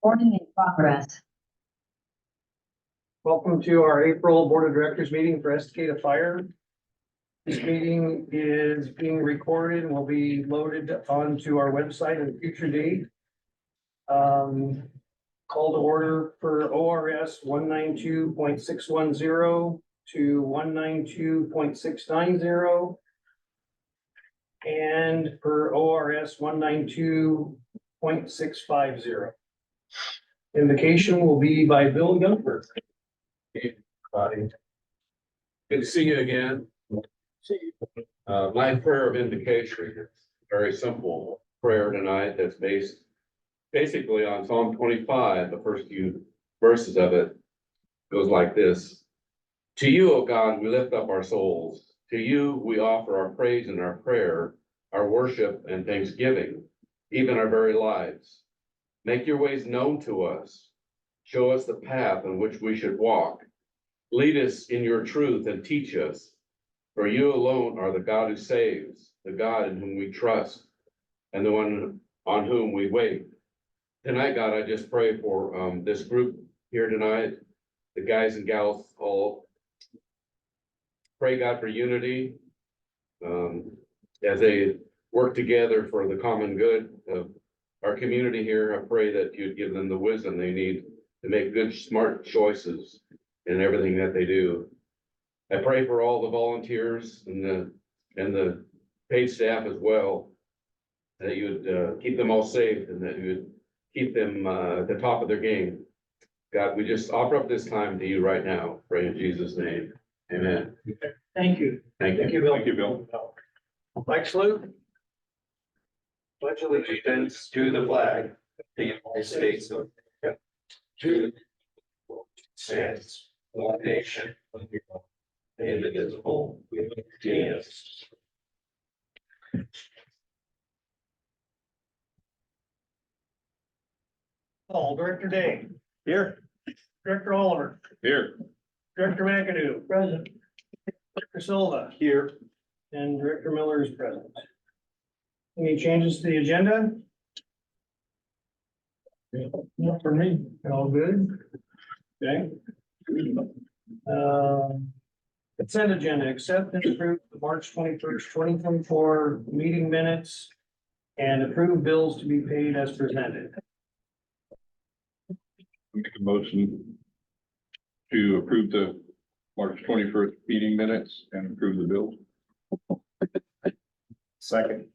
Recording in progress. Welcome to our April Board of Directors meeting for Estacada Fire. This meeting is being recorded and will be loaded onto our website at a future date. Call to order for ORS 192.610 to 192.690. And for ORS 192.650. Invocation will be by Bill Gunther. Good to see you again. My prayer of invocation, very simple prayer tonight that's based basically on Psalm 25. The first few verses of it goes like this. To you, O God, we lift up our souls. To you, we offer our praise and our prayer, our worship and thanksgiving, even our very lives. Make your ways known to us. Show us the path on which we should walk. Lead us in your truth and teach us. For you alone are the God who saves, the God in whom we trust, and the one on whom we wait. Tonight, God, I just pray for this group here tonight, the guys and gals all. Pray, God, for unity as they work together for the common good of our community here. I pray that you'd give them the wisdom they need to make good, smart choices in everything that they do. I pray for all the volunteers and the paid staff as well, that you would keep them all safe and that you would keep them at the top of their game. God, we just offer up this time to you right now. Pray in Jesus' name. Amen. Thank you. Thank you. Thank you, Bill. Thank you, Bill. Mike Salute. Pledge allegiance to the flag, of the United States of America, to the stands one nation, indivisible, with liberty and justice. Director Day, Here. Director Oliver, Here. Director McAdoo, present. Director Silva, Here. and Director Miller is present. Any changes to the agenda? Not for me. All good? Okay. Consent agenda, accept and approve the March 21st, 2024 meeting minutes and approve bills to be paid as presented. Make a motion to approve the March 21st meeting minutes and approve the bills. Second.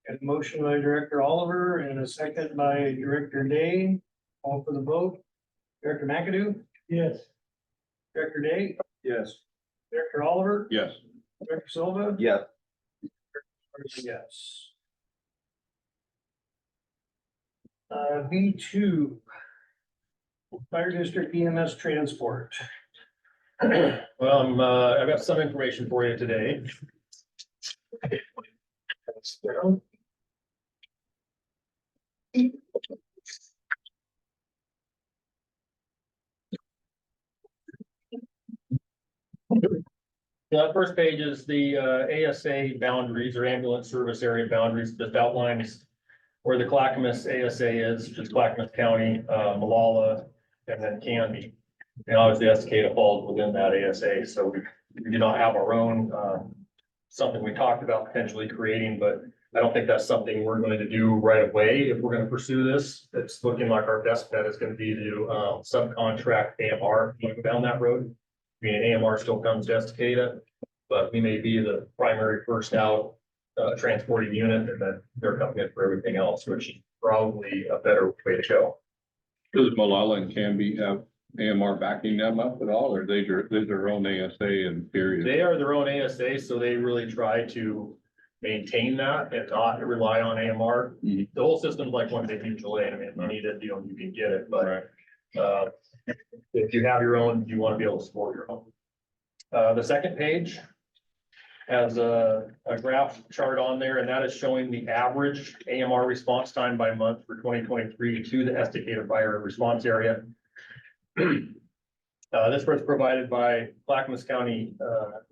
And a motion by Director Oliver and a second by Director Day. All for the vote. Director McAdoo? Yes. Director Day? Yes. Director Oliver? Yes. Director Silva? Yes. Yes. B2. Fire District EMS transport. Well, I've got some information for you today. The first page is the ASA boundaries or ambulance service area boundaries that outlines where the Clackamas ASA is, which is Clackamas County, Malala, and then Canby. And obviously Estacada falls within that ASA, so we do not have our own, something we talked about potentially creating, but I don't think that's something we're going to do right away. If we're going to pursue this, it's looking like our best bet is going to be to subcontract AMR down that road. I mean, AMR still comes to Estacada, but we may be the primary first out transporting unit, and then they're coming in for everything else, which is probably a better way to go. Does Malala and Canby have AMR backing them up at all, or they're their own ASA and period? They are their own ASA, so they really try to maintain that and not rely on AMR. Mhm. The whole system's like one big mutual aid. I mean, if you need it, you can get it, but Right. if you have your own, you want to be able to support your own. The second page has a graph chart on there, and that is showing the average AMR response time by month for 2023 to the Estacada fire response area. This was provided by Clackamas County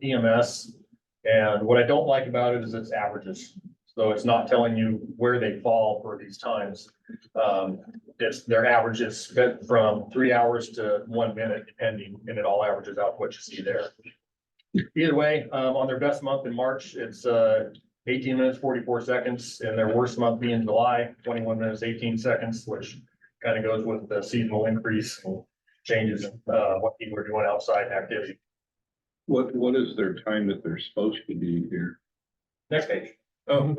EMS, and what I don't like about it is its averages. So it's not telling you where they fall for these times. their averages spent from 3 hours to 1 minute depending, and it all averages out what you see there. Either way, on their best month in March, it's 18 minutes, 44 seconds, and their worst month being July, 21 minutes, 18 seconds, which kind of goes with the seasonal increase and changes in what people are doing outside activity. What is their time that they're supposed to be here? Next page. Oh.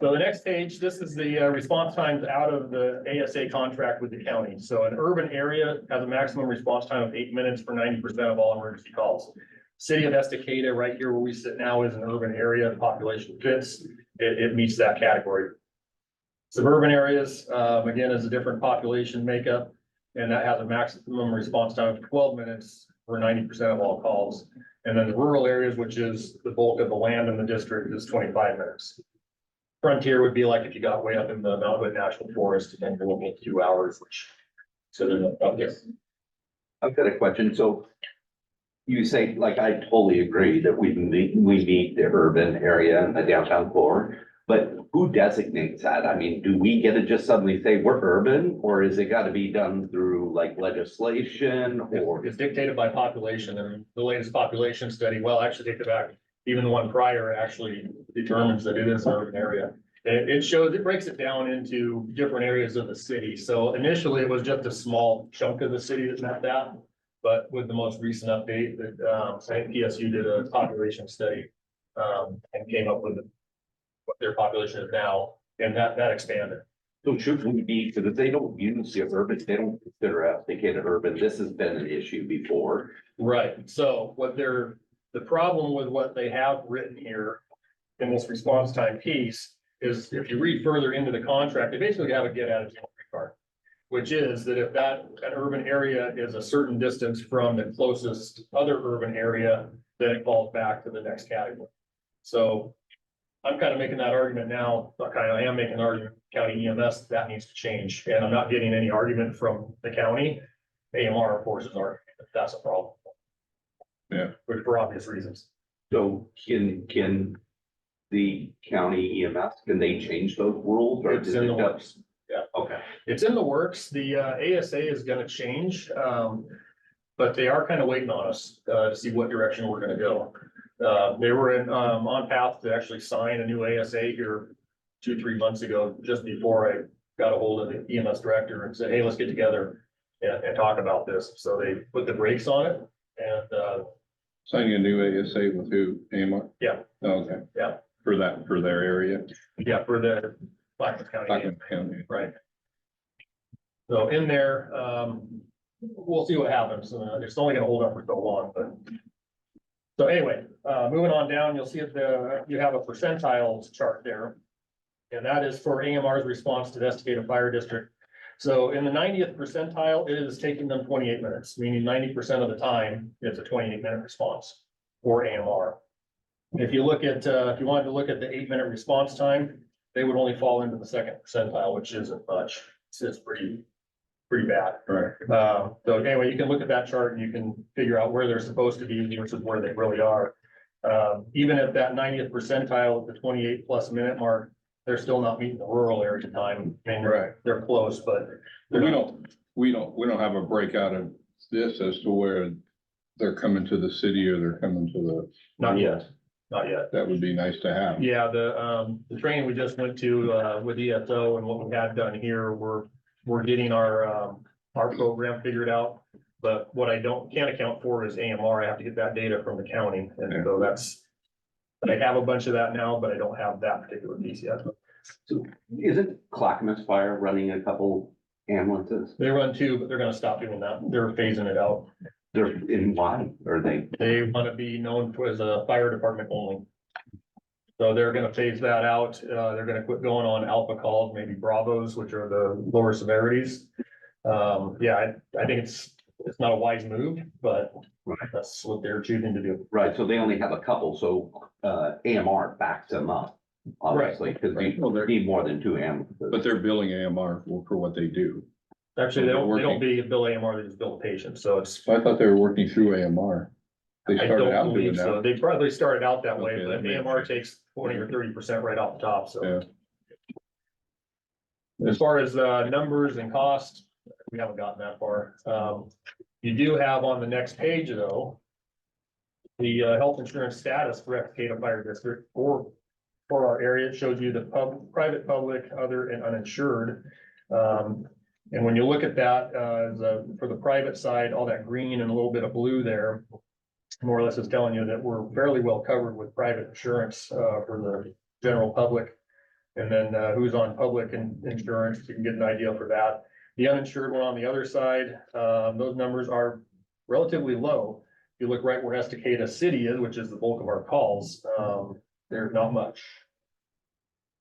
So the next page, this is the response times out of the ASA contract with the county. So an urban area has a maximum response time of 8 minutes for 90% of all emergency calls. City of Estacada, right here where we sit now, is an urban area, population fits, it meets that category. Suburban areas, again, is a different population makeup, and that has a maximum response time of 12 minutes for 90% of all calls. And then the rural areas, which is the bulk of the land in the district, is 25 minutes. Frontier would be like if you got way up in the Mount Hood National Forest and you're looking at 2 hours, which, so they're up there. I've got a question. So you say, like, I totally agree that we meet the urban area and the downtown core, but who designates that? I mean, do we get to just suddenly say we're urban, or is it got to be done through like legislation or? It's dictated by population, and the latest population study, well, actually take it back. Even the one prior actually determines that it is an urban area. It shows, it breaks it down into different areas of the city. So initially it was just a small chunk of the city that met that. But with the most recent update that, I think PSU did a population study, and came up with what their population is now, and that expanded. So should we be, because if they don't use the urban, they don't consider Estacada urban, this has been an issue before. Right, so the problem with what they have written here in this response time piece is if you read further into the contract, they basically have a get out of jail free card. Which is that if an urban area is a certain distance from the closest other urban area, then it falls back to the next category. So I'm kind of making that argument now, I am making an argument, county EMS, that needs to change, and I'm not getting any argument from the county. AMR, of course, is arguing that that's a problem. Yeah. For obvious reasons. So can the county EMS, can they change those rules? Or It's does in it the just- works. Yeah. Okay. It's in the works. The ASA is gonna change, but they are kind of waiting on us to see what direction we're gonna go. They were on path to actually sign a new ASA here 2-3 months ago, just before I got a hold of the EMS director and said, hey, let's get together and talk about this. So they put the brakes on it and Signing a new ASA with who? AMR? Yeah. Oh, okay. Yeah. For their area. yeah, for the Clackamas County. Clackamas County. Right. So in there, we'll see what happens. It's only gonna hold up for so long, but. So anyway, moving on down, you'll see you have a percentiles chart there. And that is for AMR's response to the Estacada Fire District. So in the 90th percentile, it is taking them 28 minutes, meaning 90% of the time, it's a 28-minute response for AMR. If you look at, if you wanted to look at the 8-minute response time, they would only fall into the 2nd percentile, which isn't much. It's pretty bad. Right. So anyway, you can look at that chart and you can figure out where they're supposed to be versus where they really are. Even at that 90th percentile, at the 28+ minute mark, they're still not meeting the rural area time. I mean, Right. they're close, but We don't have a breakout of this as to where they're coming to the city or they're coming to the. not yet. That would be nice to have. Yeah, the training we just went to with ESO and what we had done here, we're getting our program figured out. But what I can't account for is AMR. I have to get that data from the county, and Yeah. so I have a bunch of that now, but I don't have that particular piece yet. So isn't Clackamas Fire running a couple ambulances? They run 2, but they're gonna stop doing that. They're phasing it out. They're in why? Are they? They want to be known as a fire department only. So they're gonna phase that out. They're gonna quit going on alpha calls, maybe Bravos, which are the lower severities. Yeah, I think it's not a wise move, but that's what they're choosing to do. Right, so they only have a couple, so AMR backs them up, obviously, because Right. you need more than 2 ambulances. But they're billing AMR for what they do. Actually, they don't bill AMR, they just bill the patient, so it's. I thought they were working through AMR. They I started don't out doing believe so. that. They probably started out that way, Okay, but that makes AMR takes 20 or 30% right off the top, so. Yeah. As far as numbers and cost, we haven't gotten that far. You do have on the next page though, the health insurance status for Decatur Fire District for our area. It shows you the private, public, other, and uninsured. And when you look at that, for the private side, all that green and a little bit of blue there, more or less is telling you that we're fairly well covered with private insurance for the general public. And then who's on public insurance, you can get an idea for that. The uninsured one on the other side, those numbers are relatively low. If you look right where Estacada City is, which is the bulk of our calls, there's not much.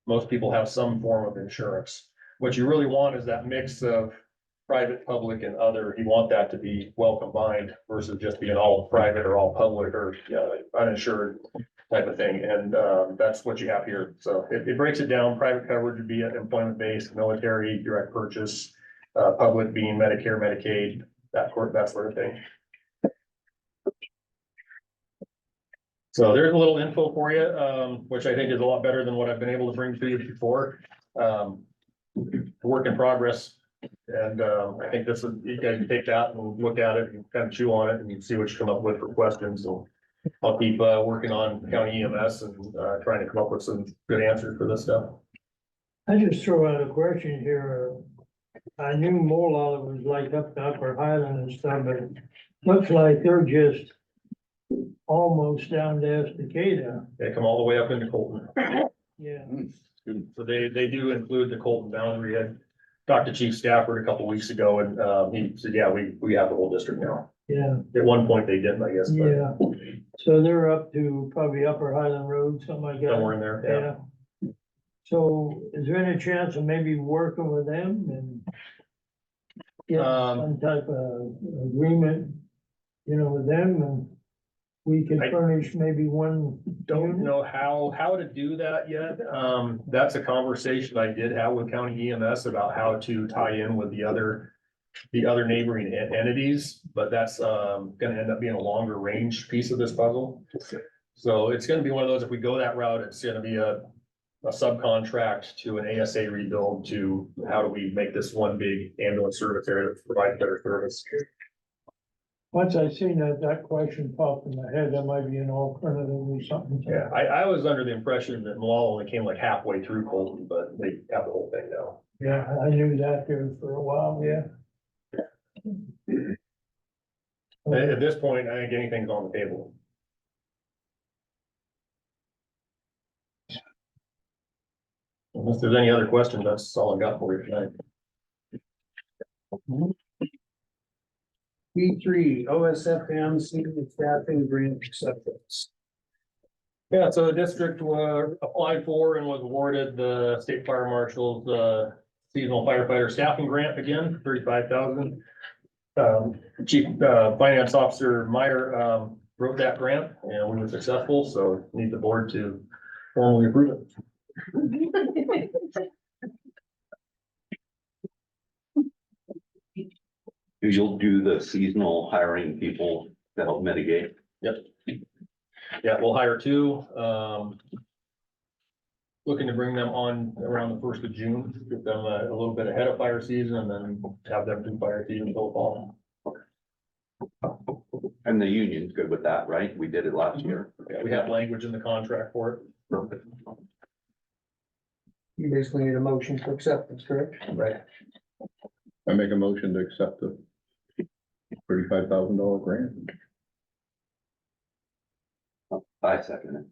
Most people have some form of insurance. What you really want is that mix of private, public, and other. You want that to be well combined versus just being all private or all public or uninsured type of thing. And that's what you have here. So it breaks it down. Private coverage would be employment-based, military, direct purchase, public being Medicare, Medicaid, that sort of thing. So there's a little info for you, which I think is a lot better than what I've been able to bring to you before. Work in progress. And I think this is, you guys can take that and look at it and kind of chew on it and see what you come up with for questions. So I'll keep working on county EMS and trying to come up with some good answers for this stuff. I just throw out a question here. I knew Molalla was like up to Upper Highland and stuff, but it looks like they're just almost down to Estacada. They come all the way up into Colton. Yeah. So they do include the Colton boundary. I talked to Chief Stafford a couple weeks ago and he said, yeah, we have the whole district now. Yeah, At one point they didn't, I guess, but yeah. So they're up to probably Upper Highland Road, something like that. somewhere in there, yeah. Yeah. So is there any chance of maybe working with them and get some type of agreement, with them, and we can I furnish maybe one? Don't unit? know how to do that yet. That's a conversation I did have with county EMS about how to tie in with the other neighboring entities, but that's gonna end up being a longer range piece of this puzzle. So it's gonna be one of those, if we go that route, it's gonna be a subcontract to an ASA rebuild to how do we make this one big ambulance service area that provides better service. Once I seen that question popped in my head, that might be an alternative or something. Yeah, I was under the impression that Malala only came like halfway through Colton, but they have the whole thing now. Yeah, I knew that there for a while, yeah. At this point, I think anything's on the table. Unless there's any other questions, that's all I got for you tonight. B3, OSFM senior staffing grant acceptance. Yeah, so the district applied for and was awarded the state fire marshal's seasonal firefighter staffing grant again, $35,000. Chief Finance Officer Meyer wrote that grant and we were successful, so need the board to formally approve it. You'll do the seasonal hiring people to help mitigate. Yep. Yeah, we'll hire two. Looking to bring them on around the 1st of June, get them a little bit ahead of fire season and then have them do fire season until fall. And the union's good with that, right? We did it last year. Yeah, we have language in the contract for it. Perfect. You basically need a motion for acceptance, correct? Right. I make a motion to accept the $35,000 grant. I second it.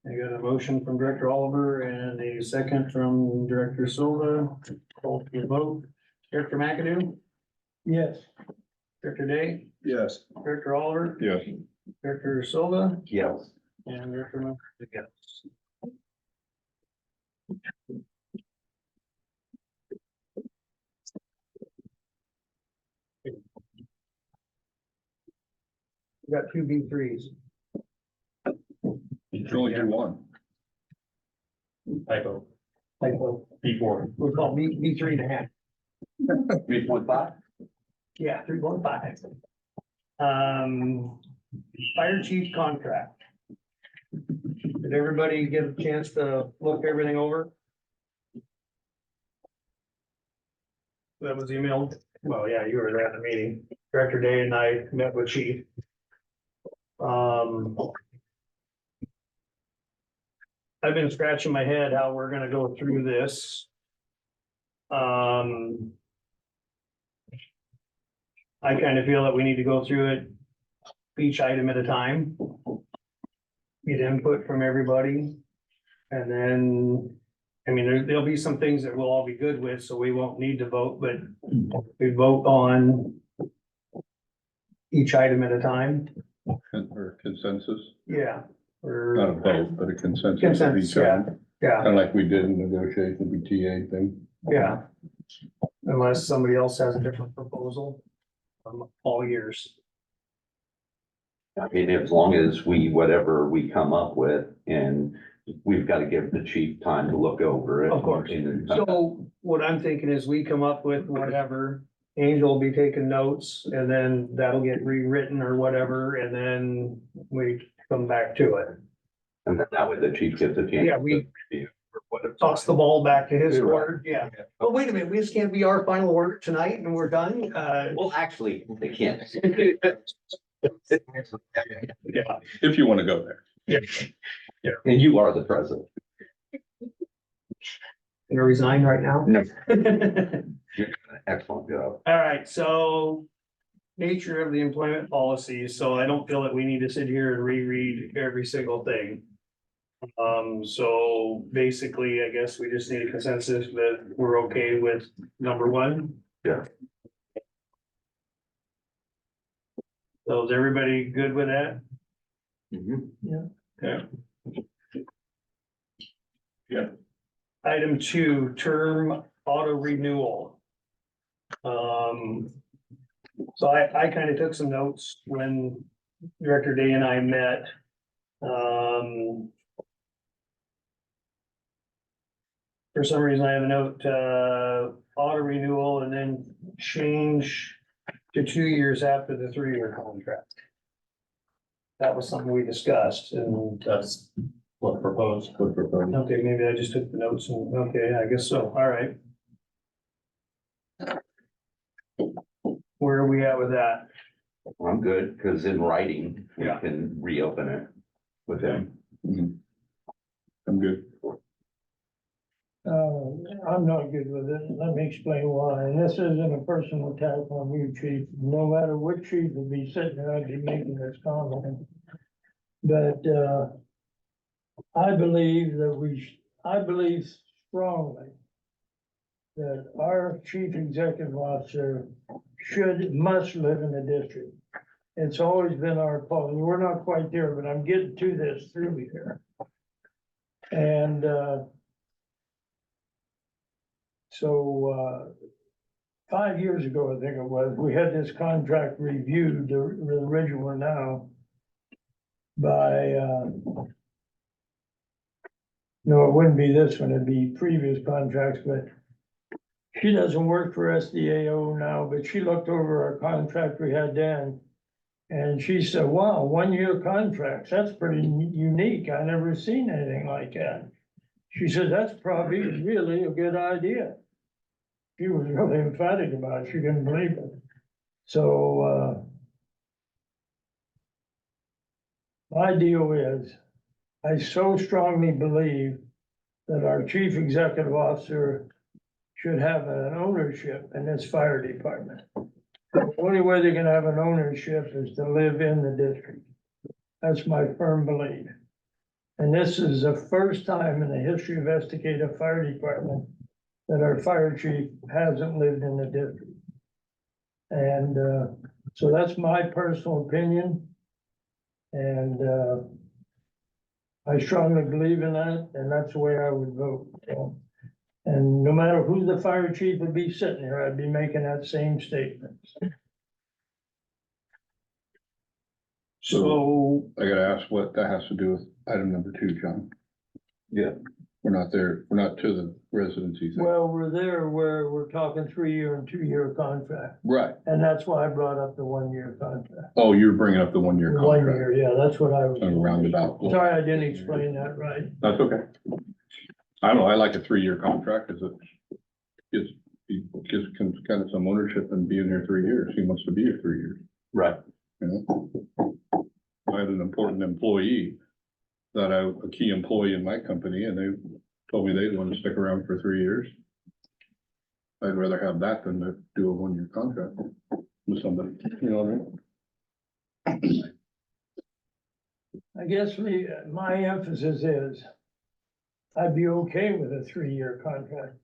I got a motion from Director Oliver and a second from Director Silva. Call for the vote. Director McAdoo, Yes, Director Day, Yes. Director Oliver, Yes. Director Silva, Yes. and Director McAdoo, yes. We got two B3s. You can only do one. Typo, Typo. B4. We'll call B3.5. 3.5? Yeah, 3.5. Fire chief contract. Did everybody get a chance to look everything over? that was emailed, well, yeah, you were there at the meeting, Director Day and I met with Chief. I've been scratching my head how we're gonna go through this. I kind of feel that we need to go through it each item at a time. Get input from everybody. And then, I mean, there'll be some things that we'll all be good with, so we won't need to vote, but we vote on each item at a time. Or consensus, Yeah. not a Or vote, but a consensus. of consensus, each yeah, item. yeah, Kind of like we did in negotiation, BTA thing. yeah. Unless somebody else has a different proposal. All years. I mean, as long as whatever we come up with, and we've got to give the chief time to look over it. Of course. And- So what I'm thinking is we come up with whatever, Angel will be taking notes, and then that'll get rewritten or whatever, and then we come back to it. And then that way the chief gets a chance. Yeah, we- to review or whatever. Toss the ball back to his Right. court, yeah. But wait a minute, we just can't be our final order tonight and we're done, Well, actually, they can't. yeah. If you want to go there. Yeah. And you are the president. Gonna resign right now? No. You're doing an excellent job. All right, so nature of the employment policy, so I don't feel that we need to sit here and reread every single thing. So basically, I guess we just need a consensus that we're okay with number one. Yeah. So is everybody good with that? Mhm. Okay. Yeah. Item 2, term auto renewal. So I kind of took some notes when Director Day and I met. For some reason, I have a note, auto renewal and then change to 2 years after the 3-year contract. That was something we discussed and, That's what proposed. Good proposal. okay, maybe I just took the notes and, okay, I guess so, all right. Where are we at with that? I'm good, because in writing, we Yeah. can reopen it with him. Mhm. I'm good. I'm not good with it. Let me explain why. And this isn't a personal attack on you, chief. No matter what chief would be sitting there, I'd be making this comment. But, I believe that I believe strongly that our chief executive officer must live in the district. It's always been our policy. We're not quite there, but I'm getting to this through here. And, so, 5 years ago, I think it was, we had this contract reviewed, the original one now, by, no, it wouldn't be this one, it'd be previous contracts, but she doesn't work for SDAO now, but she looked over our contract we had then. And she said, wow, 1-year contracts, that's pretty unique. I never seen anything like that. She said, that's probably really a good idea. She was really emphatic about it. She couldn't believe it. So, my deal is, I so strongly believe that our chief executive officer should have an ownership in this fire department. The only way they can have an ownership is to live in the district. That's my firm belief. And this is the first time in the history of Estacada Fire Department that our fire chief hasn't lived in the district. And, so that's my personal opinion. And, I strongly believe in that, and that's the way I would vote. So, and no matter who the fire chief would be sitting there, I'd be making that same statement. So, I gotta ask what that has to do with item number 2, John. Yeah. We're not there, we're not to the residency thing. Well, we're there where we're talking 3-year and 2-year contract, Right. and that's why I brought up the 1-year contract. Oh, you're bringing up the 1-year 1 contract. year, yeah, that's what I was. A roundabout. Sorry, I didn't explain that right. That's okay. I don't know, I like a 3-year contract, cause it gives people gets kind of some ownership and being there 3 years. He wants to be here 3 years, Right. you know? I had an important employee a key employee in my company, and they told me they'd want to stick around for 3 years. I'd rather have that than to do a 1-year contract with somebody, you know what I mean? I guess my emphasis is, I'd be okay with a 3-year contract.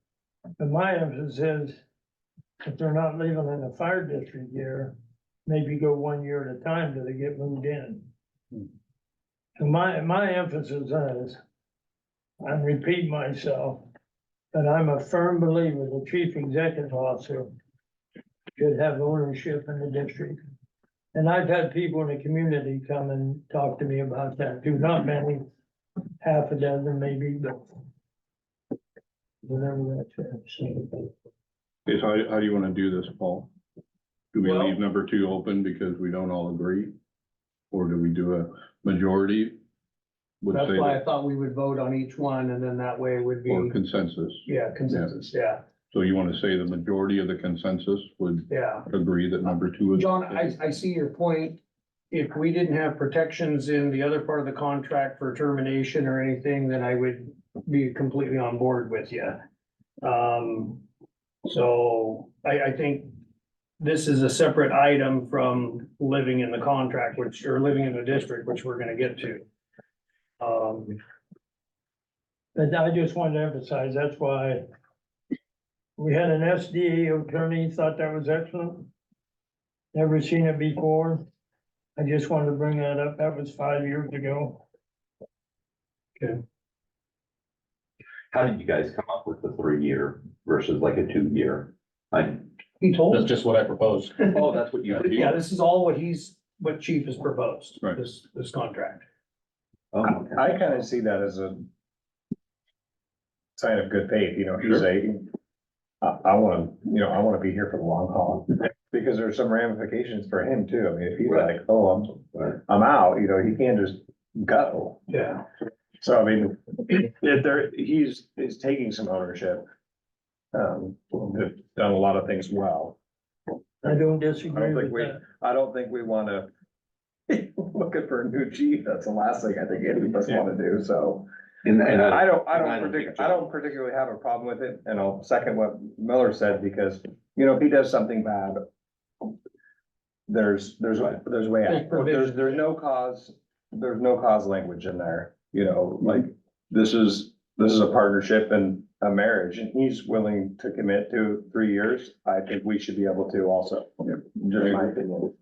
But my emphasis is, if they're not leaving in the fire district year, maybe go 1 year at a time till they get moved in. So my emphasis is, I'm repeating myself, but I'm a firm believer the chief executive officer should have ownership in the district. And I've had people in the community come and talk to me about that too, not many, half a dozen maybe, but whatever that's. Is how do you wanna do this, Paul? Do we Well- leave number 2 open because we don't all agree? Or do we do a majority? Would That's say why I that, thought we would vote on each one and then that way it would or be, consensus? yeah, consensus, yeah, So you wanna say the majority of the consensus would yeah. agree that number 2 is? John, I see your point. If we didn't have protections in the other part of the contract for termination or anything, then I would be completely on board with you. So I think this is a separate item from living in the contract, or living in the district, which we're gonna get to. But I just wanted to emphasize, that's why we had an SDA attorney, thought that was excellent. Never seen it before. I just wanted to bring that up. That was 5 years ago. How did you guys come up with the 3-year versus like a 2-year? He told That's us, just what I proposed. Oh, that's what you. yeah, this is all what chief has proposed, Right. this contract. Oh, okay. I kind of see that as a sign of good faith, you know, he's saying, I wanna, I wanna be here for the long haul. Because there's some ramifications for him too. I mean, if he's like, oh, I'm out, he can't just go. Yeah. So I mean, he's taking some ownership. Done a lot of things well. I don't disagree with we- that. I don't think we wanna looking for a new chief. That's the last thing I think any of us wanna do, so. And I don't think particularly have a problem with it, and I'll second what Miller said, because, if he does something bad, there's a way There's out. provisions. There's no cause language in there, like, this is a partnership and a marriage, and he's willing to commit to 3 years. I think we should be able to also, just my opinion.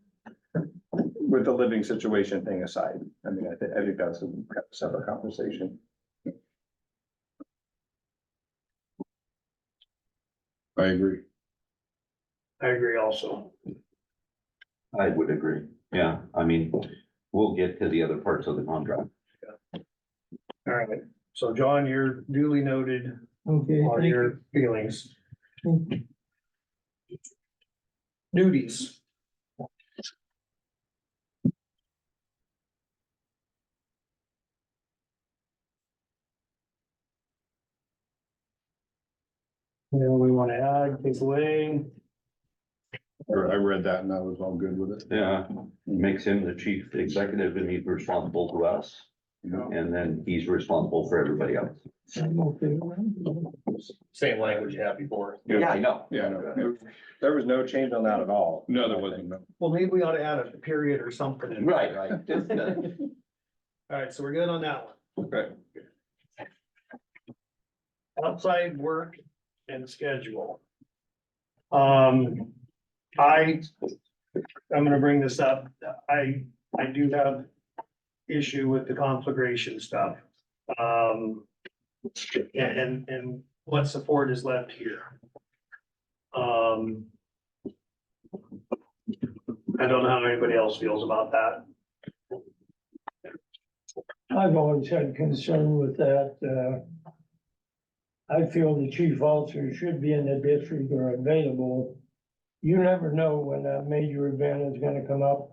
With the living situation thing aside, I mean, I think that's a separate conversation. I agree. I agree also. I would agree. Yeah, I mean, we'll get to the other parts of the contract. All right, so John, you're duly noted Okay, on thank you. your feelings. Duties. We want to add, take away. I read that and I was all good with it. Yeah, makes him the chief executive and he's responsible to us. And then he's responsible for everybody else. I'm okay with that. Same language you had before. Yeah, I know. Yeah, no, There was no change on that at all. no, there wasn't. No. Well, maybe we ought to add a period or something. in. Right. Just, All right, so we're good on that one. Okay. Outside work and schedule. I'm gonna bring this up. I do have issue with the conflagration stuff. And what support is left here. I don't know how anybody else feels about that. I've always had concern with that. I feel the chief officer should be in the district or available. You never know when that major event is gonna come up.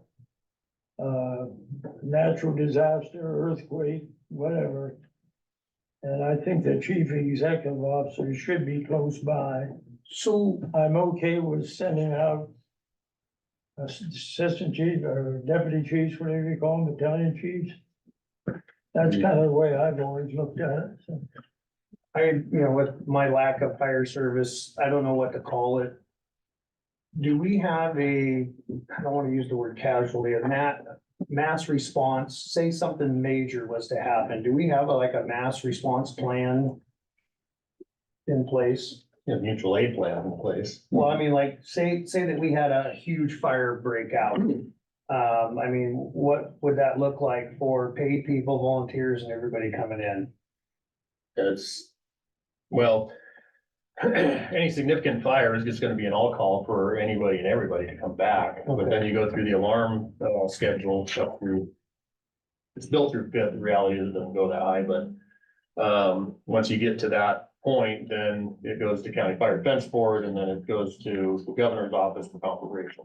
Natural disaster, earthquake, whatever. And I think the chief executive officer should be close by So, I'm okay with sending out assistant chief or deputy chiefs, whatever you call them, battalion chiefs. That's kind of the way I've always looked at it. So, with my lack of fire service, I don't know what to call it. Do we have I don't want to use the word casualty, mass response, say something major was to happen, do we have like a mass response plan in place? Yeah, mutual aid plan in place. Well, I mean, like, say that we had a huge fire breakout. I mean, what would that look like for paid people, volunteers, and everybody coming in? Well, any significant fire is just gonna be an all call for anybody and everybody to come back, but then you go through the alarm schedule, stuff through. It's built through fifth, the reality is it doesn't go that high, but once you get to that point, then it goes to county fire defense board, and then it goes to the governor's office for confirmation.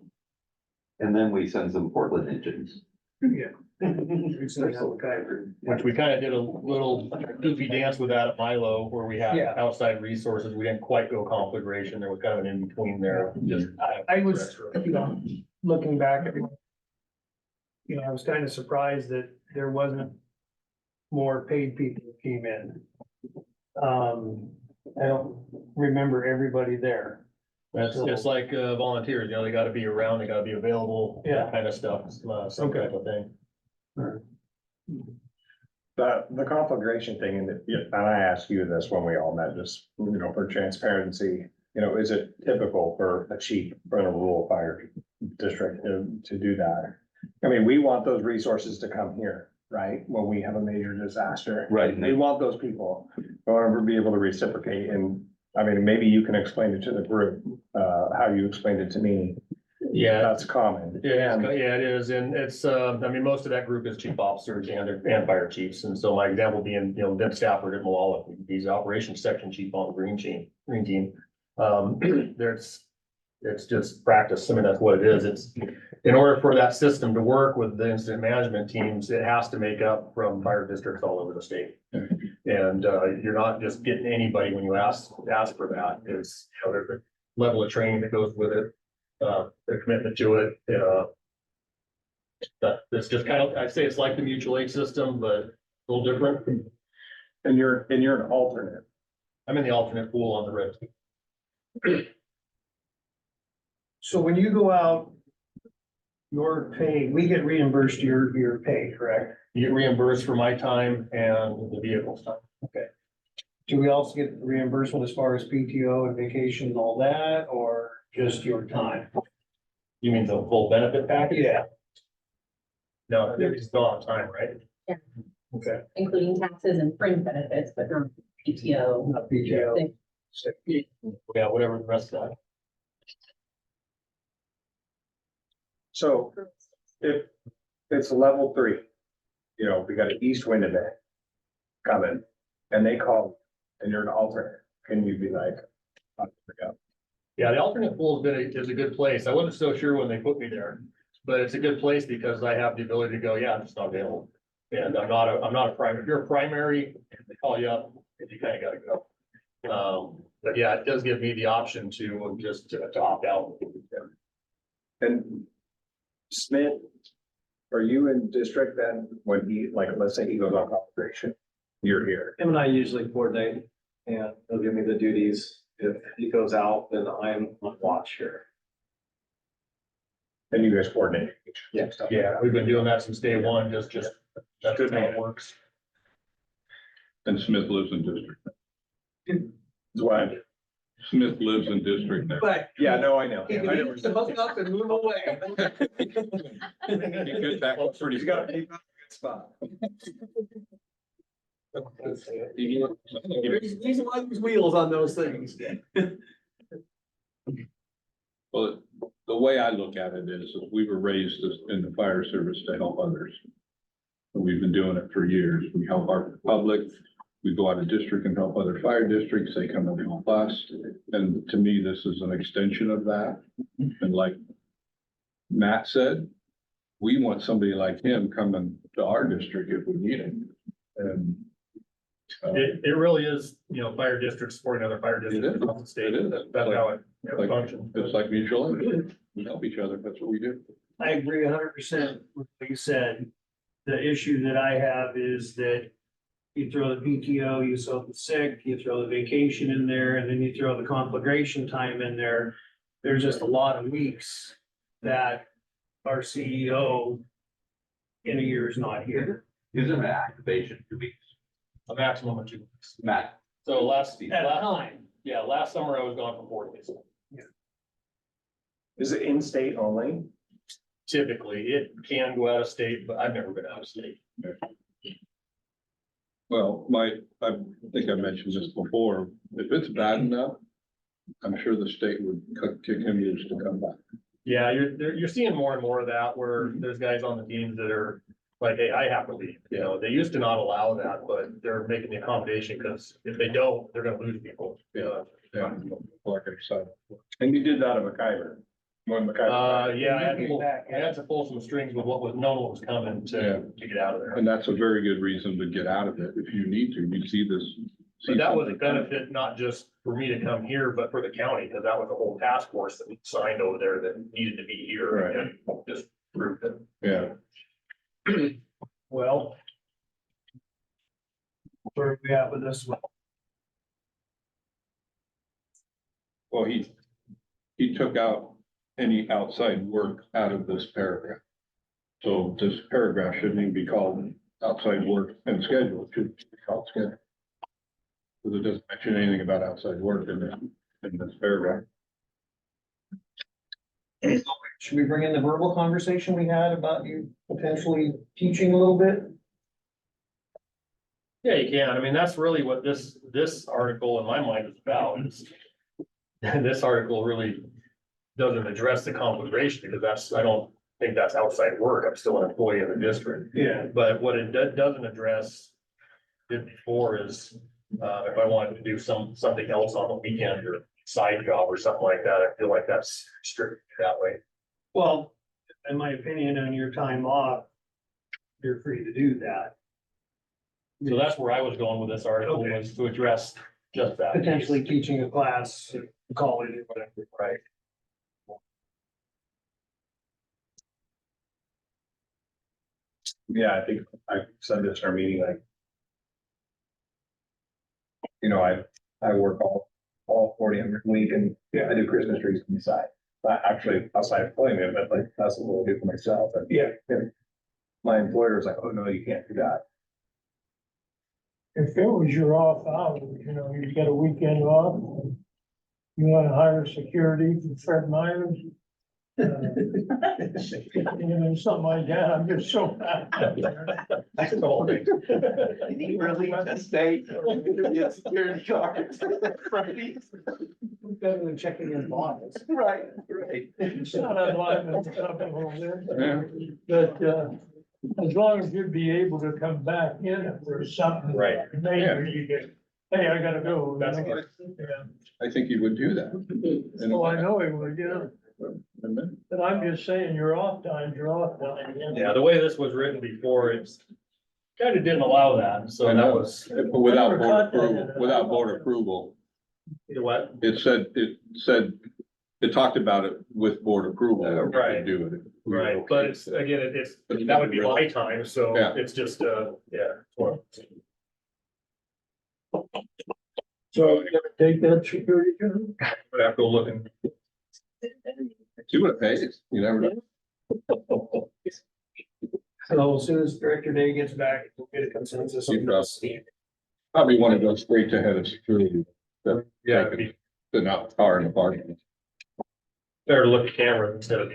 And then we send some Portland engines. Yeah. Which we kind of did a little goofy dance with that at Milo, where we had Yeah. outside resources. We didn't quite go conflagration. There was kind of an in-between there, just. I was, looking back at, I was kind of surprised that there wasn't more paid people who came in. I don't remember everybody there. That's just like volunteers, they gotta be around, they gotta be available, Yeah. that kind of stuff, same Okay. type of thing. The conflagration thing, and I asked you this when we all met, just, for transparency, is it typical for a chief for a rural fire district to do that? I mean, we want those resources to come here, right? When we have a major disaster. Right. We want those people, we want to be able to reciprocate, and, I mean, maybe you can explain it to the group, how you explained it to me. Yeah, That's common. yeah, it is, and it's, most of that group is chief officers and fire chiefs, and so my example being, Deb Stafford at Malala, he's operations section chief on the green team. It's just practice, I mean, that's what it is, it's, in order for that system to work with the incident management teams, it has to make up from fire districts all over the state. And, you're not just getting anybody when you ask for that, it's, there's a level of training that goes with it, the commitment to it, that, it's just kind of, I'd say it's like the mutual aid system, but a little different. And you're an alternate. I'm in the alternate pool on the red team. So when you go out, your pay, we get reimbursed your pay, correct? You get reimbursed for my time and the vehicle's time. Do we also get reimbursement as far as PTO and vacation and all that, or just your time? You mean the full benefit package? Yeah. No, it's still on time, right? Yeah. Okay. Including taxes and fringe benefits, but not PTO. Not PTO. Yeah, whatever the rest of that. So if it's level 3, we got an east wind event coming, and they call, and you're an alternate, can you be like, Yeah, the alternate pool is a good place. I wasn't so sure when they put me there, but it's a good place because I have the ability to go, yeah, I'm just not available. And I'm not a primary, if you're a primary, they call you up, and you kind of gotta go. But yeah, it does give me the option to just to opt out. and Smith, are you in district then, when he, like, let's say he goes on conflagration, you're here? Him and I usually coordinate and he'll give me the duties. If he goes out, then I'm on watch here. And you guys coordinate? Yeah. Yeah, we've been doing that since day one, just that's Good how man. it works. And Smith lives in district. That's why, Smith lives in district now. But yeah, no, I know. he can use the hook up and move away. He could back up pretty He's got a far. good spot. He's on his wheels on those things. Well, the way I look at it is we were raised in the fire service to help others. And we've been doing it for years. We help our public. We go out of district and help other fire districts. They come and help us. And to me, this is an extension of that. And like Matt said, we want somebody like him coming to our district if we need him. And It really is, fire districts supporting other fire districts is. across the state. It is. That's how it Like- functions. It's like mutual aid. We help each other. That's what we do. I agree 100% with what you said. The issue that I have is that you throw the PTO, you throw the sick, you throw the vacation in there, and then you throw the conflagration time in there. There's just a lot of weeks that our CEO in a year is not here. Isn't an activation 2 weeks? A maximum of 2 weeks. Matt, So last time. summer I was gone for 4 days. Is it in-state only? Typically, it can go out of state, but I've never been out of state. Well, I think I mentioned this before. If it's bad enough, I'm sure the state would kick him loose to come back. Yeah, you're seeing more and more of that where there's guys on the teams that are like, hey, I have to leave. They used to not allow that, but they're making the accommodation because if they don't, they're gonna lose people. Yeah. Like I said. And you did that at McIver. When McIver. Yeah, I had to pull some strings with what was known what was coming to get out of there. And that's a very good reason to get out of it if you need to. You see this. But that was a benefit, not just for me to come here, but for the county, because that was a whole task force that we signed over there that needed to be here. Right. And just proved it. Yeah. Well. Where are we at with this one? Well, he took out any outside work out of this paragraph. So this paragraph shouldn't even be called outside work and schedule. It should be called schedule. Because it doesn't mention anything about outside work in this paragraph. Should we bring in the verbal conversation we had about you potentially teaching a little bit? Yeah, you can. I mean, that's really what this article in my mind is about. This article really doesn't address the conflagration because I don't think that's outside work. I'm still an employee of the district. Yeah. But what it doesn't address did before is, if I wanted to do something else on the weekend or side job or something like that, I feel like that's strict that way. Well, in my opinion, on your time off, you're free to do that. So that's where I was going with this article, Okay. was to address just that. Potentially teaching a class, college or whatever. Right. Yeah, I think I said this in our meeting, like. I work all 40 hours a week and I do Christmas trees on the side. But actually outside of employment, but like that's what I do for myself. And Yeah. my employer is like, oh, no, you can't do that. If it was your off hours, you get a weekend off, you wanna hire security for Fred Myers. Something like that, I'm just so. That's the whole thing. he really just say, yes, you're in charge. Better than checking in bottles. Right. It's not unlikely to happen over Yeah. there. But, as long as you'd be able to come back in if there's something. Right. Major, you get, hey, I gotta go. That's I think he would do that. And Oh, I know he would, and then- but I'm just saying, your off time's your off time. Yeah, the way this was written before, it's kind of didn't allow that, so I that know. was, But without board approval, you know what? it talked about it with board approval. that we could Right. Do it. Right, but it's, again, that would be my time, so Yeah. it's just, yeah. So you're gonna take that security job? But I have to go look and. See what it pays. You never know. So as soon as Director Day gets back, we'll get a consensus on this. Probably want to go straight to head of security. Yeah, it'd be But not far in the parking. better to look at camera instead of.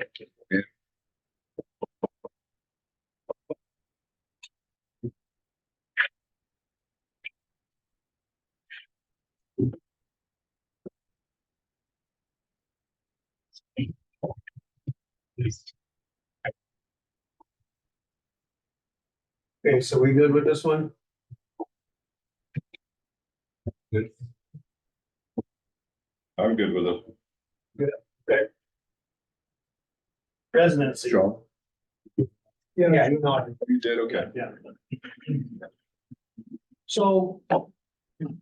Okay, so we good with this one? I'm good with it. Residency. Sean? Yeah, you nodded. You did, okay. Yeah. So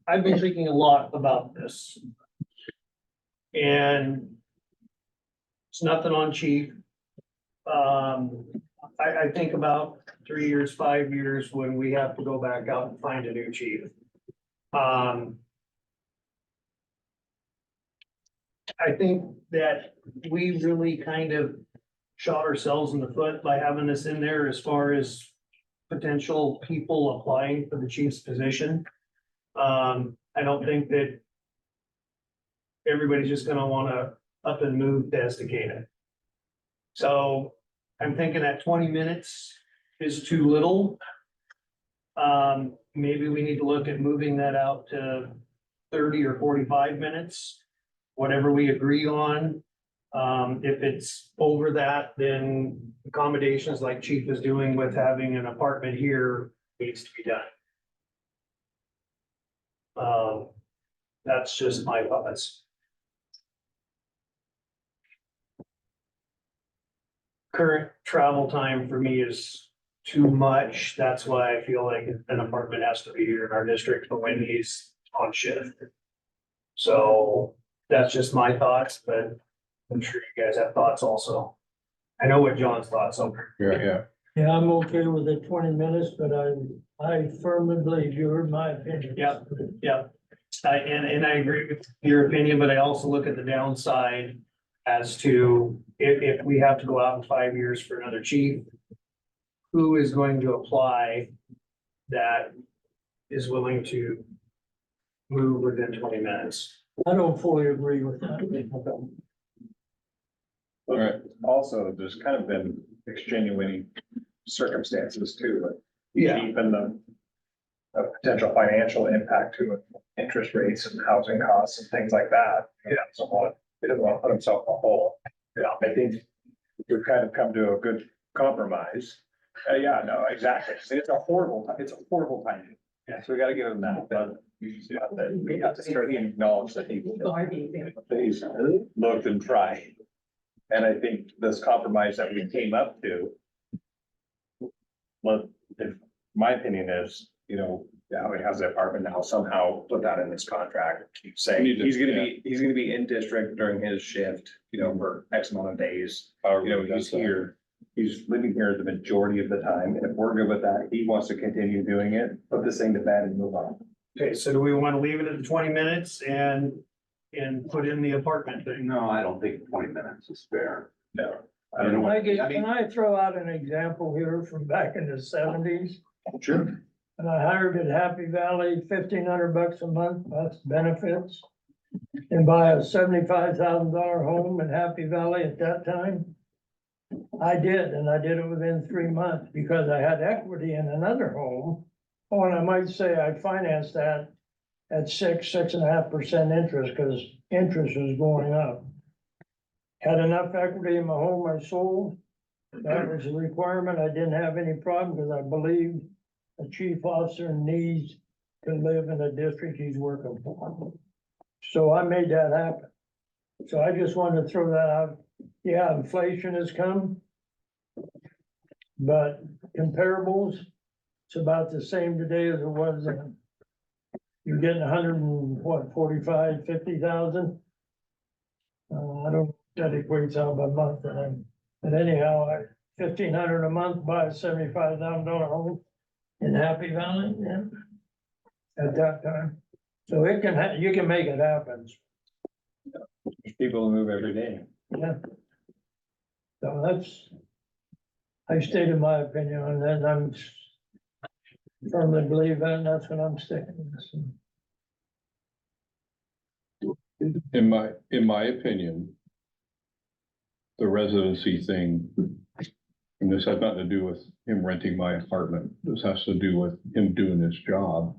I've been thinking a lot about this. And it's nothing on chief. I think about 3 years, 5 years when we have to go back out and find a new chief. I think that we really kind of shot ourselves in the foot by having this in there as far as potential people applying for the chief's position. I don't think that everybody's just gonna wanna up and move to Estacada. So I'm thinking that 20 minutes is too little. Maybe we need to look at moving that out to 30 or 45 minutes, whatever we agree on. If it's over that, then accommodations like Chief is doing with having an apartment here needs to be done. That's just my thoughts. Current travel time for me is too much. That's why I feel like an apartment has to be here in our district for when he's on shift. So that's just my thoughts, but I'm sure you guys have thoughts also. I know what John's thoughts are. Yeah. Yeah, I'm okay with the 20 minutes, but I firmly believe you heard my opinion. Yep. And I agree with your opinion, but I also look at the downside as to if we have to go out in 5 years for another chief, who is going to apply that is willing to move within 20 minutes? I don't fully agree with that. All right. Also, there's kind of been extenuating circumstances too, like Yeah, even the potential financial impact to it, interest rates and housing costs and things like that. Yeah, someone, he doesn't want to put himself in a hole. Yeah, I think we've kind of come to a good compromise. Yeah, no, exactly. It's a horrible timing. Yeah, so we gotta give him that, but we have to start to acknowledge that he's looked and tried. And I think this compromise that we came up to, well, if my opinion is, you know, how he has the apartment now, somehow put that in his contract, keep saying We need to- he's gonna be in district during his shift, you know, for X amount of days. You know, he's here, he's living here the majority of the time, and if we're good with that, he wants to continue doing it, put this thing to bed and move on. okay, so do we want to leave it at the 20 minutes and put in the apartment thing? No, I don't think 20 minutes is fair. No. I don't know. Can I throw out an example here from back in the 70s? Sure. And I hired at Happy Valley, $1,500 a month, that's benefits. And buy a $75,000 home in Happy Valley at that time. I did, and I did it within 3 months because I had equity in another home. Oh, and I might say I financed that at 6.5% interest, because interest was going up. Had enough equity in my home I sold. That was a requirement. I didn't have any problem because I believed a chief officer needs to live in the district he's working for. So I made that happen. So I just wanted to throw that out. Yeah, inflation has come. But comparables, it's about the same today as it was then. You're getting 145, 50,000. I don't know what that equates out by month, but anyhow, 1,500 a month, buy a $75,000 home in Happy Valley, yeah. At that time, so it can you can make it happen, People move every day. yeah. So I stated my opinion on that, and I'm firmly believe that, and that's what I'm sticking with. In my opinion, the residency thing, and this has nothing to do with him renting my apartment, this has to do with him doing his job.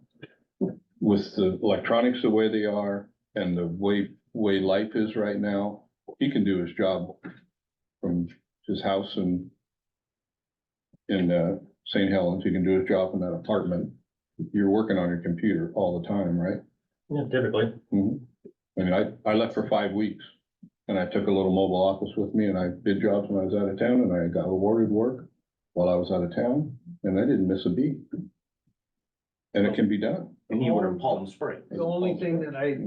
With the electronics the way they are and the way life is right now, he can do his job from his house in St. Helens. He can do his job in that apartment. You're working on your computer all the time, right? Yeah, typically. Mhm. I mean, I left for 5 weeks and I took a little mobile office with me and I did jobs when I was out of town and I got awarded work while I was out of town and I didn't miss a beat. And it can be done. And you were in Palm Springs. The only thing that I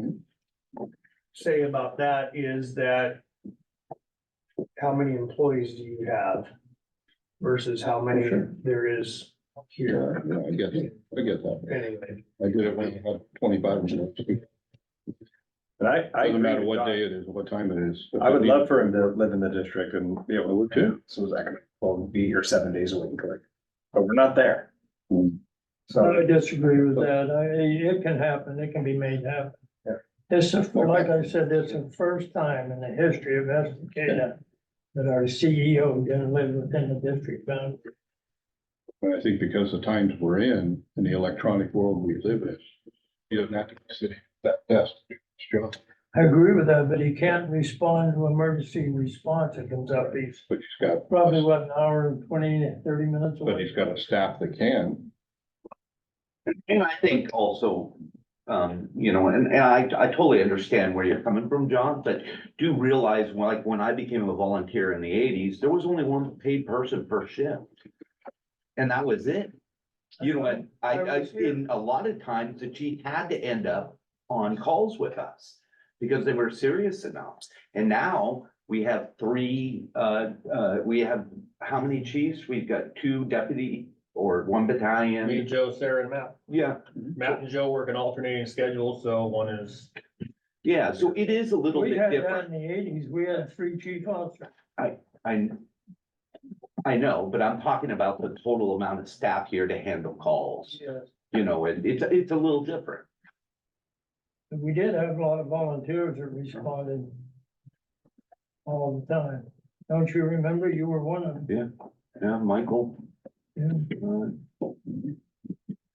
say about that is that how many employees do you have versus how many there is here? Yeah, I get that. Anyway, I did it when I had 25 minutes. And I Doesn't agree matter with what John. day it is, what time it is. I would love for him to live in the district and be able to work Yeah. too. So that can, well, be here 7 days a week, like, but we're not there. Mm. So, I disagree with that. It can happen. It can be made happen. Yeah. It's like I said, it's the first time in the history of Estacada that our CEO didn't live within the district boundary. But I think because the times we're in the electronic world we live in, he doesn't have to be sitting at that desk to do his job. I agree with that, but he can't respond to emergency response that comes up. He's But he's got, probably what, an hour and 20, 30 minutes but away. he's got a staff that can. And I think also, you know, and I totally understand where you're coming from, John, but do realize, like, when I became a volunteer in the eighties, there was only one paid person per shift. And that was it. You know, and in a lot of times, the chief had to end up on calls with us because they were serious enough. And now we have three, we have, how many chiefs? We've got 2 deputy or 1 Me, battalion. Joe, Sarah, and Matt. Yeah, Matt and Joe work an alternating schedule, so one is, yeah, so it is a little We bit had that different. in the eighties. We had 3 chief officers. I know, but I'm talking about the total amount of staff here to handle calls, Yes. you know, and it's a little different. We did have a lot of volunteers that responded all the time. Don't you remember? You were one of them. Yeah, Michael. Yeah.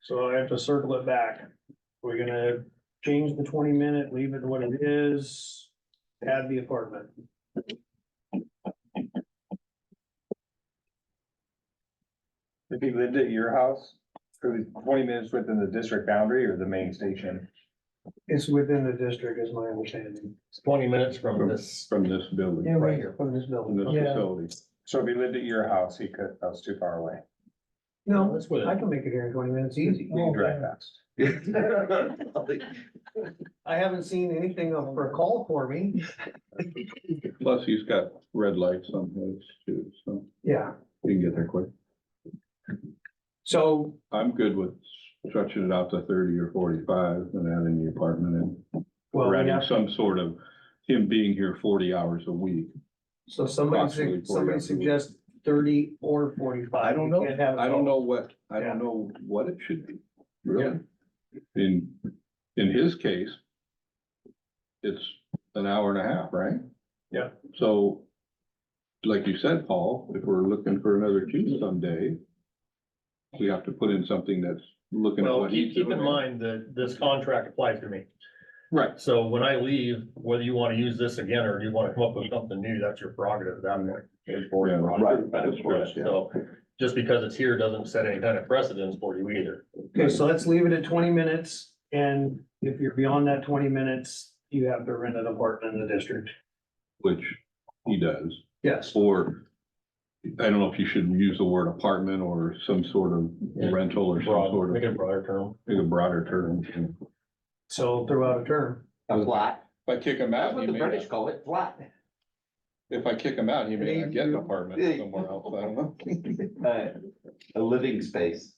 so I have to circle it back. We're gonna change the 20-minute, leave it what it is, add the apartment. if he lived at your house, it was 20 minutes within the district boundary or the main station? It's within the district is my understanding. it's 20 minutes from this. From this building, Yeah, Right we- here from this from building. this Yeah. facility. So if he lived at your house, he could, that was too far away. No, That's with I it. can make it here in 20 minutes easy. You can drive fast. I haven't seen anything for a call for me. Plus he's got red lights on his too, so Yeah, he can get there quick. so I'm good with stretching it out to 30 or 45 and adding the apartment in. well, Or we adding have, some sort of him being here 40 hours a week. so somebody, approximately 40 somebody hours a week. suggest 30 or 45. I don't We know, can't have it I don't all. know what, I Yeah. don't know what it should be, really. In his case, it's an hour and a half, right? Yeah. So, like you said, Paul, if we're looking for another chief someday, we have to put in something that's looking at Well, what he's keep doing. in mind that this contract applies to me. Right, So when I leave, whether you want to use this again or you want to come up with something new, that's your prerogative at that point. It's for Yeah, your right. prerogative. That's true, yeah. So just because it's here doesn't set any kind of precedence for you either. Okay, so let's leave it at 20 minutes, and if you're beyond that 20 minutes, you have to rent an apartment in the district. which he does. Yes. Or, I don't know if you should use the word apartment or some sort of Yeah. rental or some Broad, sort make it a of, broader term. make a broader term. So throw out a term. A flat, If I kick him that's out, what he the may British not, call it, flat. if I kick him out, he may not get an apartment Yeah. somewhere else, I don't know. A living space.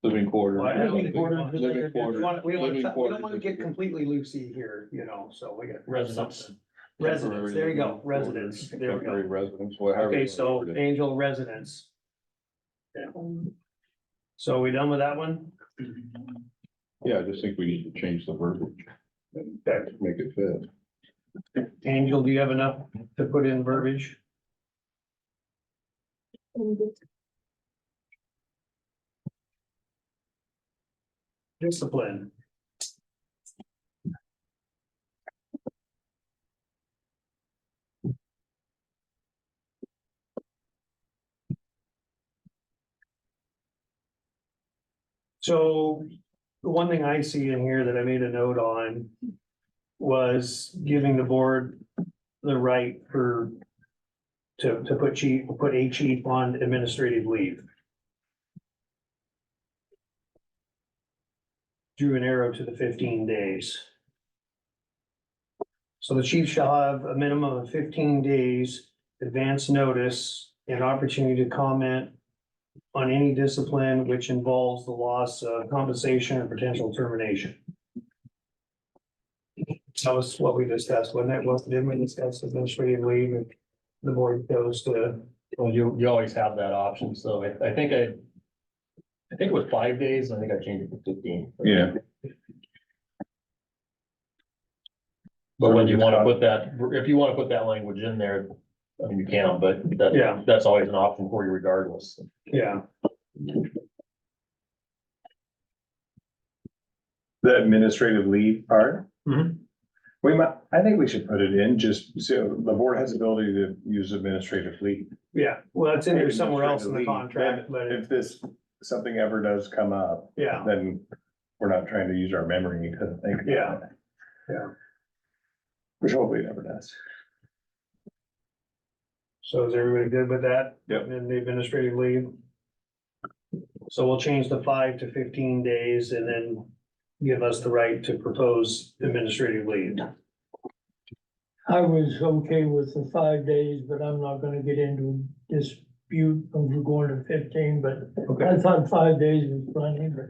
Living quarters. Well, I don't think Living We don't quarters. want, we Living don't quarters want to is get good. completely loosey here, you know, so we got. Residents. Residents, there you go, Temporary residents, there we Temporary go. residence, whatever. Okay, so Angel residents. Yeah. So we done with that one? Yeah, I just think we need to change the verbiage. And make it fit. Angel, do you have enough to put in verbiage? Discipline. So the one thing I see in here that I made a note on was giving the board the right to put a chief on administrative leave. drew an arrow to the 15 days. So the chief shall have a minimum of 15 days advance notice and opportunity to comment on any discipline which involves the loss of compensation or potential termination. That was what we discussed, wasn't it? Didn't we discuss administrative leave if the board goes to? Well, you always have that option, so I think it was 5 days, I think I changed it to 15. Yeah. But when you wanna put that, if you wanna put that language in there, I mean, you can, but Yeah. that's always an option for you regardless. Yeah. The administrative leave part. Mhm. We might, I think we should put it in just so the board has ability to use administrative leave. Yeah, well, it's in there somewhere else in the Administrative leave. contract, but If this, something ever does come up, yeah, then we're not trying to use our memory to think. about Yeah. it. Yeah. Which hopefully it never does. so is everybody good with that? Yep. And the administrative leave? So we'll change the 5 to 15 days and then give us the right to propose administrative leave. I was okay with the 5 days, but I'm not gonna get into dispute of going to 15, but I thought 5 days was plenty, but.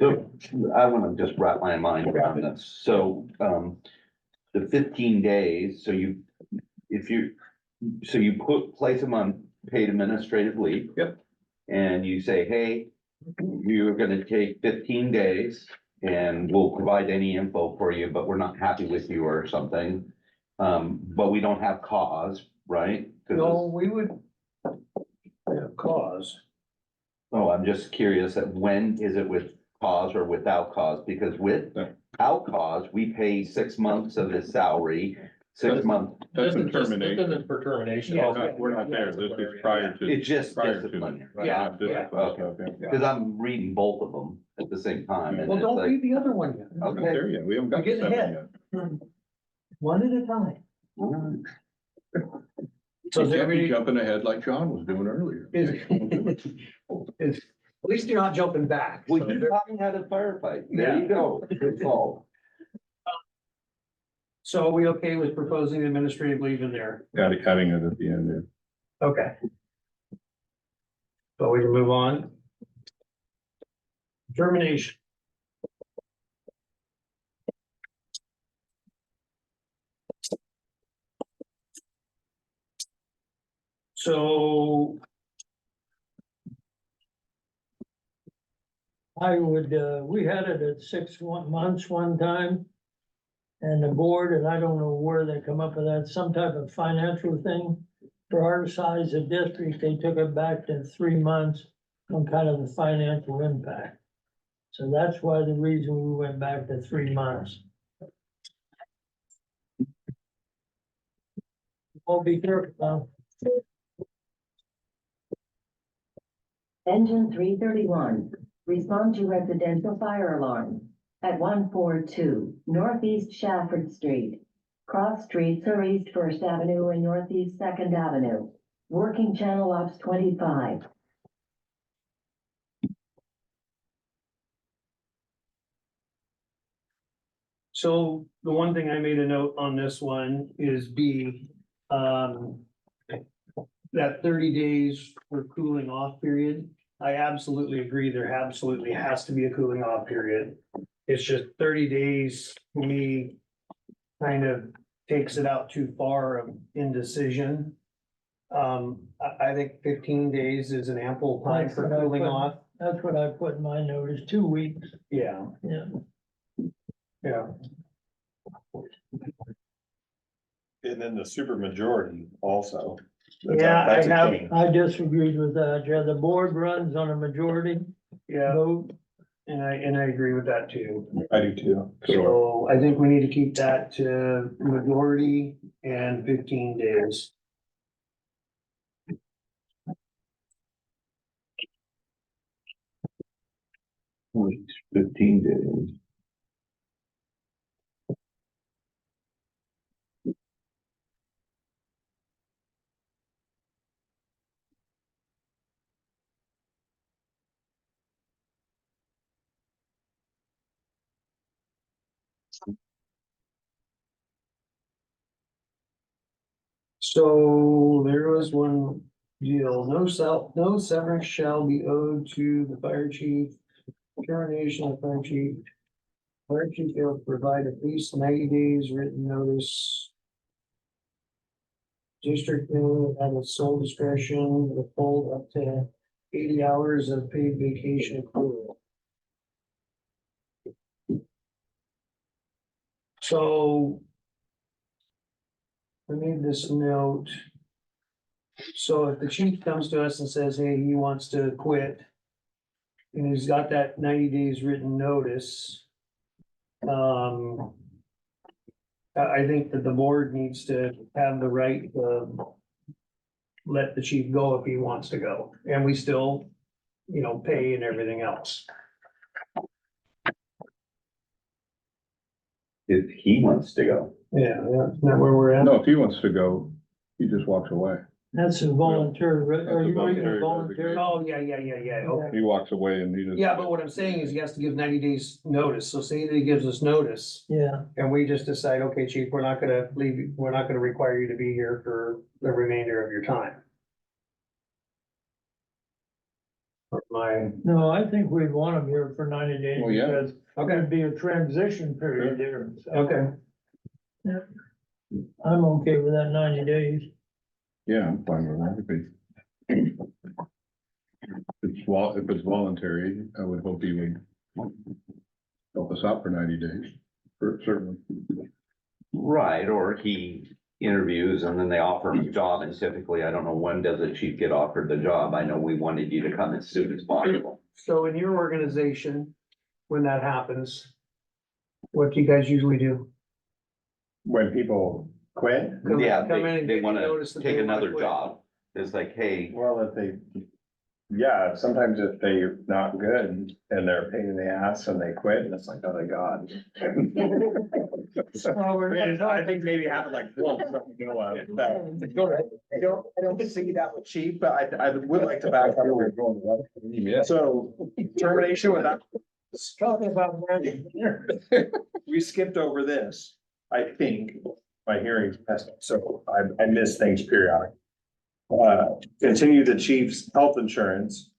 So I wanna just wrap my mind around this. So, the 15 days, so you place them on paid administrative leave. Yep. And you say, hey, you're gonna take 15 days and we'll provide any info for you, but we're not happy with you or something. But we don't have cause, right? 'Cause No, we would. Yeah, cause. Oh, I'm just curious that when is it with cause or without cause? Because without cause, we pay 6 months of his salary, 6 months. That's a This isn't termination. for termination. Yeah. We're not there. This is prior to. It's just prior to- discipline. Right, Yeah, not discipline yeah. stuff, yeah. Because I'm reading both of them at the same time. and Well, it's don't like, read the other one yet. We're not Okay. there yet. We haven't got You're to getting 7 ahead. yet. One at a time. So You is can't be everybody, jumping ahead like John was doing earlier. at least you're not jumping back. Well, So you there- taught me how to firefight. There you go. Good call. So are we okay with proposing administrative leave in there? Adding it at the end there. Okay. So we can move on. Termination. So I would, we had it at 6 months one time. And the board, and I don't know where they come up with that, some type of financial thing. For our size of district, they took it back to 3 months on kind of the financial impact. So that's why the reason we went back to 3 months. Oh, be careful now. Engine 331, respond to residential fire alarm at 142 Northeast Shafford Street. Cross streets are East First Avenue and Northeast Second Avenue. Working channel ops 25. So the one thing I made a note on this one is B, that 30 days for cooling off period. I absolutely agree. There absolutely has to be a cooling off period. It's just 30 days to me kind of takes it out too far of indecision. I think 15 days is an ample time for cooling off. That's what I put in my note, is 2 weeks, Yeah, yeah. yeah. And then the super majority also. Yeah, That's I a have- change. I disagreed with that, yeah, the board runs on a majority Yeah, vote. and I agree with that too. I do too. So I think we need to keep that to majority and 15 days. Weeks, 15 days. So there was one deal, no severance shall be owed to the fire chief. Termination of fire chief. Fire chief will provide at least 90 days written notice. District will have its sole discretion, withhold up to 80 hours of paid vacation accrual. So. I made this note. So if the chief comes to us and says, hey, he wants to quit. And he's got that 90 days written notice. I think that the board needs to have the right to. Let the chief go if he wants to go, and we still, pay and everything else. If he wants to go. Yeah, isn't that where we're at? No, if he wants to go, he just walks away. That's a volunteer, That's a are you making voluntary a volunteer? Oh, yeah, okay. He walks away and he just. Yeah, but what I'm saying is he has to give 90 days notice, so say that he gives us notice, Yeah, and we just decide, okay, chief, we're not gonna leave, we're not gonna require you to be here for the remainder of your time. Or my, no, I think we'd want them here for 90 days Well, yeah. because okay, there'd be a transition period there. So okay, I'm okay with that 90 days. Yeah, I'm fine with that. If it's voluntary, I would hope he would help us out for 90 days, for certainly. Right, or he interviews and then they offer him a job, and typically, I don't know, when does a chief get offered the job? I know we wanted you to come as soon as possible. so in your organization, when that happens, what do you guys usually do? When people quit, Yeah, Come in and they give wanna notice that take they wanna another quit. job. It's like, hey, well, if they, yeah, sometimes if they're not good and they're a pain in the ass and they quit, and it's like, oh my God. I think maybe happen like once, something go up. I don't see that with chief, but I would like to back up where we're going. Yeah. So termination without, Talking about we skipped over this, I think, my hearing's messed up, so I miss things periodically. Continue the chief's health insurance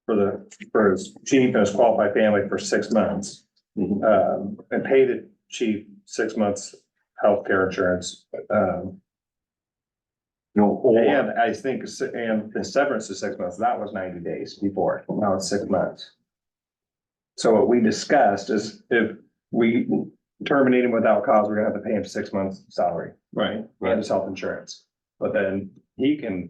for his chief and his qualified family for 6 months. And pay the chief 6 months healthcare insurance. or And I think, and the severance is 6 months, that was 90 days before, now it's 6 months. So what we discussed is if we terminate him without cause, we're gonna have to pay him 6 months salary, right? And his health insurance, but then he can.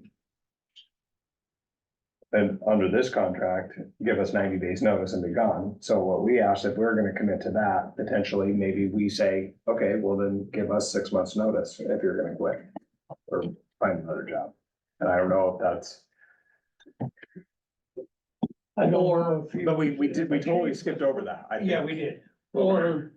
And under this contract, give us 90 days notice and be gone. So what we asked, if we're gonna commit to that, potentially, maybe we say, okay, well then give us 6 months notice if you're gonna quit. Or find another job. And I don't know if that's, I don't know if you. but we totally skipped over that. I think. Yeah, we did. Or,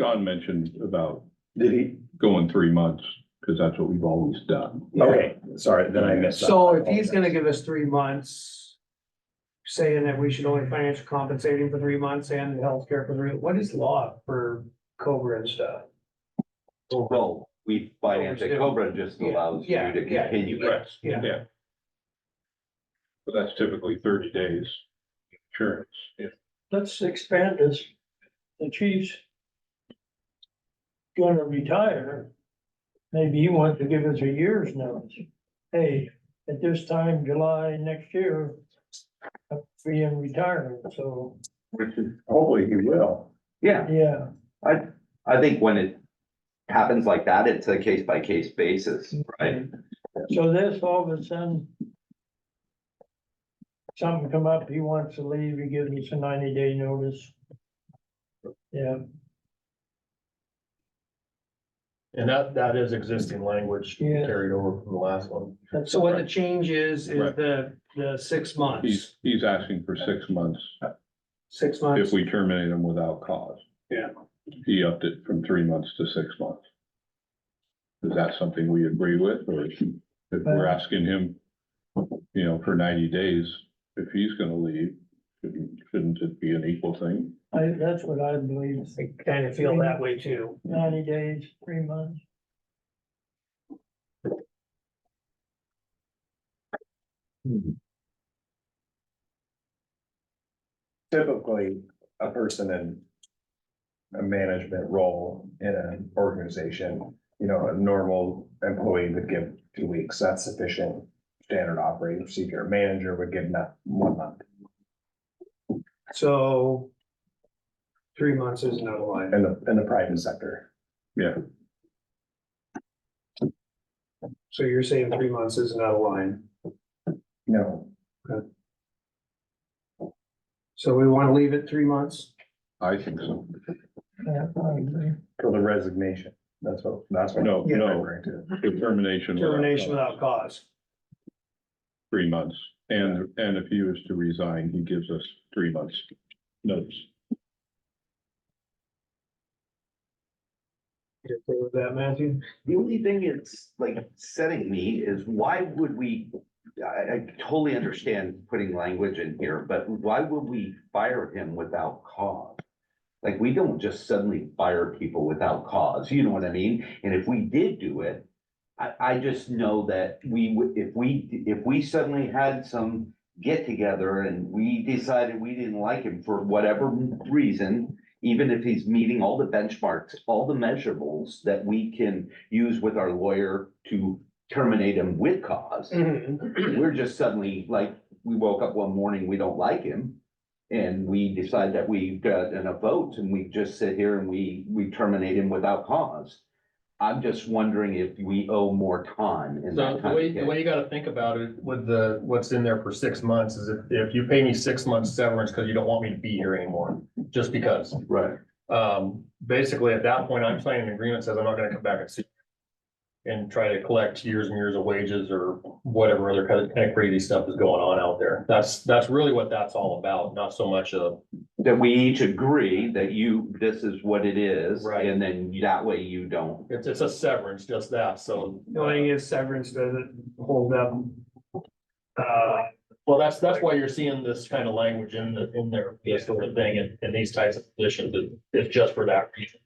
John mentioned about Did he? going 3 months, because that's what we've always done. Okay, sorry, then I missed that. So if he's gonna give us 3 months, saying that we should only financially compensate him for 3 months and healthcare for 3, what is law for Cobra and stuff? well, we finance it. Cobra just allows you Yeah, to yeah, continue. Right. Yeah. But that's typically 30 days insurance. Yeah. let's expand this. The chief's gonna retire. Maybe he wants to give us a year's notice. Hey, at this time, July next year, I'll be in retirement, so, Hopefully he will. Yeah, yeah. I think when it happens like that, it's a case by case basis, right? So this, all of a sudden, something come up, he wants to leave, he gives us a 90-day notice. Yeah, And that is existing language Yeah. carried over from the last one. that's So what the change is Right. the 6 months, He's asking for 6 months 6 months. if we terminate him without cause. Yeah. He upped it from 3 months to 6 months. Is that something we agree with, or if we're asking him, for 90 days, if he's gonna leave, Shouldn't it be an equal thing? That's what I believe, I kind of feel that way too. 90 days, 3 months. Typically, a person in a management role in an organization, you know, a normal employee would give 2 weeks. That's sufficient standard operating procedure. A manager would give that 1 month. So 3 months is not a line. In the private sector. Yeah, So you're saying 3 months is not a line. No, So we want to leave it 3 months? I think so. Yeah, I agree. for the resignation. That's what No, I'm no. referring to. Termination. Termination without cause. 3 months. And if he was to resign, he gives us 3 months notice. You okay with that, Matthew? The only thing it's like setting me is why would we, I totally understand putting language in here, but why would we fire him without cause? Like, we don't just suddenly fire people without cause, you know what I mean? And if we did do it, I just know that we would, if we suddenly had some get together and we decided we didn't like him for whatever reason, even if he's meeting all the benchmarks, all the measurables that we can use with our lawyer to terminate him with cause. We're just suddenly like, we woke up one morning, we don't like him. And we decide that we've got enough votes and we just sit here and we terminate him without cause. I'm just wondering if we owe more time in So that the kind way, of the way case. you gotta think about it with what's in there for 6 months is if you pay me 6 months severance because you don't want me to be here anymore, just because. Right. Basically, at that point, I'm signing an agreement that says I'm not gonna come back and see and try to collect years and years of wages or whatever other kind of crazy stuff is going on out there. That's really what that's all about, not so much of. That we each agree that this is what it is. Right. And then that way you don't. It's a severance, just that, so. The only thing is severance doesn't hold up. Well, that's why you're seeing this kind of language in there, this sort of thing, in these types of positions, it's just for that reason.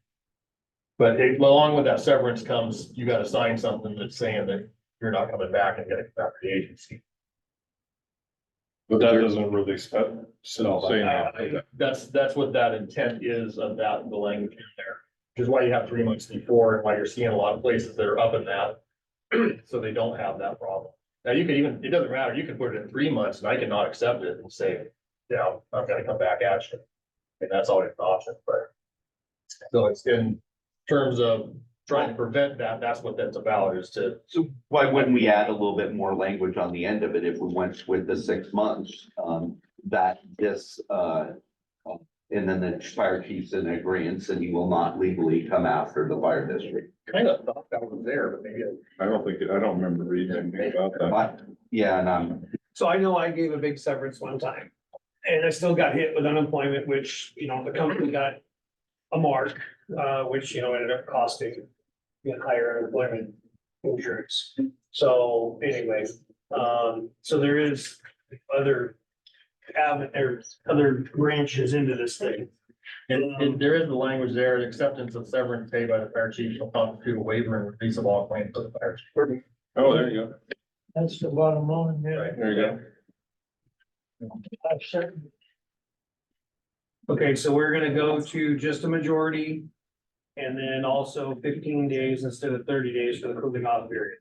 But along with that severance comes, you gotta sign something that's saying that you're not coming back and getting back to the agency. But that doesn't really spell Saying that. That's what that intent is of that, the language in there, which is why you have 3 months before, and why you're seeing a lot of places that are up in that. So they don't have that problem. Now, you could even, it doesn't matter, you can put it in 3 months, and I cannot accept it and say, yeah, I'm gonna come back at you. And that's always an option, but. So it's in terms of trying to prevent that, that's what that's about, is to. So why wouldn't we add a little bit more language on the end of it if we went with the 6 months? That this, and then the fire chief's in agreement and he will not legally come after the fire district. Kind of thought that was there, but maybe. I don't remember reading anything about that. But, yeah, and So I know I gave a big severance one time. And I still got hit with unemployment, which, you know, the company got a mark, which, you know, ended up costing higher unemployment insurance. So anyway, so there is other other branches into this thing. And there is the language there, acceptance of severance paid by the fire chief shall constitute a waiver and release of all claims to the fire chief. Oh, there you go. That's the bottom line, yeah. Right. There you go. I've said, Okay, so we're gonna go to just a majority. And then also 15 days instead of 30 days for the cooling off period.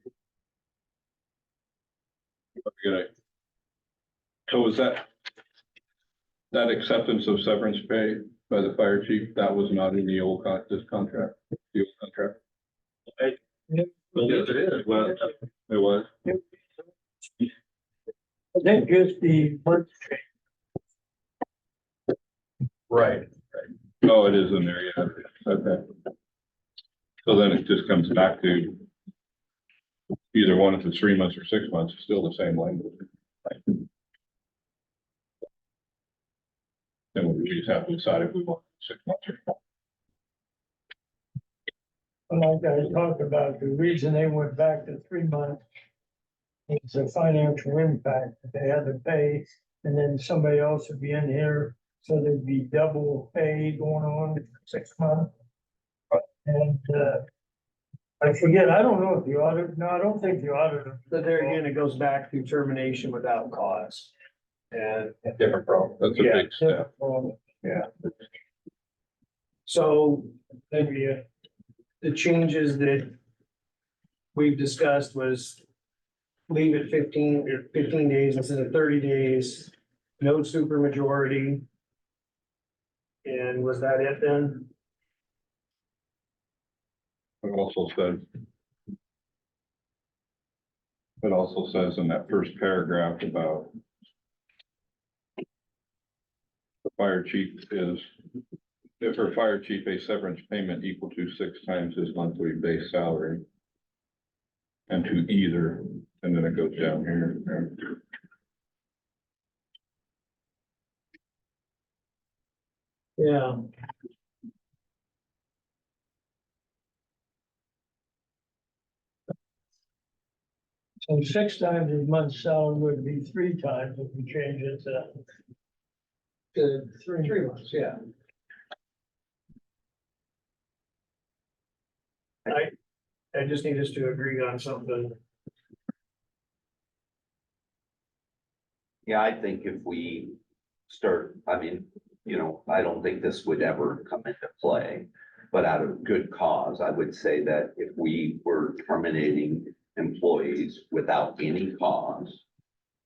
Good. So was that acceptance of severance pay by the fire chief, that was not in the old this contract, the old contract? Well, yes, it is. Well, It was. I think just the, right. Oh, it is in there, yeah. Okay. So then it just comes back to either one, if it's 3 months or 6 months, it's still the same language. Then we just have to decide if we want 6 months or not. like I talked about, the reason they went back to 3 months. It's a financial impact. They had to pay and then somebody else would be in here, so there'd be double pay going on 6 months. And, I forget, I don't know if the audit, no, I don't think the auditor. But there again, it goes back to termination without cause. And Different problem. That's a Yeah. big step. so maybe the changes that we've discussed was leave it 15 days instead of 30 days, no supermajority. And was that it then? It also says. It also says in that first paragraph about. The fire chief is, if her fire chief a severance payment equal to 6 times his monthly base salary. And to either, and then it goes down here. Yeah. So 6 times his month's salary would be 3 times if we change it to 3 months, yeah. I just need us to agree on something. Yeah, I think if we start, I mean, I don't think this would ever come into play. But out of good cause, I would say that if we were terminating employees without any cause,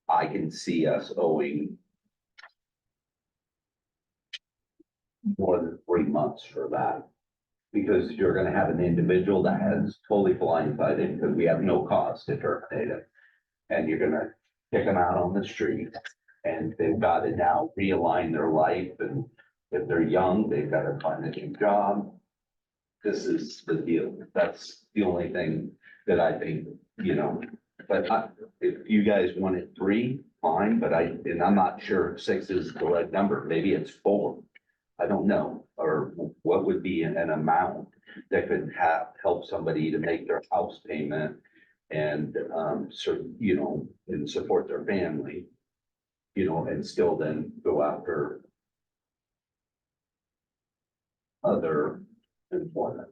I can see us owing more than 3 months for that. Because you're gonna have an individual that has totally blindsided because we have no cause to terminate it. And you're gonna kick them out on the street and they've got to now realign their life, and if they're young, they've got to find a new job. This is the deal. That's the only thing that I think, but if you guys wanted 3, fine, but and I'm not sure if 6 is the right number. Maybe it's 4. I don't know, or what would be an amount that could help somebody to make their house payment and, and support their family, and still then go after other employment.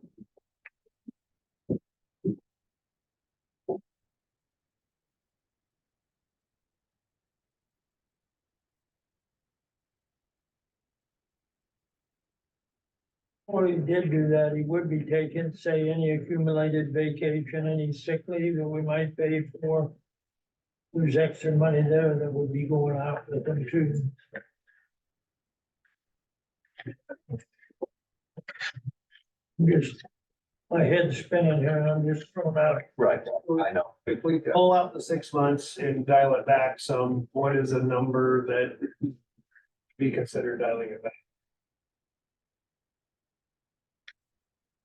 Well, he did do that, he would be taking, say, any accumulated vacation, any sick leave that we might pay for. There's extra money there that would be going out with them too. Just, my head's spinning here, and I'm just throwing out. Right, I know. If we pull out the 6 months and dial it back some, what is a number that be considered dialing it back?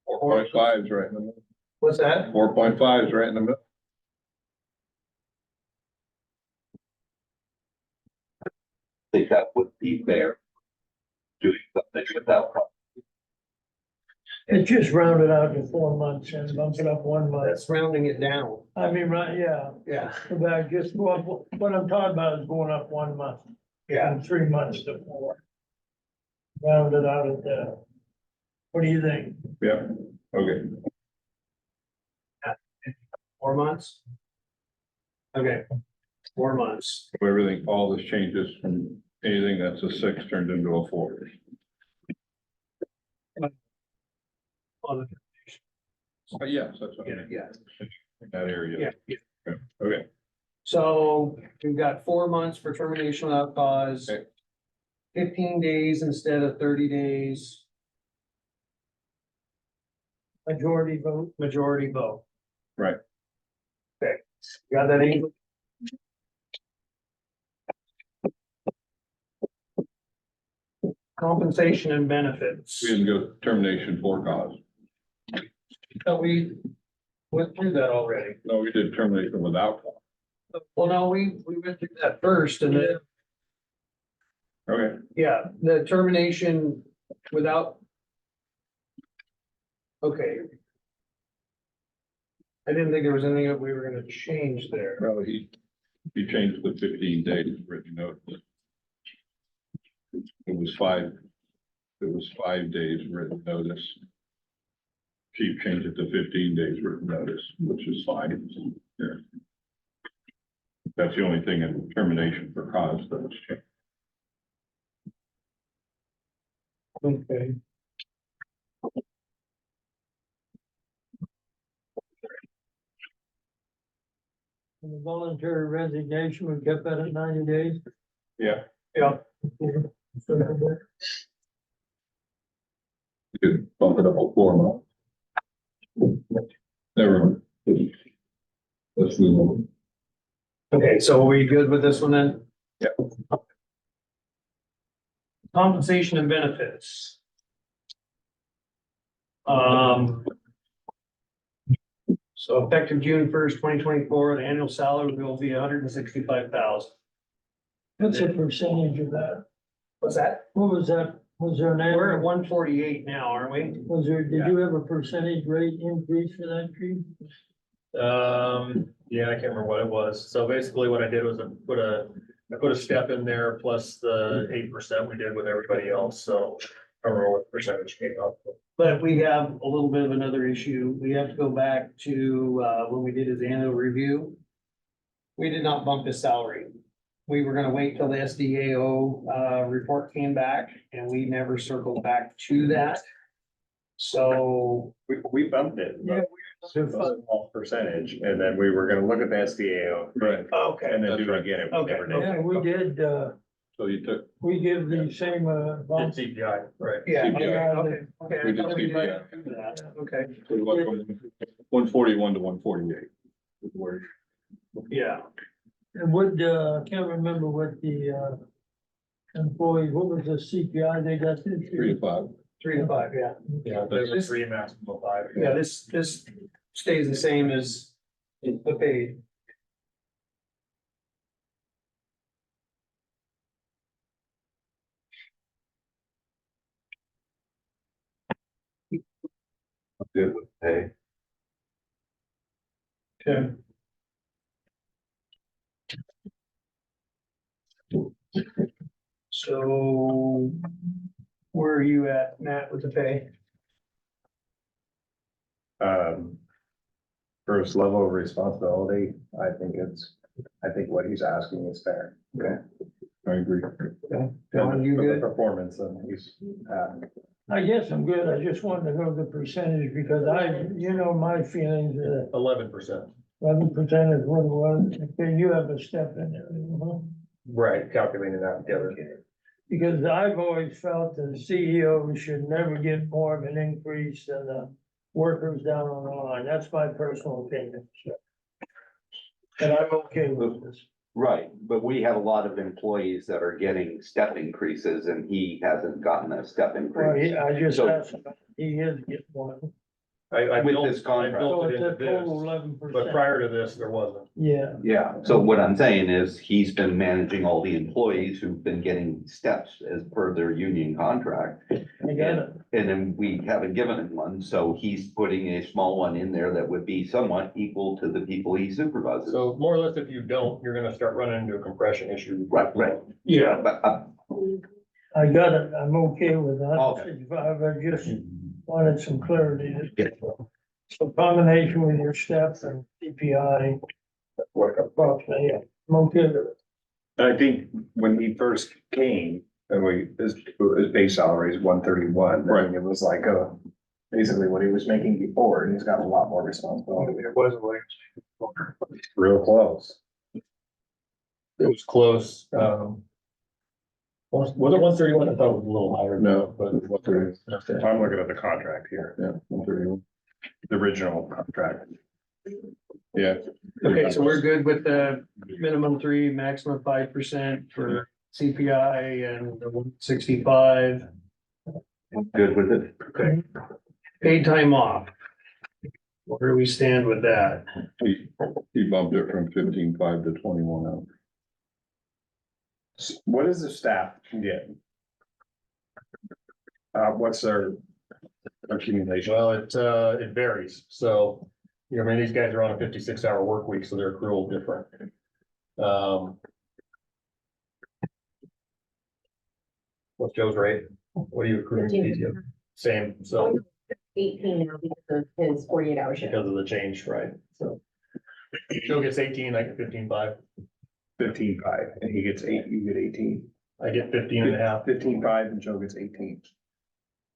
4.5 is right in the middle. What's that? 4.5 is right in the middle. I think that would be fair. Doing something without. It just rounded out to 4 months and bumps it up 1 month. That's rounding it down. I mean, right, yeah, Yeah. about just what I'm talking about is going up 1 month. From 3 months to 4. Rounded out at the, what do you think? Yeah, okay. 4 months? Okay, 4 months. Everything, all this changes from anything that's a 6 turned into a 4. Yes, that's what I mean. Yeah. That area. Yeah. Okay, So we've got 4 months for termination without cause. Okay. 15 days instead of 30 days, Majority vote. majority vote. right. Okay, got that, Amy? Compensation and benefits. We didn't go termination for cause. Oh, we went through that already. No, we did termination without cause. Well, no, we went through that first and then, Okay, yeah, the termination without. Okay. I didn't think there was anything that we were gonna change there. well, he changed the 15 days written notice. It was 5 days written notice. Chief changed it to 15 days written notice, which is fine. Yeah. That's the only thing in termination for cause that's changed. Okay. And the voluntary resignation, we kept that at 90 days. Yeah. Yeah. You could bump it up a 4 months. Never. Let's move on. Okay, so are we good with this one then? Yep. Compensation and benefits. So effective June 1st, 2024, the annual salary will be 165,000. What's the percentage of that? What's that? What was that? Was there an? We're at annual- 148 now, aren't we? Was there, did you have a percentage rate increase for that tree? Yeah, I can't remember what it was. So basically what I did was I put a step in there plus the 8% we did with everybody else. So I don't remember what the percentage came up. But we have a little bit of another issue. We have to go back to, when we did his annual review. We did not bump his salary. We were gonna wait till the SDAO, report came back and we never circled back to that. So, We bumped it. Yeah. It's a small percentage, and then we were gonna look at the SDAO. Right. okay, And then That's do right. it again. and we Okay. never did. Yeah, we did, So you took, we give the same, Did bump. CPI, right? yeah, okay, CPI. okay, okay. We I did thought we CPI. did do that. Okay, so you went from 141 to 148. is where- yeah. And what, I can't remember what the, employee, what was the CPI they got this 3 year? to 5. 3 to 5, yeah. Yeah, there's a 3, maximum of 5. Yeah, this stays the same as the paid. Good with pay. Okay. So where are you at, Matt, with the pay? First level of responsibility, I think what he's asking is fair. I agree. John, you For the good? performance and he's, I guess I'm good. I just wanted to know the percentage because my feelings, 11%. 11% is what it was. Okay, you have a step in there, Right, calculating that together. Because I've always felt the CEO should never get more of an increase than the workers down on the line. That's my personal opinion. And I'm okay with this. Right, but we have a lot of employees that are getting step increases and he hasn't gotten a step Well, increase. I just So- asked, him, he is getting one. I With built- this contract. I built So it it's into a total this, 11%. but prior to this, there wasn't. Yeah, Yeah, so what I'm saying is he's been managing all the employees who've been getting steps as per their union contract. I got it. And then we haven't given him one, so he's putting a small one in there that would be somewhat equal to the people he supervises. So more or less, if you don't, you're gonna start running into a compression issue. Right. Yeah. But, I got it. I'm okay with that. Okay. I just wanted some clarity. Yeah. So combination with your steps and CPI. Work approximately, yeah. I'm okay with it. I think when he first came, and his base salary is 131. Right. It was like, basically what he was making before, and he's got a lot more responsibility. It wasn't like. Real close. It was close, was it 131? I thought it was a little higher. No, but. I'm looking at the contract here, Yeah, 131. the original contract. Yeah. Okay, so we're good with the minimum 3, maximum 5% for CPI and the 165. good with it. Okay. Paid time off. Where do we stand with that? He bumped it from 15.5 to 21 out. What does the staff get? What's their accumulation? Well, it varies, so, I mean, these guys are on a 56-hour work week, so their accrual different. What's Joe's rate? What do you accrue? 13. Same, so 18 now because of his 48-hour shift. because of the change, right? So Joe gets 18, I get 15.5. 15.5, and he gets 8, you get 18. I get 15.5. 15.5 and Joe gets 18.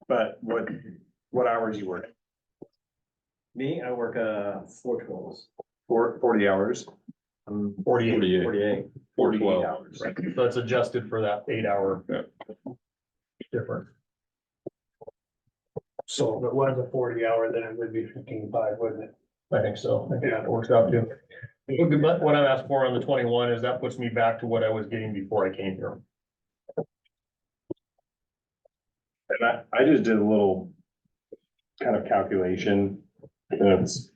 But what hours you work? Me, I work, 4 12s. 40 hours, 48. 48. 48 hours. Right, so it's adjusted for that 8 hour Yeah. difference. So if it was a 40 hour, then it would be 15.5, wouldn't it? I think so. I think that works out too. But what I'm asking for on the 21 is that puts me back to what I was getting before I came here. And I just did a little kind of calculation. That's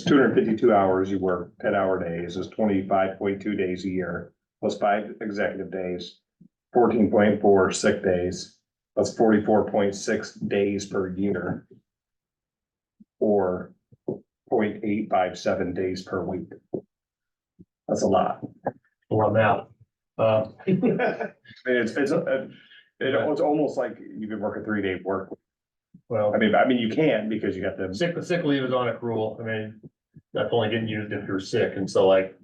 252 hours you work, 10-hour days is 25.2 days a year, plus 5 executive days, 14.4 sick days, that's 44.6 days per year. Or 0.857 days per week. That's a lot. Or that. I mean, it's almost like you could work a 3-day work. Well, I mean, you can because you got the, sick leave is on accrual. I mean, that's only getting used if you're sick. And so like,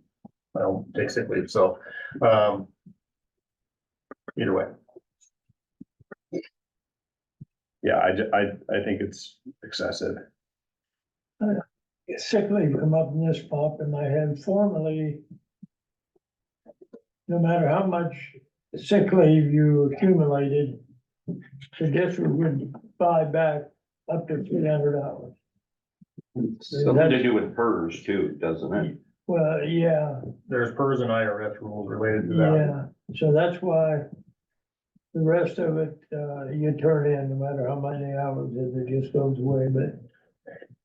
I don't take sick leave. So, either way. yeah, I think it's excessive. Sick leave come up in this pop in my head formerly. No matter how much sick leave you accumulated, the district would buy back up to 300 hours. Something to do with PERS too, doesn't it? Well, yeah, There's PERS and IRS rules related to that. yeah, so that's why the rest of it, you turn in, no matter how many hours, it just goes away, but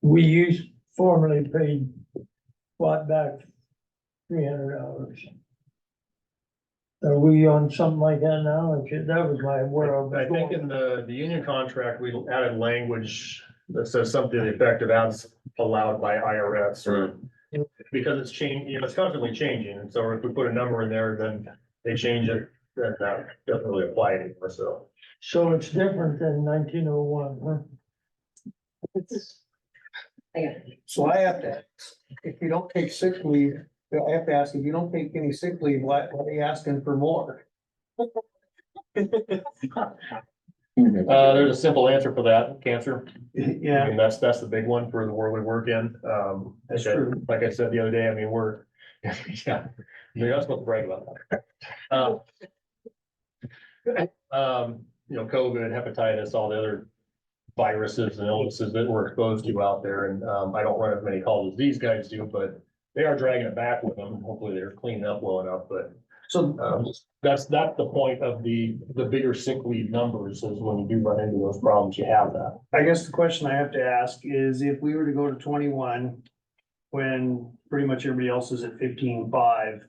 we formerly paid, bought back 300 hours. Are we on something like that now? That was my world. I think in the union contract, we added language that says something to the effect of as allowed by IRS or. Because it's changing, it's constantly changing, and so if we put a number in there, then they change it, then that doesn't really apply anymore, so. So it's different than 1901, huh? So I have to, if you don't take sick leave, I have to ask, if you don't take any sick leave, why are you asking for more? There's a simple answer for that, cancer. I Yeah, mean, that's the big one for the world we work in. That's like I- true. Like I said the other day, I mean, we're, yeah, you're not supposed to brag about that. COVID, hepatitis, all the other viruses and illnesses that we're exposed to out there. And, I don't run as many calls as these guys do, but they are dragging it back with them. Hopefully they're cleaning up well enough, but, so that's the point of the bigger sick leave numbers is when you do run into those problems, you have that. I guess the question I have to ask is if we were to go to 21, when pretty much everybody else is at 15.5,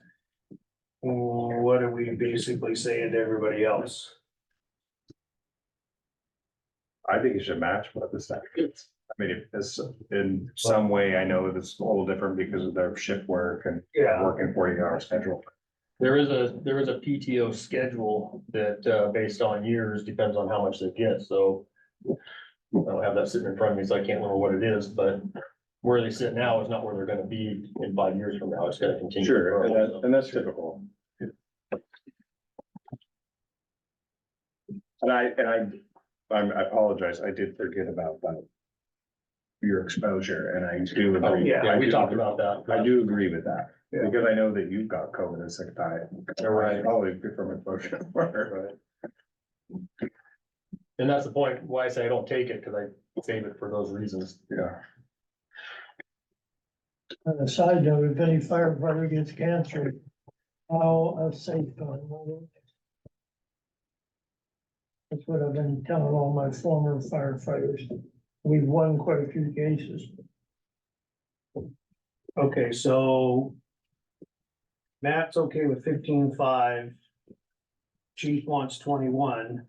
what are we basically saying to everybody else? I think it should match what the staff gets. I mean, if it's in some way, I know it's a little different because of their shift work and Yeah. working 40-hour schedule. There is a PTO schedule that, based on years, depends on how much they get, so. I don't have that sitting in front of me, so I can't remember what it is, but where they sit now is not where they're gonna be in 5 years from now, it's gonna continue. to Sure, grow, and that's typical. And I apologize, I did forget about that. Your exposure, and I do so. agree. Yeah, I we do- talked about that. I do agree with that, Yeah. because I know that you've got COVID and sick time. Right. Probably from exposure. Right. And that's the point, why I say I don't take it, because I save it for those reasons. Yeah. On a side note, if any firefighter gets cancer, how safe are they? That's what I've been telling all my former firefighters. We've won quite a few cases. Okay, so Matt's okay with 15.5. Chief wants 21.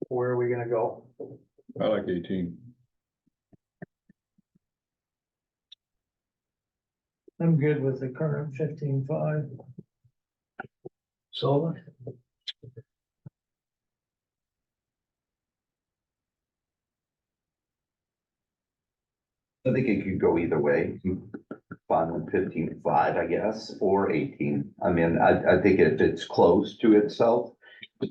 Where are we gonna go? I like 18. I'm good with the current 15.5. So I think it could go either way. Fine with 15.5, I guess, or 18. I mean, I think if it's close to itself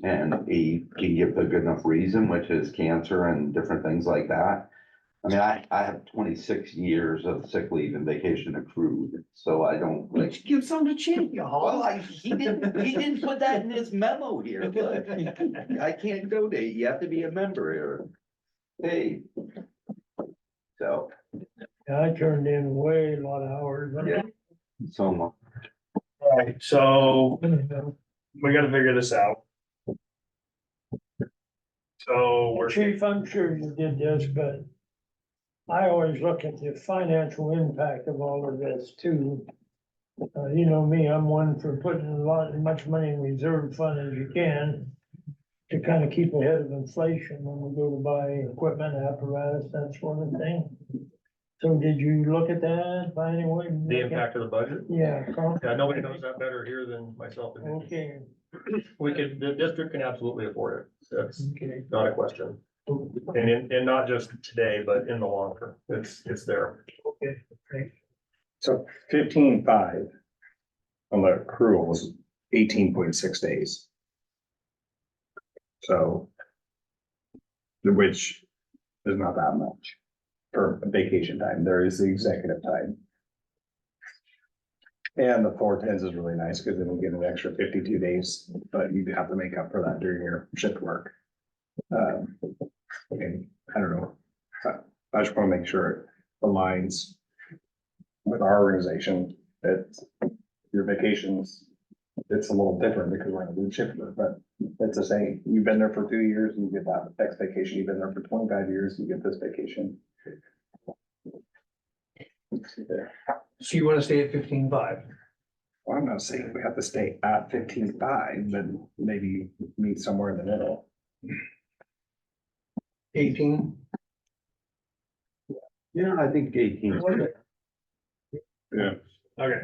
and he can give a good enough reason, which is cancer and different things like that. I mean, I have 26 years of sick leave and vacation accrued, so I don't like. Give some to Chip, you Well, he didn't put that in his memo here, but I can't donate. You have to be a member here. Hey. So, I turned in way a lot of hours. Yeah. so much. Alright, so we gotta figure this out. So we're, Chief, I'm sure you did this, but I always look at the financial impact of all of this too. You know me, I'm one for putting as much money in reserve fund as you can to kind of keep ahead of inflation when we go to buy equipment, apparatus, that sort of thing. So did you look at that by any way? The impact of the budget? Yeah, Carl? Yeah, nobody knows that better here than myself and Nikki. Okay, The district can absolutely afford it. That's okay. not a question. And not just today, but in the long term. It's there. Okay, great. So 15.5 on the accrual was 18.6 days. So, which is not that much for vacation time. There is the executive time. And the 4/10s is really nice because then we get an extra 52 days, but you have to make up for that during your shift work. And I don't know. I just want to make sure it aligns with our organization that your vacations, it's a little different because we're gonna do shift work, but it's the same. You've been there for 2 years, you get that next vacation. You've been there for 25 years, you get this vacation. Let's see there. so you wanna stay at 15.5? Well, I'm not saying we have to stay at 15.5, but maybe meet somewhere in the middle. 18? Yeah, I think 18. Yeah, Okay.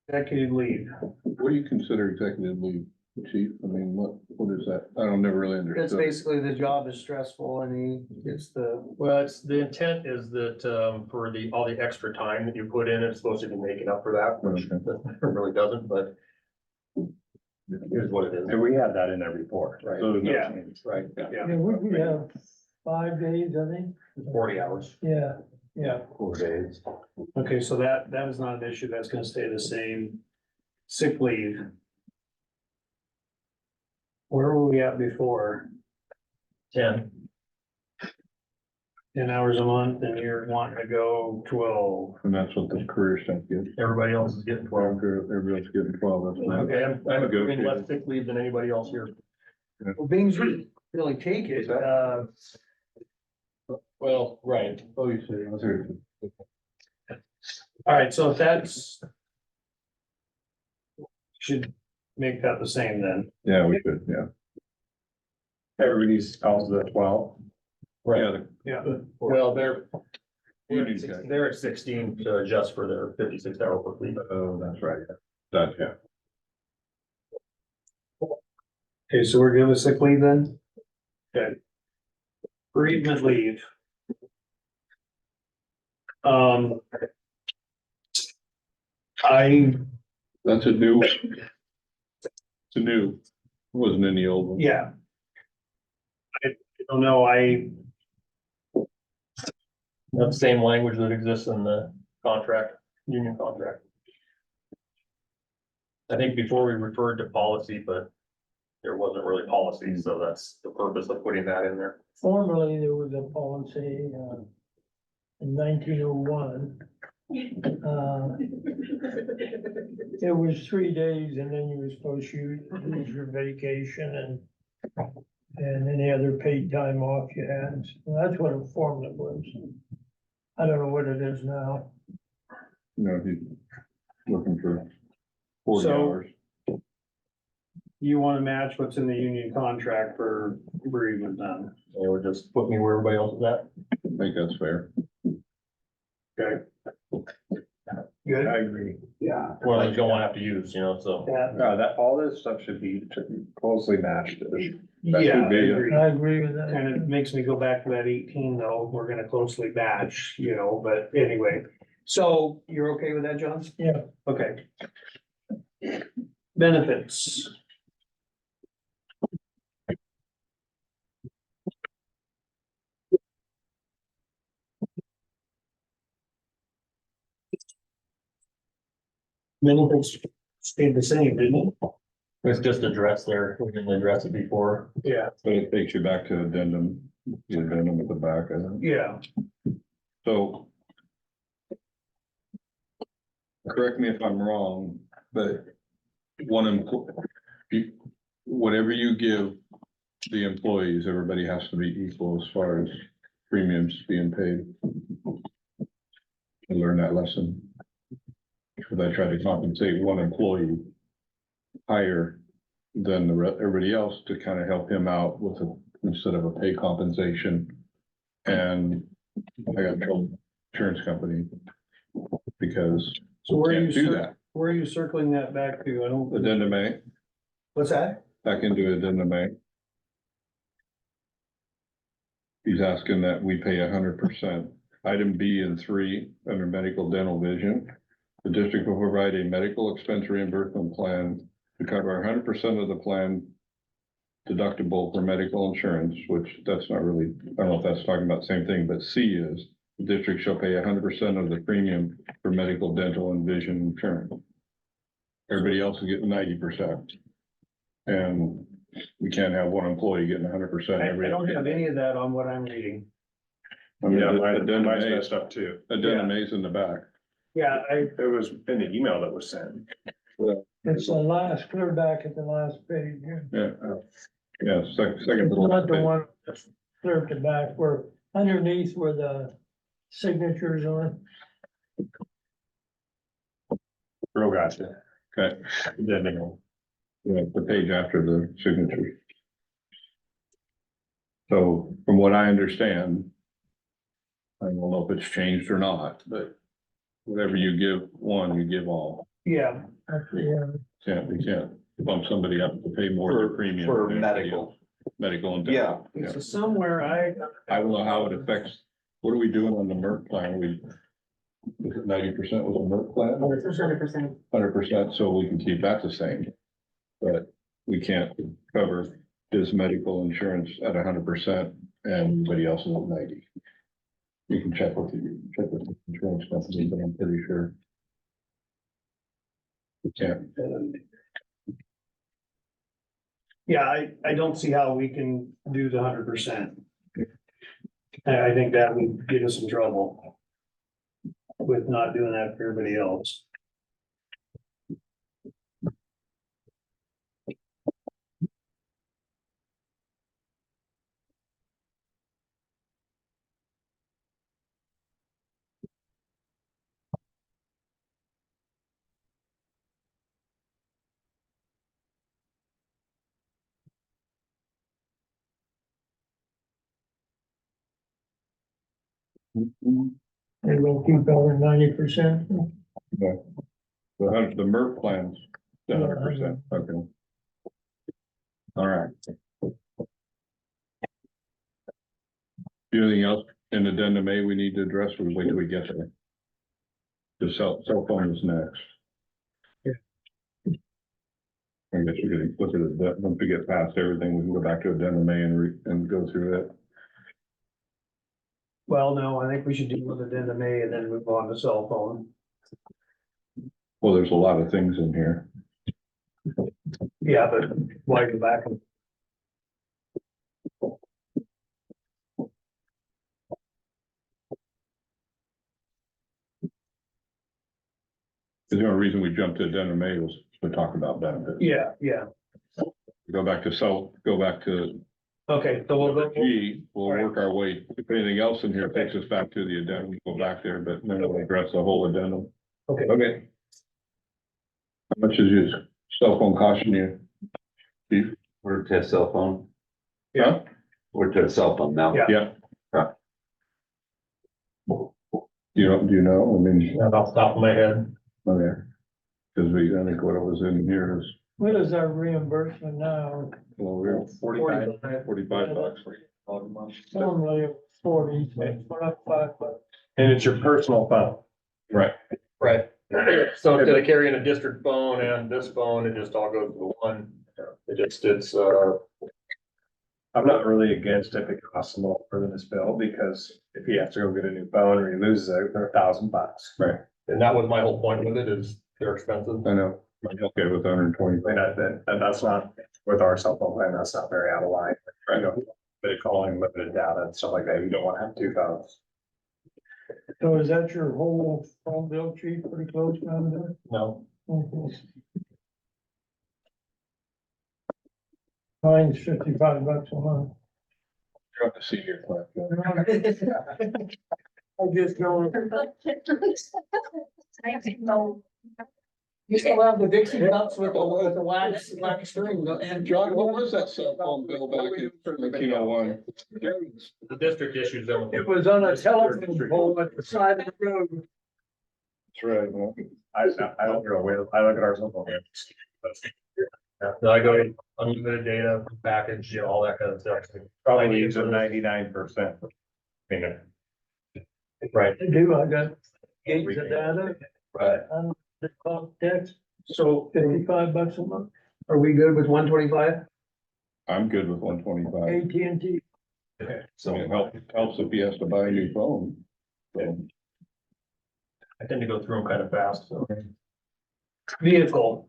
Executive leave. what do you consider executive leave, chief? I mean, what is that? I don't never really That's understood. basically the job is stressful and he gets the, Well, it's, the intent is that, for all the extra time that you put in, it's supposed to be making up for that, which it really doesn't, but here's what it is. And we had that in there before. Right. So there's no Yeah. change. Right, yeah, Yeah, we have 5 days, I think. 40 hours. Yeah, yeah. 4 days. Okay, so that is not an issue. That's gonna stay the same. Sick leave. Where were we at before? 10. 10 hours a month and you're wanting to go 12. And that's what the career stuff gets. Everybody else is getting 12. Everybody's getting 12, that's nice. Okay, I'm approving less sick leave than anybody else here. Well, beans really take it. Well, right. Oh, you say, I was here. All right, so if that's. Should make that the same then. Yeah, we could, yeah. Everybody's calls it 12. Yeah, Yeah. Well, they're Union guy. they're at 16 to adjust for their 56-hour work week. Oh, that's right. That, yeah. Okay, so we're good with sick leave then? Okay. Bereavement leave. I, That's a new. It's a new, wasn't in the old one. yeah. I don't know, That's the same language that exists in the contract, union contract. I think before we referred to policy, but there wasn't really policy, so that's the purpose of putting that in there. formerly there was a policy, in 1901. It was 3 days and then you were supposed to use your vacation and any other paid time off you had. So that's what a formula was. I don't know what it is now. You know, he's looking for 40 So- hours. you wanna match what's in the union contract for bereavement then? They would just put me where everybody else is at. I think that's fair. Okay. Good? I agree. Yeah. Well, you don't want to have to use, so. Yeah, No, that, all this stuff should be closely matched. yeah, I should be- agree. I agree with that. And it makes me go back to that 18 though, we're gonna closely match, but anyway. So you're okay with that, John? Yeah. Okay. Benefits. Benefits stayed the same, didn't it? It's just addressed there, we didn't address it before. Yeah. But it takes you back to addendum, the addendum at the back, I think. Yeah, So. Correct me if I'm wrong, but whatever you give the employees, everybody has to be equal as far as premiums being paid. I learned that lesson. Cause I tried to compensate one employee higher than everybody else to kind of help him out with instead of a pay compensation. And I got in trouble with the insurance company because so where are can't you, do that. where are you circling that back to? I don't. Addendum A, What's that? back into addendum A. He's asking that we pay 100%. Item B and 3, under medical, dental, vision. The district will provide a medical expense reimbursement plan to cover 100% of the plan deductible for medical insurance, which that's not really, I don't know if that's talking about the same thing, but C is the district shall pay 100% of the premium for medical, dental, and vision insurance. Everybody else is getting 90%. And we can't have one employee getting 100% every. I don't have any of that on what I'm reading. I mean, Yeah, addendum mine's A- messed up too. addendum A's in the back. Yeah, It was in the email that was sent. It's the last, clear back at the last page. Yeah, yeah, second It's little not the page. one that's clear to back, where underneath where the signatures are. Real gotcha. Okay, Then, yeah, the page after the signature. So from what I understand, I don't know if it's changed or not, but whatever you give one, you give all. yeah, You can't bump somebody up to pay more of the premium. For than everybody medical. else. Medical and. Yeah. so somewhere I I don't know how it affects, what are we doing on the MERP plan? Was it 90% was a MERP plan? 100%. 100%, so we can keep that the same. But we can't cover his medical insurance at 100% and everybody else is at 90. You can check with the insurance company, but I'm pretty sure. We can't. Yeah, I don't see how we can do the 100%. I think that would get us in trouble with not doing that for everybody else. They will keep over 90%. The MERP plans, 100%, okay. All right. Anything else in addendum A we need to address, or wait till we get there? The cell phone is next. I guess we're gonna look at it, once we get past everything, we can go back to addendum A and go through it. Well, no, I think we should deal with addendum A and then move on to cell phone. Well, there's a lot of things in here. Yeah, but why go back and The only reason we jumped to addendum A was to talk about benefits. yeah. Go back to Okay, so we'll go. G, we'll All right. work our way, if anything else in here takes us back to the addendum, we'll go back there, but then we'll address the whole addendum. Okay. Okay. How much is your cell phone costing you? Steve? We're to a cell phone. Yeah. We're to a cell phone now. Yeah. Yeah. Do you know? I mean, Not off the top of my head. okay. Cause I think what it was in here is, What is our reimbursement now? well, we're 45 bucks. Normally it's 40, so it's went up $5. And it's your personal phone. Right. Right. So instead of carrying a district phone and this phone, it just all goes to one. It's, I'm not really against if it costs a little more than his bill, because if he has to go get a new phone or he loses it, they're $1,000. Right. and that was my whole point with it, is they're expensive. I know. I'm okay with 120. I mean, that's not, with our cell phone plan, that's not very out of line. You know, but calling, limited data and stuff like that, you don't want to have two phones. So is that your whole phone bill, chief, pretty close down there? No, Okay. Mine's $55 a month. You're on the senior plan. I just don't. You still have the Dixie cups with the wax string. And John, what was that cell phone bill back in 1901? the district issues them. It was on a telephone pole at the side of the road. That's right. Well, I don't go with, I look at our cell phone. No, I go unlimited data package, you know, all that kind of stuff. Probably use it 99%. I mean, Right. I do, I got gigs of data. Right. On the call text, So $55 a month, are we good with 125? I'm good with 125. AT&T. So it helps if he has to buy a new phone. So, I tend to go through them kind of fast, so. Vehicle.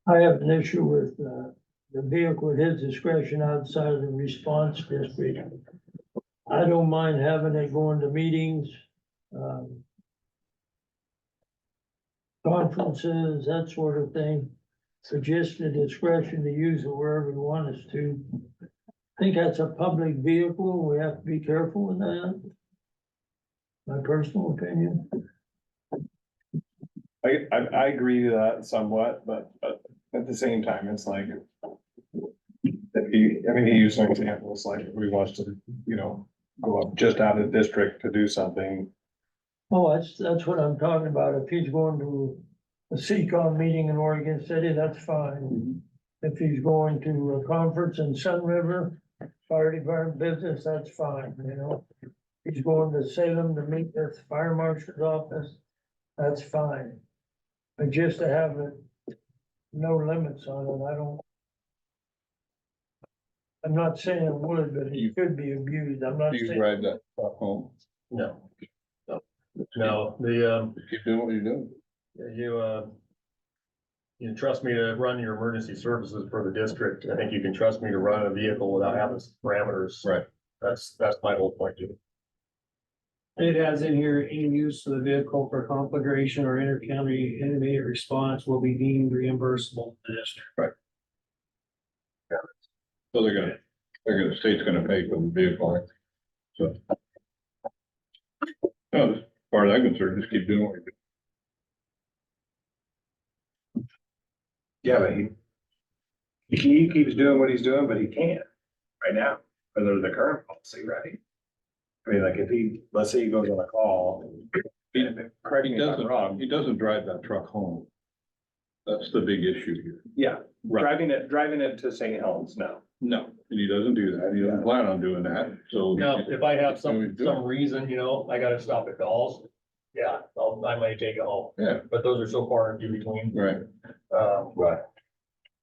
I have an issue with, the vehicle at his discretion outside of the response district. I don't mind having it going to meetings, conferences, that sort of thing. So just the discretion to use it wherever we want us to. I think that's a public vehicle, we have to be careful with that. My personal opinion. I agree with that somewhat, but at the same time, it's like. If he used an example, it's like if he wants to, go up just out of district to do something. Oh, that's what I'm talking about. If he's going to a CCON meeting in Oregon City, that's fine. If he's going to a conference in Sun River, fire department business, that's fine, He's going to Salem to meet with fire marshal's office, that's fine. But just to have it, no limits on it, I'm not saying it would, but it could be abused. I'm not do you saying. drive that truck home? No. No, the, Keep doing what you're doing. you trust me to run your emergency services for the district. I think you can trust me to run a vehicle without having parameters. Right. That's my whole point too. It has in here, any use of the vehicle for conflagration or inter-county immediate response will be deemed reimbursable to the district. So the state's gonna pay for the vehicle. So. No, as far as I'm concerned, just keep doing what you're Yeah, but he keeps doing what he's doing, but he can't right now, under the current policy, right? I mean, like let's say he goes on a call. Correct doing. me if I'm wrong. He doesn't drive that truck home. That's the big issue here. Yeah, Right. driving it to St. Helens, no. No, and he doesn't do that. He doesn't plan on doing that, so. Now, if I have So we do. some reason, I gotta stop at Dolls, yeah, I might take it home. Yeah. But those are so far in between. Right. Right.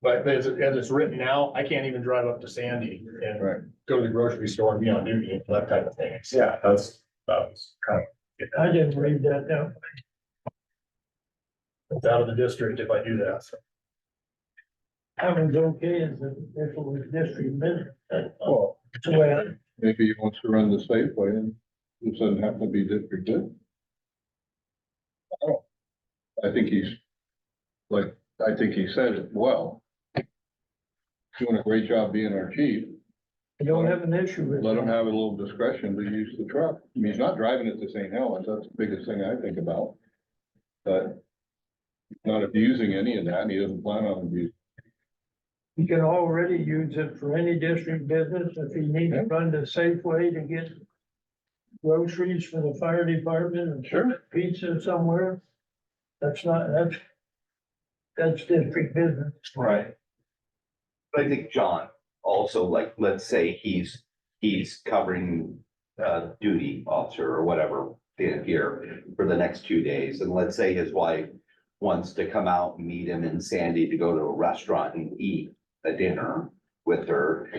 But as it's written now, I can't even drive up to Sandy and Right. go to the grocery store and be on duty, that type of thing. Yeah, that was kind of. I didn't read that down. It's out of the district if I do that. So. Having's okay as if it was district business. Well, That's the way I. maybe he wants to run the safe way and it doesn't have to be district good. I think I think he said it well. Doing a great job being our chief. I don't have an issue with. Let him have a little discretion to use the truck. I mean, he's not driving it to St. Helens. That's the biggest thing I think about. But Not abusing any of that, and he doesn't plan on abusing. You can already use it for any district business if you need to run to Safeway to get groceries for the fire department and Sure. pizza somewhere. That's district business. Right. But I think John, also like, let's say he's covering duty officer or whatever in here for the next 2 days, and let's say his wife wants to come out and meet him in Sandy to go to a restaurant and eat a dinner with her.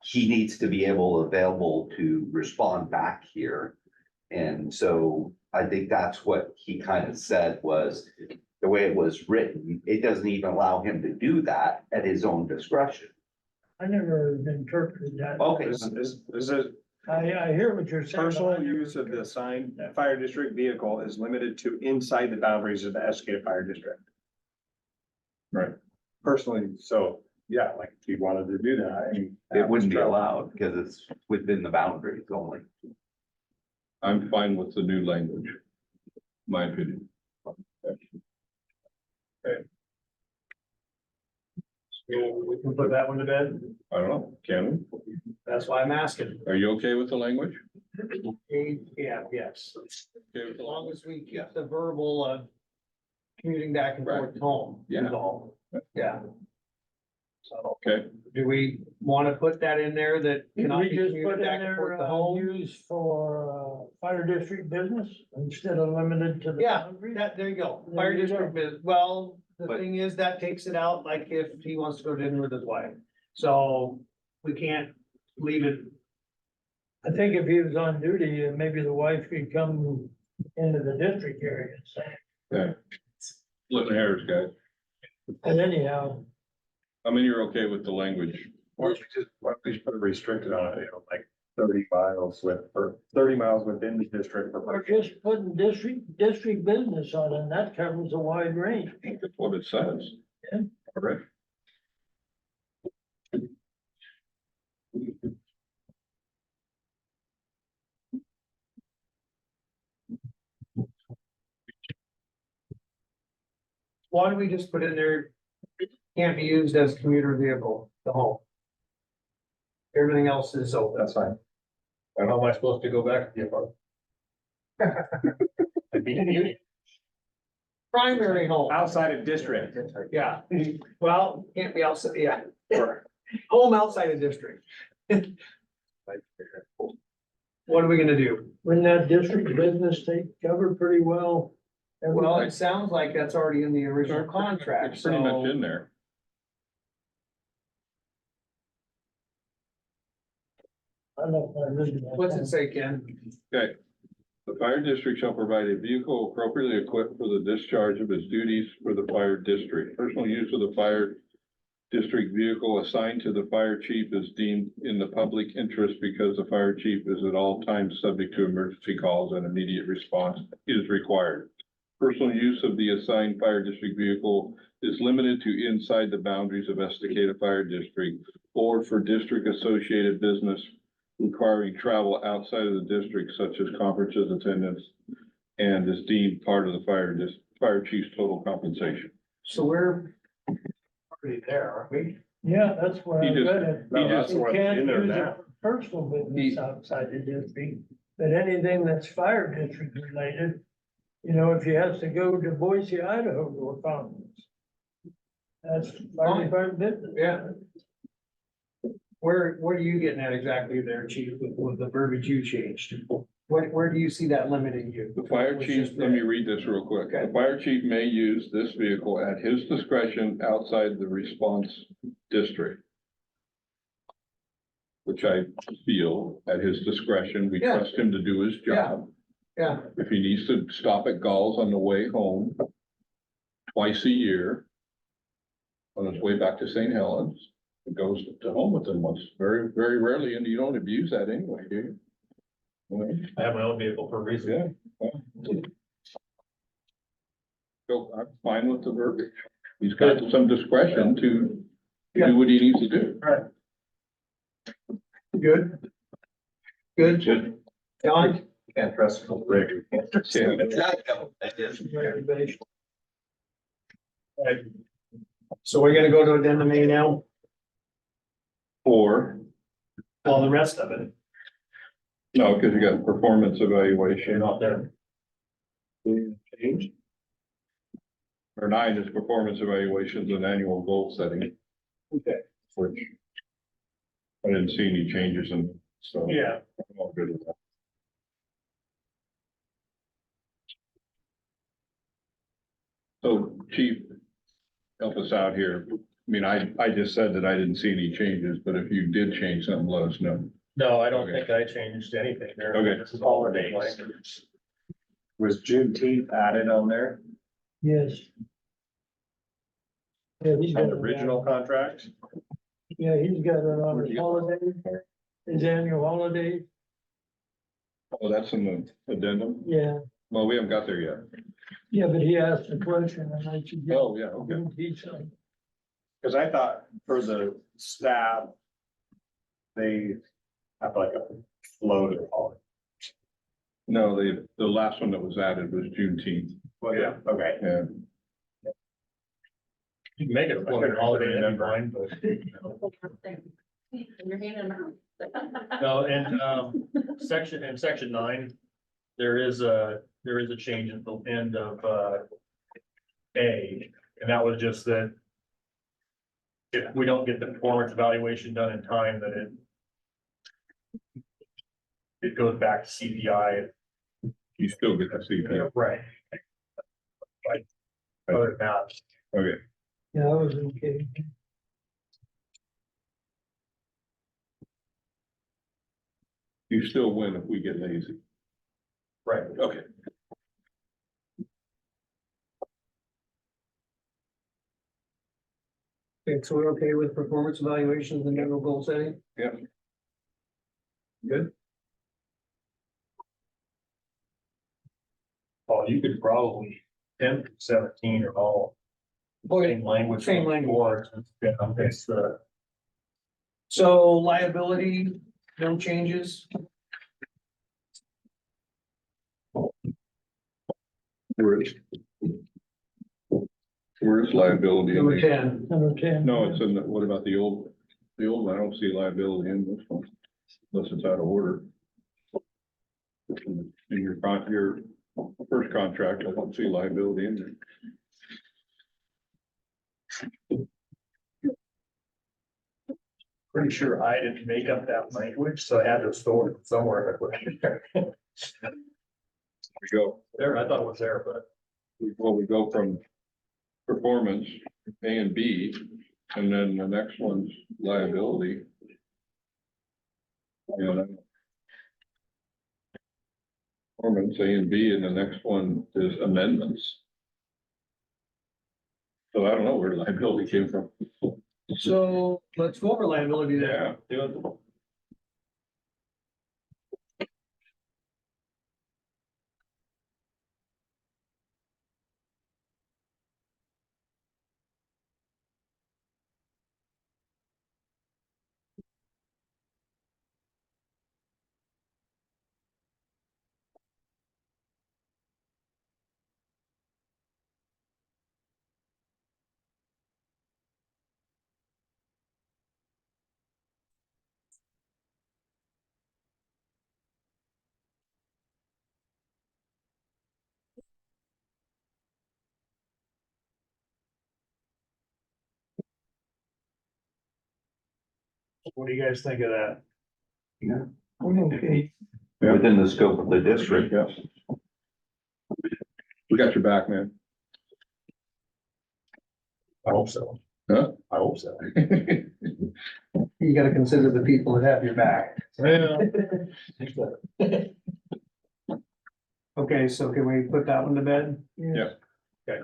He needs to be available to respond back here. And so I think that's what he kind of said was, the way it was written, it doesn't even allow him to do that at his own discretion. I never interpreted that. Okay, This is I hear what you're saying. personal use of the assigned fire district vehicle is limited to inside the boundaries of the Escata Fire District. Right. Personally, so, yeah, like if you wanted to do that, I mean. it wouldn't be allowed because it's within the boundaries only. I'm fine with the new language, my opinion. So we can put that one to bed. I don't know, can That's why I'm asking. we? Are you okay with the language? Yeah, yes. Okay with As the long language? as we keep the verbal commuting back and forth home. Yeah. is all. Yeah. So Okay, do we want to put that in there that cannot We be just put commuted in back and there, forth to home? use for, fire district business instead of limited to the Yeah, boundary. there you go. There Fire you go. district business. Well, the But- thing is that takes it out like if he wants to go to dinner with his wife. So we can't leave it. I think if he was on duty, maybe the wife could come into the district area, so, yeah. Splitting hairs, guys. and anyhow, I mean, you're okay with the language. Why don't we just put a restricted on it, like 30 miles or 30 miles within the district. or just putting district business on it, and that covers a wide range. That's what it says. Yeah. All right. Why don't we just put in there, can't be used as commuter vehicle, the home? Everything else is open. That's fine. And how am I supposed to go back to the apartment? Primary home, Outside of district. yeah. Well, can't be outside, yeah. Home outside of district. What are we gonna do? Wouldn't that district business take cover pretty well? Well, it sounds like that's already in the original contract, It's pretty much so. in there. I don't know if I really know. What's it say, Ken? Okay. The fire district shall provide a vehicle appropriately equipped for the discharge of its duties for the fire district. Personal use of the fire district vehicle assigned to the fire chief is deemed in the public interest because the fire chief is at all times subject to emergency calls and immediate response is required. Personal use of the assigned fire district vehicle is limited to inside the boundaries of Estacada Fire District or for district associated business requiring travel outside of the district such as conferences, attendance, and is deemed part of the fire chief's total compensation. So we're already there, aren't we? Yeah, that's where I He just- read it. No, that's You what's can't in there use it now. for personal business outside the district, but anything that's fire district related, you know, if he has to go to Boise, Idaho to a conference. That's fire Fine. department business. Yeah. Where are you getting at exactly there, chief, with the verbiage you changed? Where do you see that limiting you? The fire Which chief, is let me read this real quick. Okay. The fire chief may use this vehicle at his discretion outside the response district. Which I feel at his discretion, we Yeah. trust him to do his job. Yeah, If he needs to stop at Gulls on the way home twice a year on his way back to St. Helens, it goes to home with him once, very, very rarely, and you don't abuse that anyway, do you? I have my own vehicle for a reason. Yeah. So I'm fine with the verbiage. He's got some discretion to do what he needs to do. good. Good. John? Can't trust the rig. I know, I did. Reservation. Right. So we're gonna go to addendum A now, Or, all the rest of it. no, because you got performance evaluation. You're not there. Change. Or 9 is performance evaluations and annual goal setting. Okay. Which I didn't see any changes in, so. Yeah. I'm all good with that. So Chief, help us out here. I mean, I just said that I didn't see any changes, but if you did change something, let us know. No, I don't Okay. think I changed anything there. Okay. This is all the language. Was Juneteenth added on there? Yes. Yeah, he's got On it the original contract? Yeah, he's got it on Where'd his you get holiday, his annual holiday, Oh, that's in the addendum? yeah, Well, we haven't got there yet. yeah, but he asked a question and I should get. Oh, yeah, okay. Cause I thought for the staff, they have like a float or all. No, the last one that was added was Juneteenth. Yeah. Okay. Yeah. You can make it a floating holiday, that'd be fine, but. You're handing them out. No, and, in section 9, there is a change at the end of, A, and that was just that if we don't get the performance evaluation done in time, that it goes back to CPI. You still get the CPI. Right. Right. Other than that, Okay. Yeah, I was okay. You still win if we get lazy. right. Okay. Okay, so we're okay with performance evaluations and annual goal setting? Yeah. Good. Oh, you could probably 10 to 17 or all. Same language. Same language. Yeah, it's So liability, no changes? Where's liability? in Number the- 10. Number 10. No, it's in the, what about the old one? I don't see liability in this one, unless it's out of order. In your first contract, I don't see liability in there. pretty sure I didn't make up that language, so I had to store it somewhere. We go, There, I thought it was there, but. we go from performance, A and B, and then the next one's liability. And performance, A and B, and the next one is amendments. So I don't know where liability came from. So let's go over liability there. Yeah. What do you guys think of that? I'm okay. Within the scope of the district. Yeah. We got your back, man. I hope so. Huh? I hope so. You gotta consider the people that have your back. Okay, so can we put that one to bed? Yeah. Okay.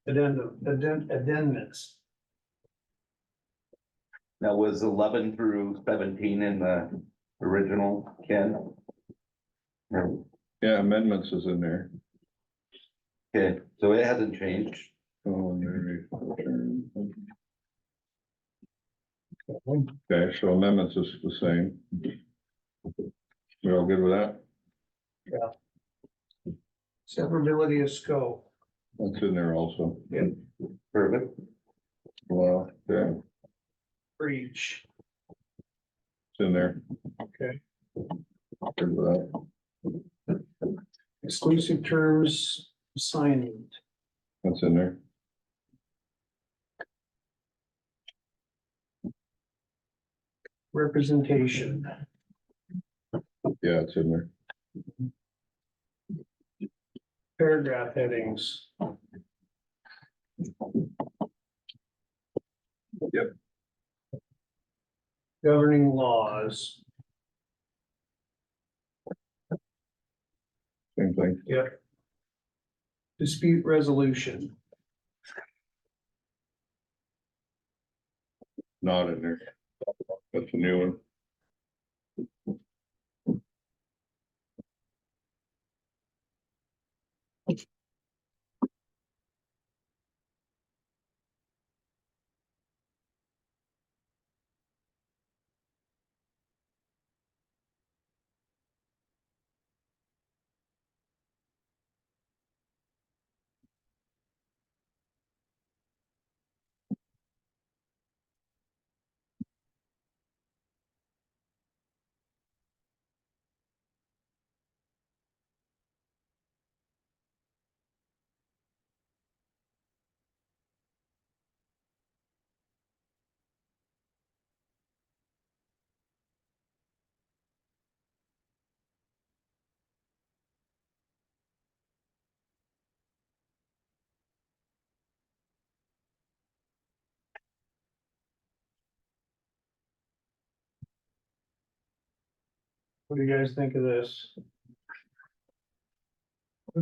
Addendums. That was 11 through 17 in the original, Ken. Yeah, amendments is in there. Okay, so it hasn't changed. Oh, okay, so amendments is the same. We all good with that? Severability of scope. That's in there also. Perfect. Well, yeah, For each. it's in there. Okay. Good with that. Exclusive terms assignment. That's in there. Representation. Yeah, it's in there. Paragraph headings. Yep. Governing laws. Same thing. Yep. Dispute resolution. Not in there. That's a new one. What do you guys think of this? I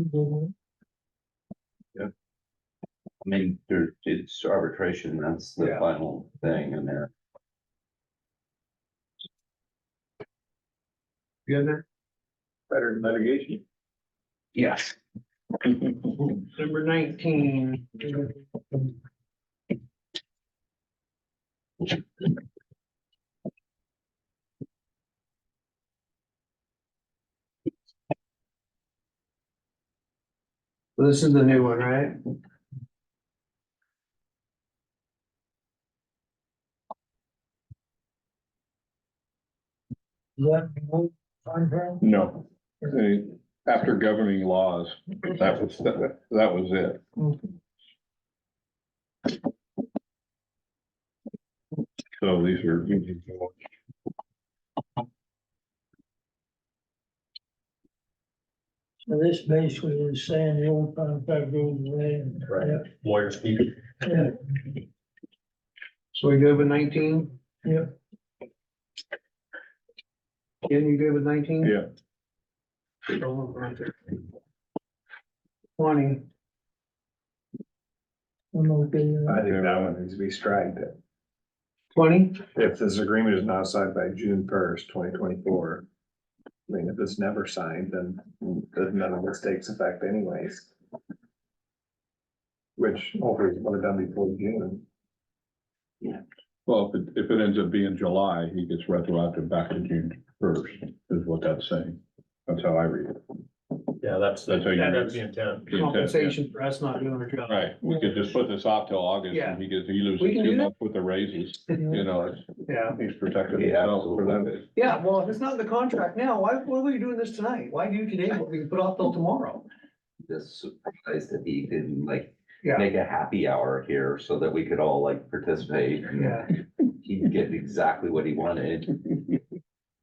mean, it's arbitration, that's the Yeah. final thing in there. Together? Better than litigation. Yes. Number 19. This is the new one, right? Contract? No. After governing laws, that was it. So these are. So this basically is saying the old contract goes away. Right. Lawyer speak. Yeah, So we good with 19? yep. Ken, you good with 19? Yeah, 20. I'm okay with I that. think that one needs to be striked. 20? If this agreement is not signed by June 1st, 2024. I mean, if it's never signed, then none of this takes effect anyways. Which hopefully is what done before June. well, if it ends up being July, he gets retroactive back to June 1st, is what that's saying. That's how I read it. Yeah, that's That's how you read that's it. the intent. The intent, yeah. Compensation for us not doing our job. Right, we could just put this off till August Yeah. and he loses We can do 2 that. months with the raises, you know, Yeah. he's protected Yeah, himself for that. Yeah, well, if it's not in the contract now, why are we doing this tonight? Why do today what we can put off till tomorrow? Just surprised that he didn't like Yeah, make a happy hour here so that we could all like participate and yeah. he'd get exactly what he wanted.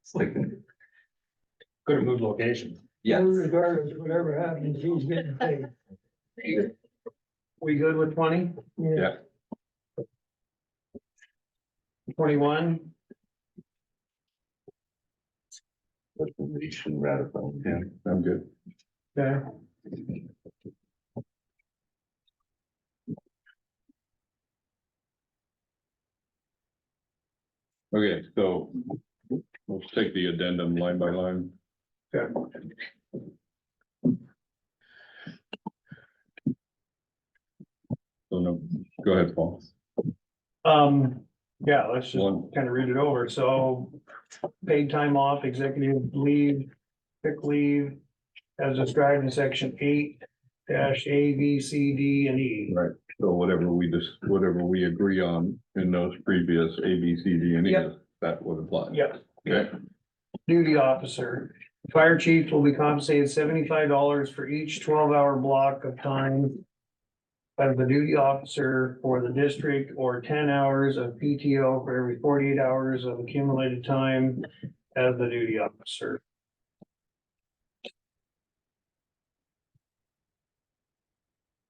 It's like, Could have moved location. yeah, Regardless, whatever happens, he's getting paid. We good with 20? Yeah, 21? we should ratify. yeah, I'm good. Okay. Okay, so let's take the addendum line by line. Okay. So no, go ahead, Paul. Yeah, let's just One. kind of read it over. So paid time off, executive leave, sick leave, as described in section 8, dash A, B, C, D, and E. Right, so whatever we agree on in those previous A, B, C, D, and E, Yep. that would apply. Yep. Okay, Duty officer. Fire chief will be compensated $75 for each 12-hour block of time of the duty officer for the district, or 10 hours of PTO for every 48 hours of accumulated time as the duty officer.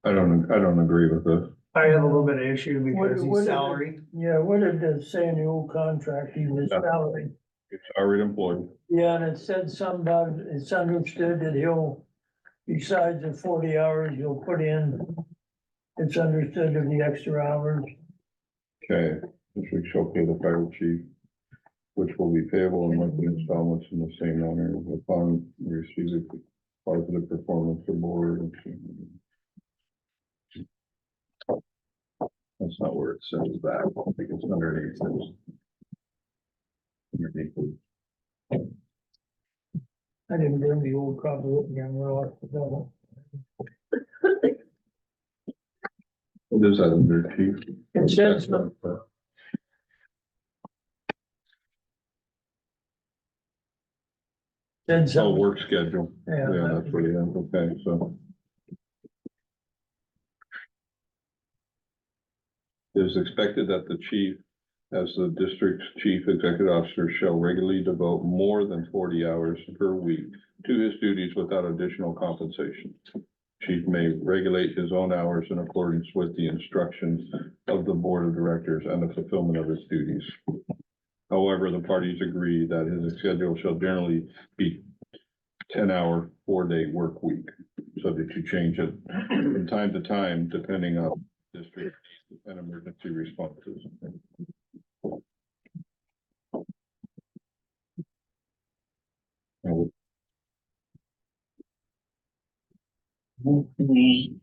I don't agree with this. I have a little bit of issue because What he's is it? salary. Yeah, what did it say in the old contract, he was Yeah. salary? It's already employed. Yeah, and it said something about, it's understood that he'll, besides the 40 hours he'll put in, it's understood of the extra hours. Okay, district shall pay the fire chief, which will be payable in monthly installments in the same manner upon receiving positive performance of board. That's not where it says that. I think it's underneath this. Underneath. I didn't bring the old copy with me, I'm real off It is under chief. It says, said Oh, something. work schedule. Yeah. Yeah, that's what it is. Okay, so. It is expected that the chief, as the district's chief executive officer, shall regularly devote more than 40 hours per week to his duties without additional compensation. Chief may regulate his own hours in accordance with the instructions of the board of directors and the fulfillment of his duties. However, the parties agree that his schedule shall generally be 10-hour, 4-day work week, subject to change it from time to time, depending on district and emergency responses.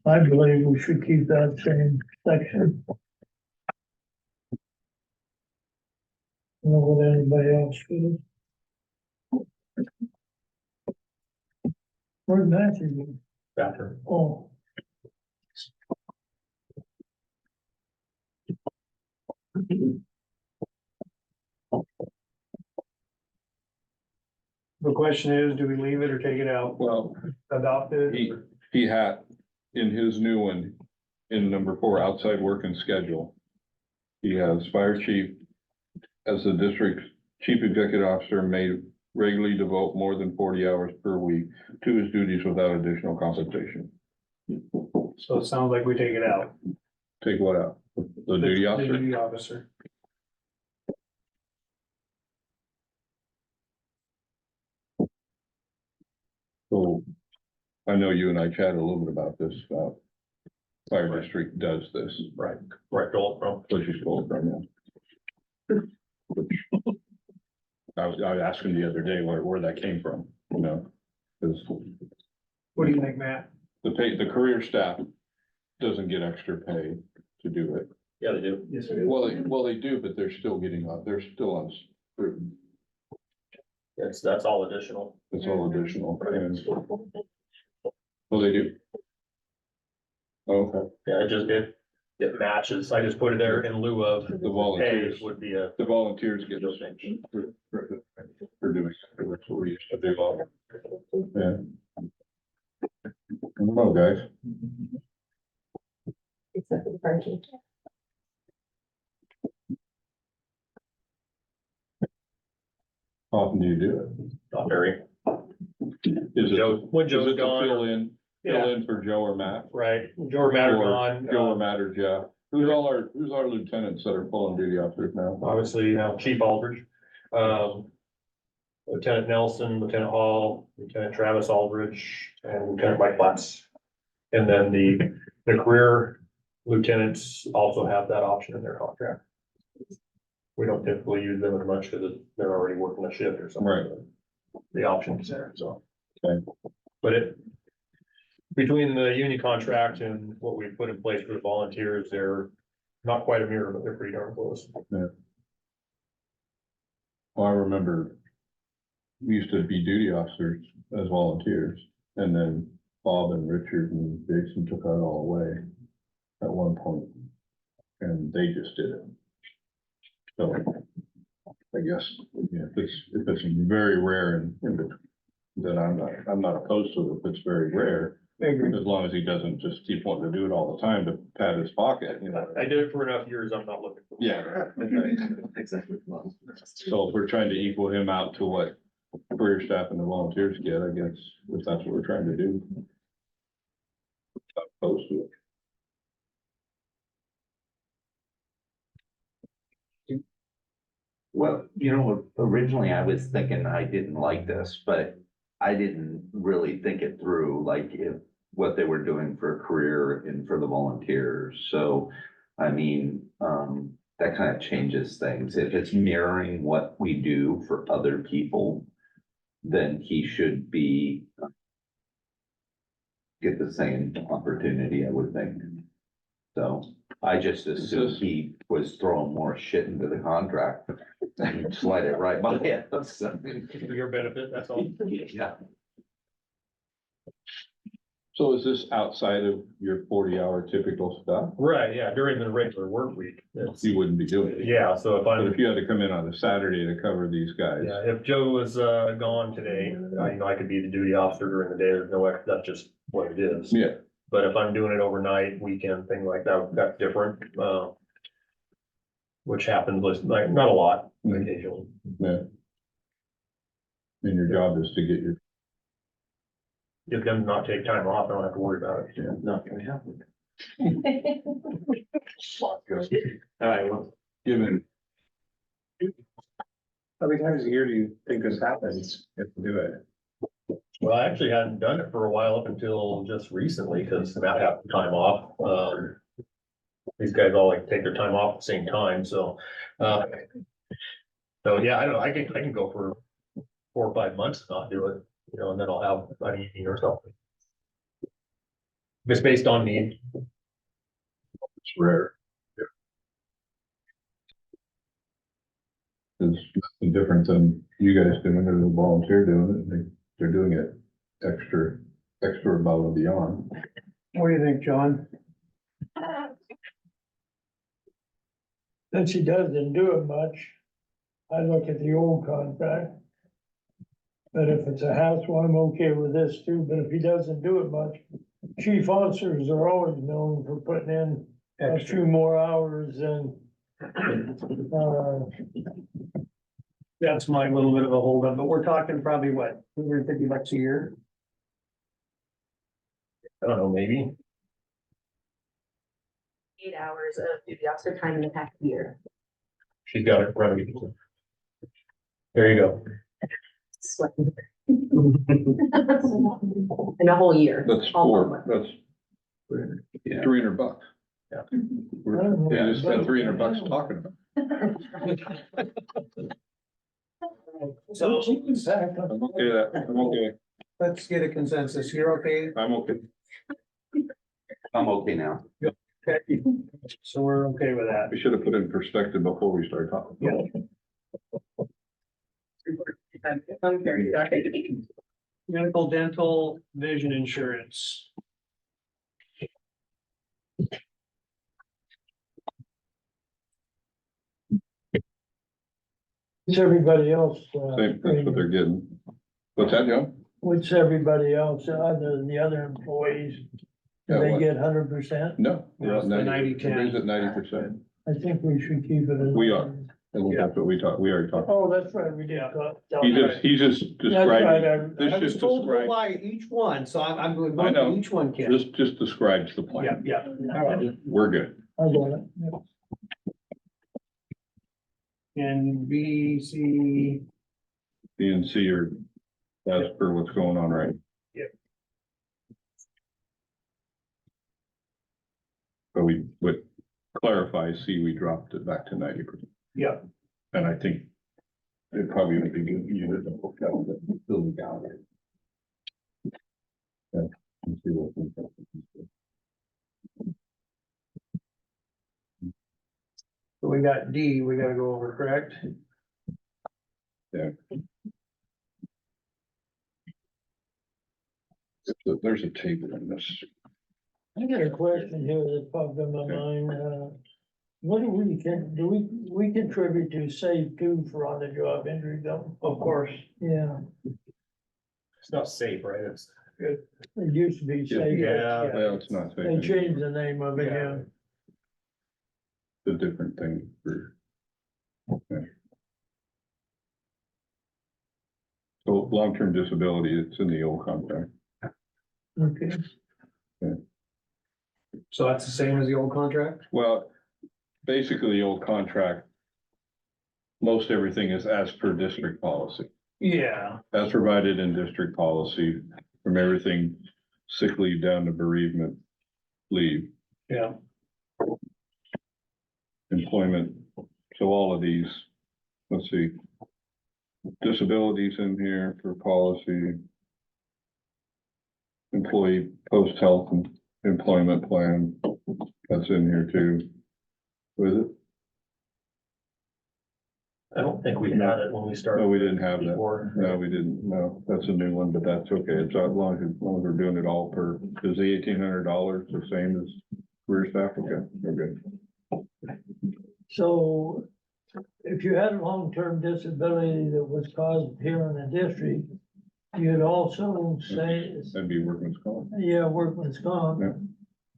I believe we should keep that same section. I don't know what anybody else feels. Where's Matthew? Bathroom. Oh, The question is, do we leave it or take it out? Well, Adopt it? he had in his new one, in number 4, outside work and schedule. He has fire chief as the district chief executive officer may regularly devote more than 40 hours per week to his duties without additional compensation. So it sounds like we take it out. Take what out? The duty The officer? duty officer. So I know you and I chatted a little bit about this, fire district does this, Right, right, Joel, from. which is told right now. Which I was asking the other day where that came from, you know, because What do you think, Matt? the career staff doesn't get extra pay to do it. Yeah, they do. Yes, Well, they do, but they're still they're still on scrutiny. That's all additional. It's all additional. And well, they do. Okay, Yeah, it matches. I just put it there in lieu of the pay volunteers, would be a. the volunteers get the same for doing, that's what we used to do. Yeah. I don't know, guys. Except for the parking. How often do you do it? Not very. Is it, Joe, when is Joe's it to gone. fill in for Joe or Matt? Right, Joe or Matt are gone. Joe or Matt or Jeff. Who's our lieutenants that are pulling duty officers now? Obviously, now Chief Aldridge, Lieutenant Nelson, Lieutenant Hall, Lieutenant Travis Aldridge, and Lieutenant Mike Platts. And then the career lieutenants also have that option in their contract. We don't typically use them as much because they're already working a shift or something. Right. The option is there, so. Okay. But between the union contract and what we put in place for the volunteers, they're not quite a mirror, but they're pretty darn close. Well, I remember we used to be duty officers as volunteers, and then Bob and Richard and Jason took that all away at one point, and they just did it. So I guess, yeah, if it's very rare and then I'm not opposed to it if it's very rare. As long as he doesn't just keep wanting to do it all the time to pad his pocket, you know. I did it for enough years, I'm not looking for. Yeah. Exactly. So if we're trying to equal him out to what career staff and the volunteers get, I guess, if that's what we're trying to do. Not opposed to it. Well, you know, originally I was thinking I didn't like this, but I didn't really think it through, like if what they were doing for a career and for the volunteers. So, I mean, that kind of changes things. If it's mirroring what we do for other people, then he should be get the same opportunity, I would think. So I just assumed he was throwing more shit into the contract and slide it right by it. So, For your benefit, that's all. yeah. So is this outside of your 40-hour typical stuff? Right, yeah, during the regular work week. It's- You wouldn't be doing it. Yeah, so if But I'm, if you had to come in on a Saturday to cover these guys, yeah, if Joe was, gone today, you know, I could be the duty officer during the day, there's no, that's just what it is. yeah, But if I'm doing it overnight, weekend, thing like that, that's different, which happens, with, like, not a lot, occasionally. yeah. And your job is to get your, Get them to not take time off, I don't have to worry about it. Yeah. Not gonna happen. All right, well, given, How many times a year do you think this happens if you do it? Well, I actually hadn't done it for a while up until just recently, because Matt had time off. These guys all like take their time off at the same time, so. So yeah, I don't know, I can go for 4 or 5 months to not do it, you know, and then I'll have an evening or something. If it's based on need. it's rare. It's nothing different than you guys doing it or the volunteer doing it. They're doing it extra above and beyond. What do you think, John? Since he doesn't do it much, I look at the old contract. But if it's a house one, I'm okay with this too, but if he doesn't do it much, chief officers are always known for putting in a few more hours and That's my little bit of a holdup, but we're talking probably what, $250 a year? I don't know, maybe. 8 hours of duty officer time in the past year. She's got it in front of me. There you go. Sweating. In a whole year. That's all four, over. that's Yeah. $300. Yeah. You just spent $300 talking about it. So I'm okay with that. I'm okay. let's get a consensus. You're okay? I'm okay. I'm okay now. Okay. So we're okay with that. We should have put it in perspective before we started talking. Yeah. I'm very sorry. Medical, dental, vision insurance. what's everybody else, That's what they're getting. What's that, Joe? what's everybody else, other than the other employees? Do Yeah, they what? get 100%? No. No, it's the 90-10. Raise it 90%. I think we should keep it. We are. And that's what we already talked. Oh, that's right, we did talk. He just That's right, described, I this was just told to go describes, by each one, so I'm going I know. to each one, Ken. this just describes the Yeah, plan. yeah. All right. We're good. I got it. Yeah. And B, C, B and C are, as per what's going on right. Yep. But we would clarify, C, we dropped it back to 90%. yeah. And I think it probably would be good, you to look at the building down. Yeah, and see what we can do. So we got D, we gotta go over, correct? Yeah. So there's a table in this. I got a question here that popped in my mind, what do we contribute to save two for on the job injury bill? Of course. Yeah, It's not safe, right? It's, it used to be safe. Yeah. Well, it's not. They changed the name of it, yeah. A different thing for. Okay. So long-term disability, it's in the old contract. Okay. So that's the same as the old contract? Well, basically, the old contract. Most everything is as per district policy, Yeah. as provided in district policy, from everything sick leave down to bereavement leave, Yeah. employment. So all of these, let's see. Disabilities in here for policy. Employee post-health and employment plan, that's in here too. Was it? I don't think we had it when we started. No, we didn't have that. Before. No, we didn't. No, that's a new one, but that's okay. It's as long as we're doing it all per, is the $1,800 the same as career staff? Okay, we're good. So if you had a long-term disability that was caused here in the district, you'd also say, That'd be workman's comp. yeah, workman's comp. Yeah.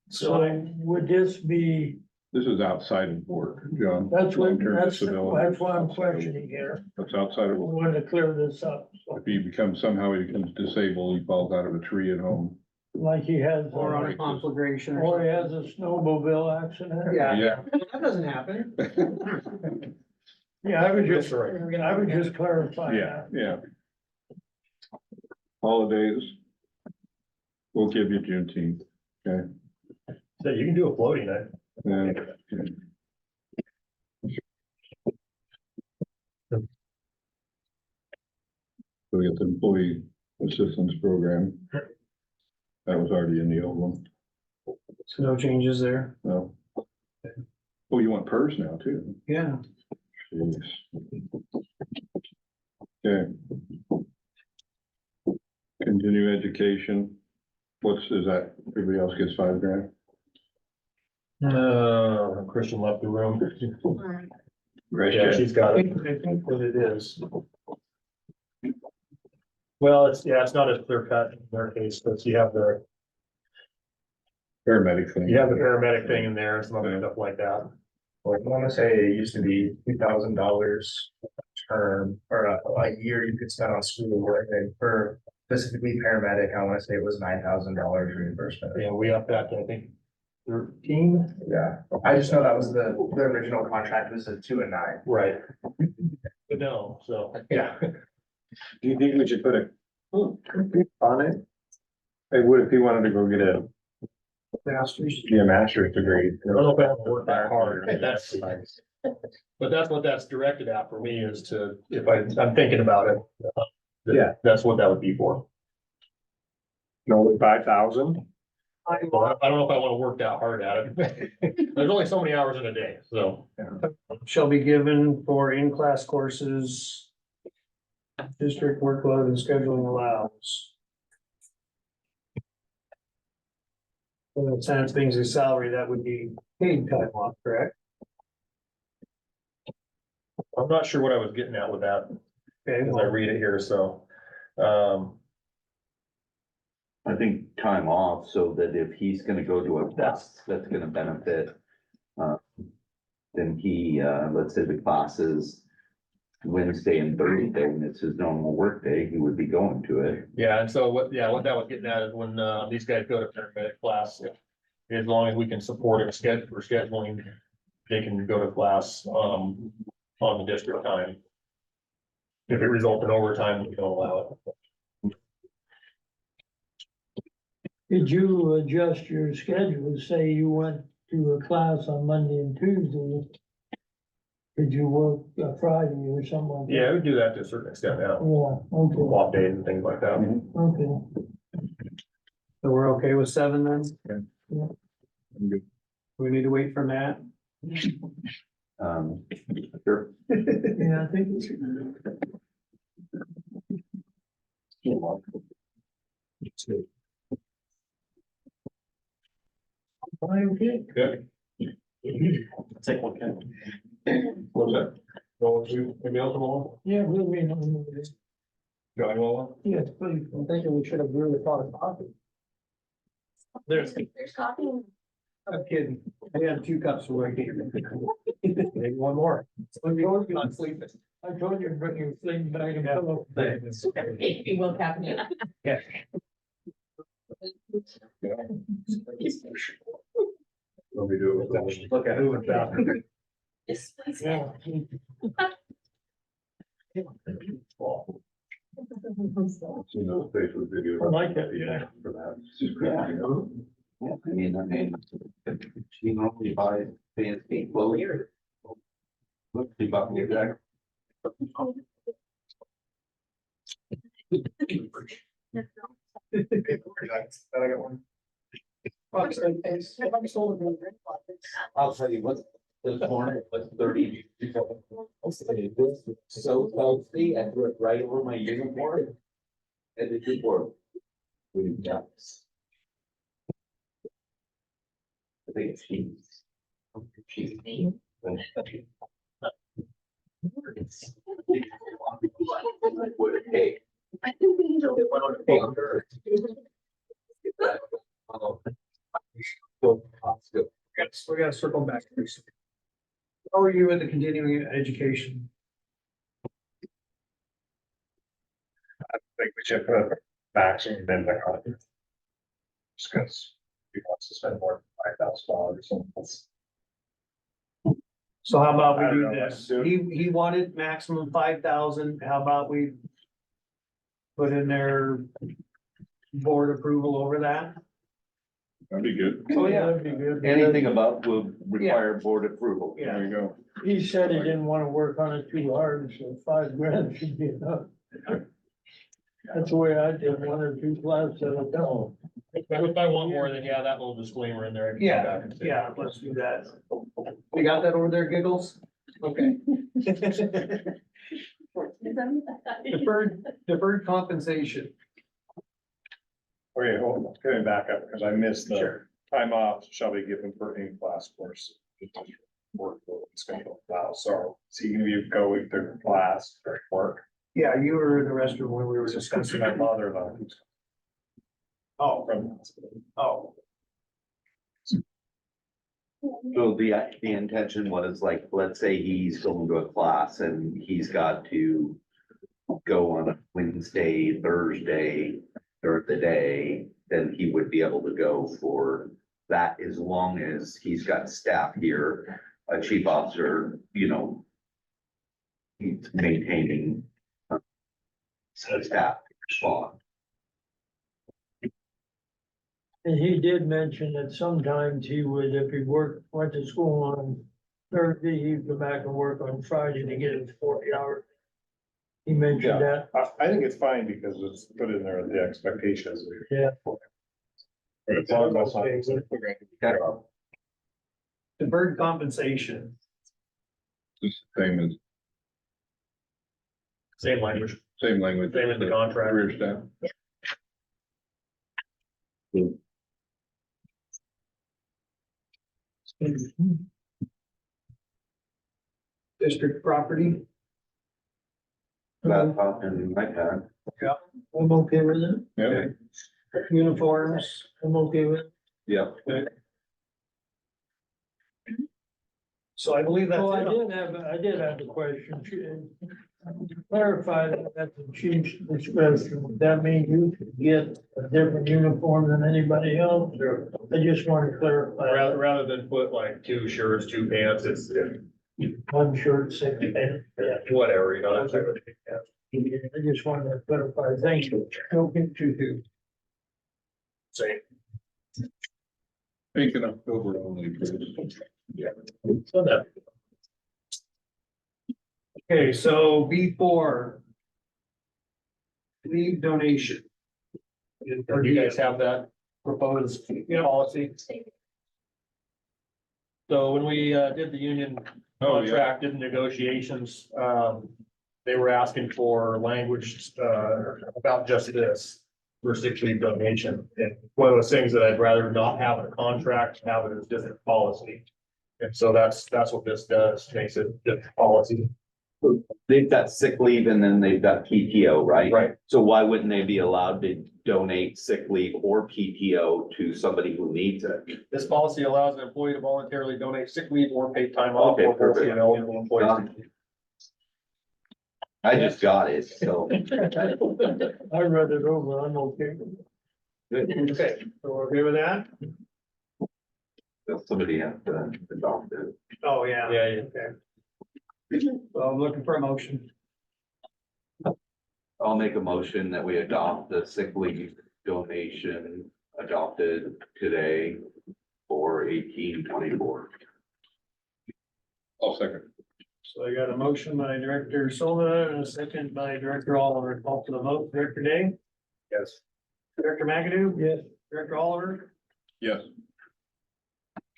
So would this be, This is outside of work, John. that's Long-term that's disability. why I'm questioning here. That's outside of I work. wanted to clear this up, so, If he becomes, somehow he becomes disabled, he falls out of a tree at home. like he has, Or on a Right. conflagration or or he something. has a snowmobile accident. Yeah. That doesn't happen. Yeah, I would just, Sorry. I would just clarify Yeah, that. yeah. Holidays. We'll give you Juneteenth, okay? So you can do a floating night. And so we got the employee assistance program. That was already in the old one, So no changes there. no. Oh, you want PERS now too? Yeah. Jeez. Okay. Continue education. Is that, everybody else gets $5,000? Christian left the room. Right. Yeah, she's got it. I think what it is. Well, it's not as clear cut in their case, but you have the Paramedic thing. paramedic thing in there, and some other stuff like that. Like, I wanna say it used to be $2,000 term, or a year you could spend on school work, and for specifically paramedic, I wanna say it was $9,000 reimbursement. Yeah, we upped that to, I think, 13. Yeah, I just know that was the original contract was a 2 and 9. Right. But no, so. Yeah. Do you think we should put a on it? It would if he wanted to go get a master's degree. I don't know if I have to work that hard, but that's what that's directed at for me is to, if I'm thinking about it. Yeah. That's what that would be for. No, 5,000? Well, I don't know if I want to work that hard at it. There's only so many hours in a day, so. Shall be given for in-class courses. District workload and scheduling allows. Well, the tenant things is salary, that would be paid time off, correct? I'm not sure what I was getting at with that, Okay, as I read it here, so. I think time off so that if he's gonna go to a class that's gonna benefit. Then he, let's say the class is Wednesday and Thursday and it's his normal work day, he would be going to it. Yeah, and so what that was getting at is when, these guys go to paramedic class, as long as we can support it, for scheduling, they can go to class, on the district time. If it results in overtime, we don't allow it. Did you adjust your schedule, say you went to a class on Monday and Tuesday? Did you work Friday or something like that? Yeah, we do that to a certain extent now, Yeah, okay, off days and things like that. okay. so we're okay with 7 then? I'm good. We need to wait for Matt. Sure. Yeah, I think it's. Okay. Take one, Ken. What's that? Well, maybe else tomorrow? Yeah, we'll be on this. Johnny Wawa? Yes, please. I'm thinking we should have really thought of coffee. There's. There's coffee. I'm kidding. I had 2 cups right here. Maybe one more. Not sleeping. I told you to bring your sleeping bag and pillow. You will have me. Yeah. Let me do it. Look at who was out. Yes, please. Yeah. Seen those Facebook videos. I like that, yeah. For that. Yeah. Yeah, she normally buys fancy clothes. Look, she bought me a jacket. That I got one. I'll tell you what, this morning was 30. So healthy, I threw it right over my uniform. And it did work. Yeah. I think it's cheese. Cheese. Hey. We gotta circle back. How are you in the continuing education? I think we should put maximum in the contract. Just because he wants to spend more than $5,000 on this. So how about I we don't do know, this? dude. He wanted maximum 5,000. How about we put in their board approval over that? That'd be good. Oh, yeah. That'd be good. Anything above will require board approval. Yeah. There you go. He said he didn't want to work on it too hard, so $5,000 should be enough. That's the way I did 1 or 2 classes at a time. If I want more, then yeah, that little disclaimer in there. I can come Yeah, back and say. yeah, let's do that. We got that over there, Giggles? Okay. Deferred compensation. Okay, hold on, coming back up, because I missed the Sure. time off shall be given for in-class course. Work schedule now, so you can be going to class or work. Yeah, you were in the restroom when we were discussing. My mother-in-law keeps Oh, from the hospital. oh, So the intention was like, let's say he's going to a class and he's got to go on a Wednesday, Thursday, during the day, then he would be able to go for that as long as he's got staff here, a chief officer, he's maintaining a staff spot. And he did mention that sometimes he would, if he went to school on Thursday, he'd go back and work on Friday to get his 40 hours. He mentioned that. I think it's fine because it's put in there the expectations. Yeah. As long as that's not- deferred compensation. Just the same as, Same language. same language. Same as the contract. Career staff. District property. Laptop and iPad. I'm okay with it. Yeah, Uniforms. I'm okay with it. Yeah. So I believe that's Oh, I it. did have a question. Clarify that at the chief's discretion. Would that mean you could get a different uniform than anybody else? Or I just want to clarify. Rather than put like 2 shirts, 2 pants, it's One shirt, same pant. Yeah. whatever, that type of thing, yeah. I just wanted to clarify. Thank you. Token to Same. think in October only. please. So that, Okay, so B4. Leave donation. you guys have that proposed policy? So when we did the union Oh, yeah. contract, did the negotiations, they were asking for language about just this. for sick leave donation. And one of those things that I'd rather not have in a contract, have it as different policy. And so that's what this does, makes it different policy. They've got sick leave and then they've got PTO, right? Right. So why wouldn't they be allowed to donate sick leave or PTO to somebody who needs it? This policy allows an employee to voluntarily donate sick leave or paid time off Okay, for both perfect. an eligible employee. I just got it, so. I read it over, I'm okay. Okay, so we're okay with that? Somebody has to adopt it. Oh, yeah. Yeah, yeah. Okay. So I'm looking for a motion. I'll make a motion that we adopt the sick leave donation adopted today for 1824. I'll second. So I got a motion by Director Silva and a second by Director Oliver. Call for the vote. Director Day? Yes. Director McAdoo? Yes. Director Oliver? Yes.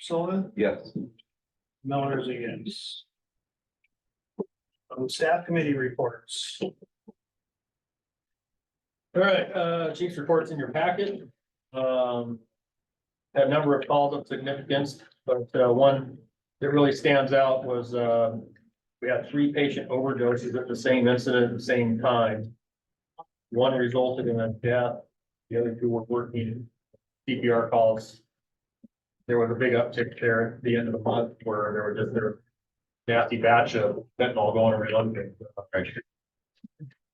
Silva? Yes. Miller is a yes. Staff committee reports. All right, chief's reports in your packet. Had a number of calls of significance, but one that really stands out was we had 3 patient overdoses at the same incident at the same time. One resulted in a death, the other 2 were working CPR calls. There was a big uptick there at the end of the month where there was just a nasty batch of fentanyl going around. And,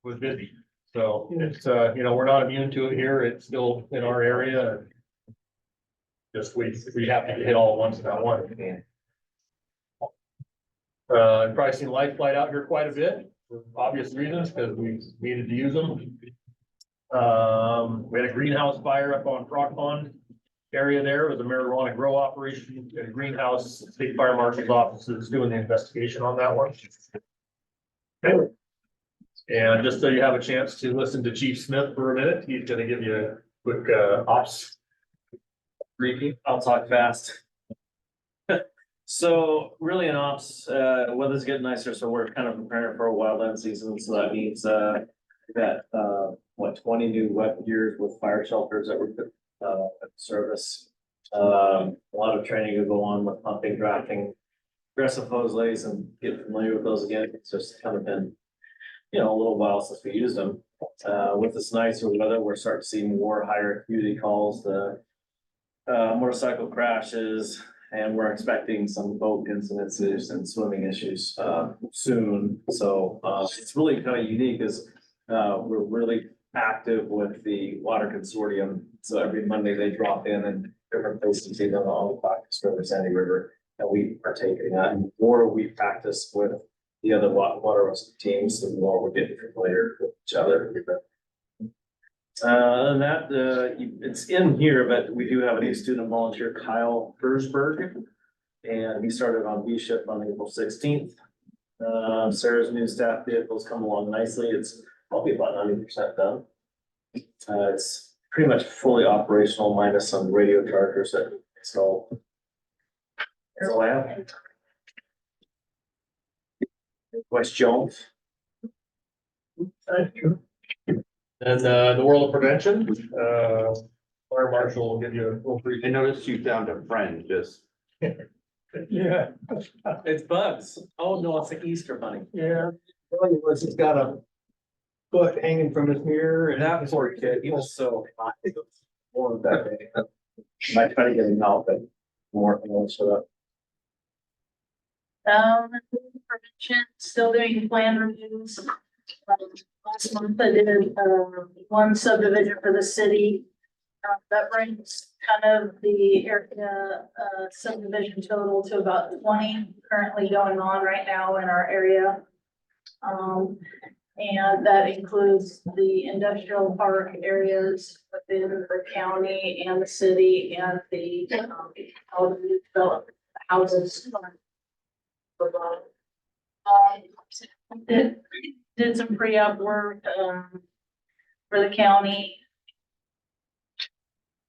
was busy. So it's, we're not immune to it here. It's still in our area. Just we have to hit all at once in that one. Probably seen Life Flight out here quite a bit for obvious reasons because we needed to use them. We had a greenhouse fire up on Frog Pond area there. It was a marijuana grow operation at a greenhouse. State Fire Marshal's office is doing the investigation on that one. And just so you have a chance to listen to Chief Smith for a minute, he's gonna give you a quick ops briefing. I'll talk fast. So really in ops, weather's getting nicer, so we're kind of preparing for a wildland season, so that means, we got, 20 new wet gears with fire shelters that we put, at service. A lot of training will go on with pumping, drafting, aggressive hose lays and get familiar with those again. It's just kind of been, a little while since we used them. With this nicer weather, we're starting to see more higher acuity calls, the motorcycle crashes, and we're expecting some boat incidences and swimming issues soon. So it's really kind of unique as we're really active with the water consortium. So every Monday they drop in and different places, either on the Clackamas River, Sandy River, and we partake in that. And the more we practice with the other water rescue teams, the more we're getting familiar with each other. And that, it's in here, but we do have a new student volunteer, Kyle Hersberg. And he started on B shift on April 16th. Sarah's new staff vehicles come along nicely. It's probably about 90% done. It's pretty much fully operational minus some radio chargers that we installed. That's all I have. West Jones. And the world of prevention, Fire Marshal will give you a little brief. I noticed you found a friend just. Yeah, It's bugs. Oh, no, it's the Easter bunny. Yeah. Well, he was, he's got a foot hanging from his mirror and That poor kid, he was so hot. More of that day. Might try to get him out, but more will shut up. Prevention, still doing plan reviews. Last month I did, one subdivision for the city. That brings kind of the area, subdivision total to about 20 currently going on right now in our area. And that includes the industrial park areas within the county and the city and the, development houses. Did some pre-op work, for the county.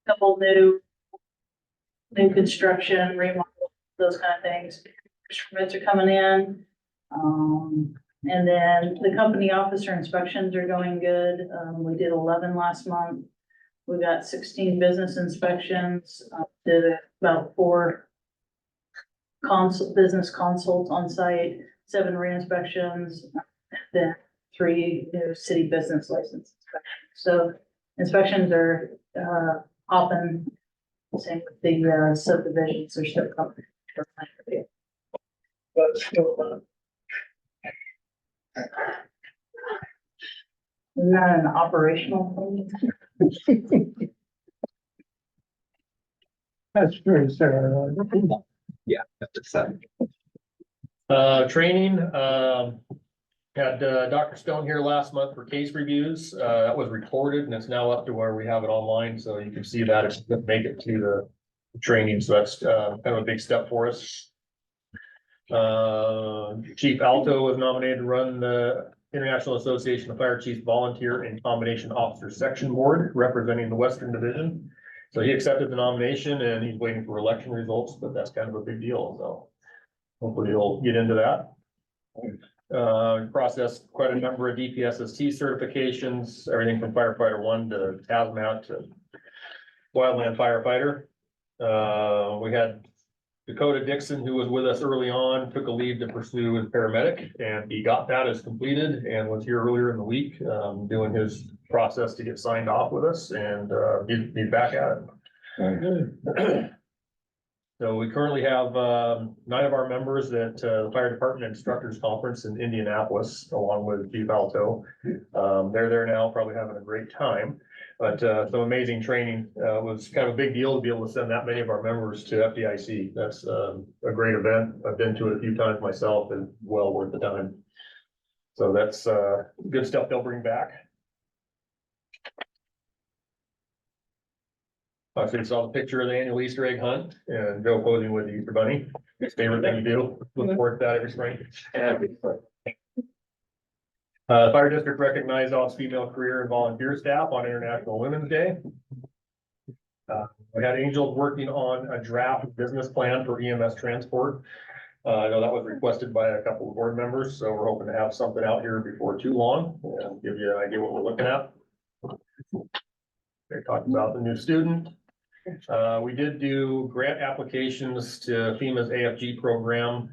Couple new construction, remodel, those kind of things. Permits are coming in. And then the company officer inspections are going good. We did 11 last month. We got 16 business inspections, did about 4 business consults on site, 7 re-inspections, then 3 new city business license inspections. So inspections are, often, same with the subdivisions, are still coming. But still, Not an operational thing. That's true, Sarah. Yeah, that's seven. Training, had Dr. Stone here last month for case reviews. That was recorded and it's now up to where we have it online, so you can see that if you make it to the training. So that's kind of a big step for us. Chief Alto was nominated to run the International Association of Fire Chiefs Volunteer and Combination Officer Section Board, representing the Western Division. So he accepted the nomination and he's waiting for election results, but that's kind of a big deal, so hopefully he'll get into that. Processed quite a number of DPSST certifications, everything from firefighter 1 to hazmat to wildland firefighter. We had Dakota Dixon, who was with us early on, took a leave to pursue his paramedic, and he got that as completed and was here earlier in the week, doing his process to get signed off with us, and he's back at it. So we currently have 9 of our members at the Fire Department Instructors Conference in Indianapolis, along with Chief Alto. They're there now, probably having a great time. But some amazing training. Was kind of a big deal to be able to send that many of our members to FDIC. That's a great event. I've been to it a few times myself and well worth the time. So that's good stuff they'll bring back. So you saw the picture of the annual Easter egg hunt and Joe posing with the Easter bunny. His favorite thing to do. Look forward to that every spring. Fire district recognized all its female career and volunteer staff on International Women's Day. We had Angels working on a draft business plan for EMS transport. I know that was requested by a couple of board members, so we're hoping to have something out here before too long and give you an idea what we're looking at. They talked about the new student. We did do grant applications to FEMA's AFG program,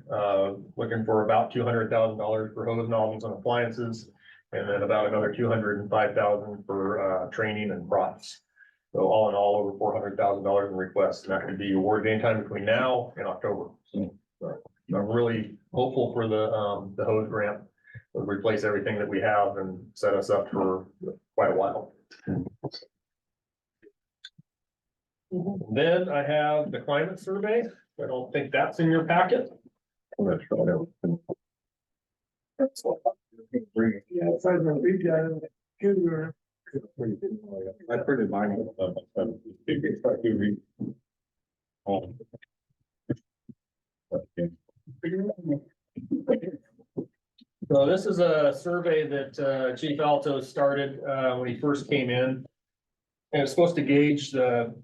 looking for about $200,000 for hose nozzles and appliances, and then about another $205,000 for training and props. So all in all, over $400,000 in requests, and that could be awarded anytime between now and October. So I'm really hopeful for the hose grant. It'll replace everything that we have and set us up for quite a while. Then I have the climate survey. I don't think that's in your packet. Yeah, it's like when we got in the computer. I printed mine. So this is a survey that Chief Alto started when he first came in. And it's supposed to gauge the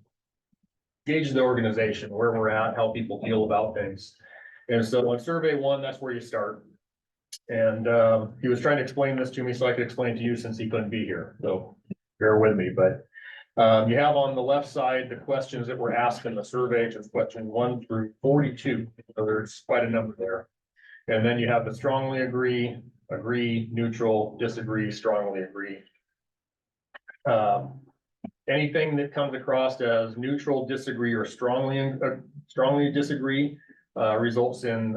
organization, where we're at, how people feel about things. And so on survey 1, that's where you start. And he was trying to explain this to me so I could explain to you since he couldn't be here. So bear with me, but you have on the left side the questions that were asked in the survey, which is question 1 through 42. So there's quite a number there. And then you have the strongly agree, neutral, disagree, strongly agree. Anything that comes across as neutral, disagree, or strongly disagree results in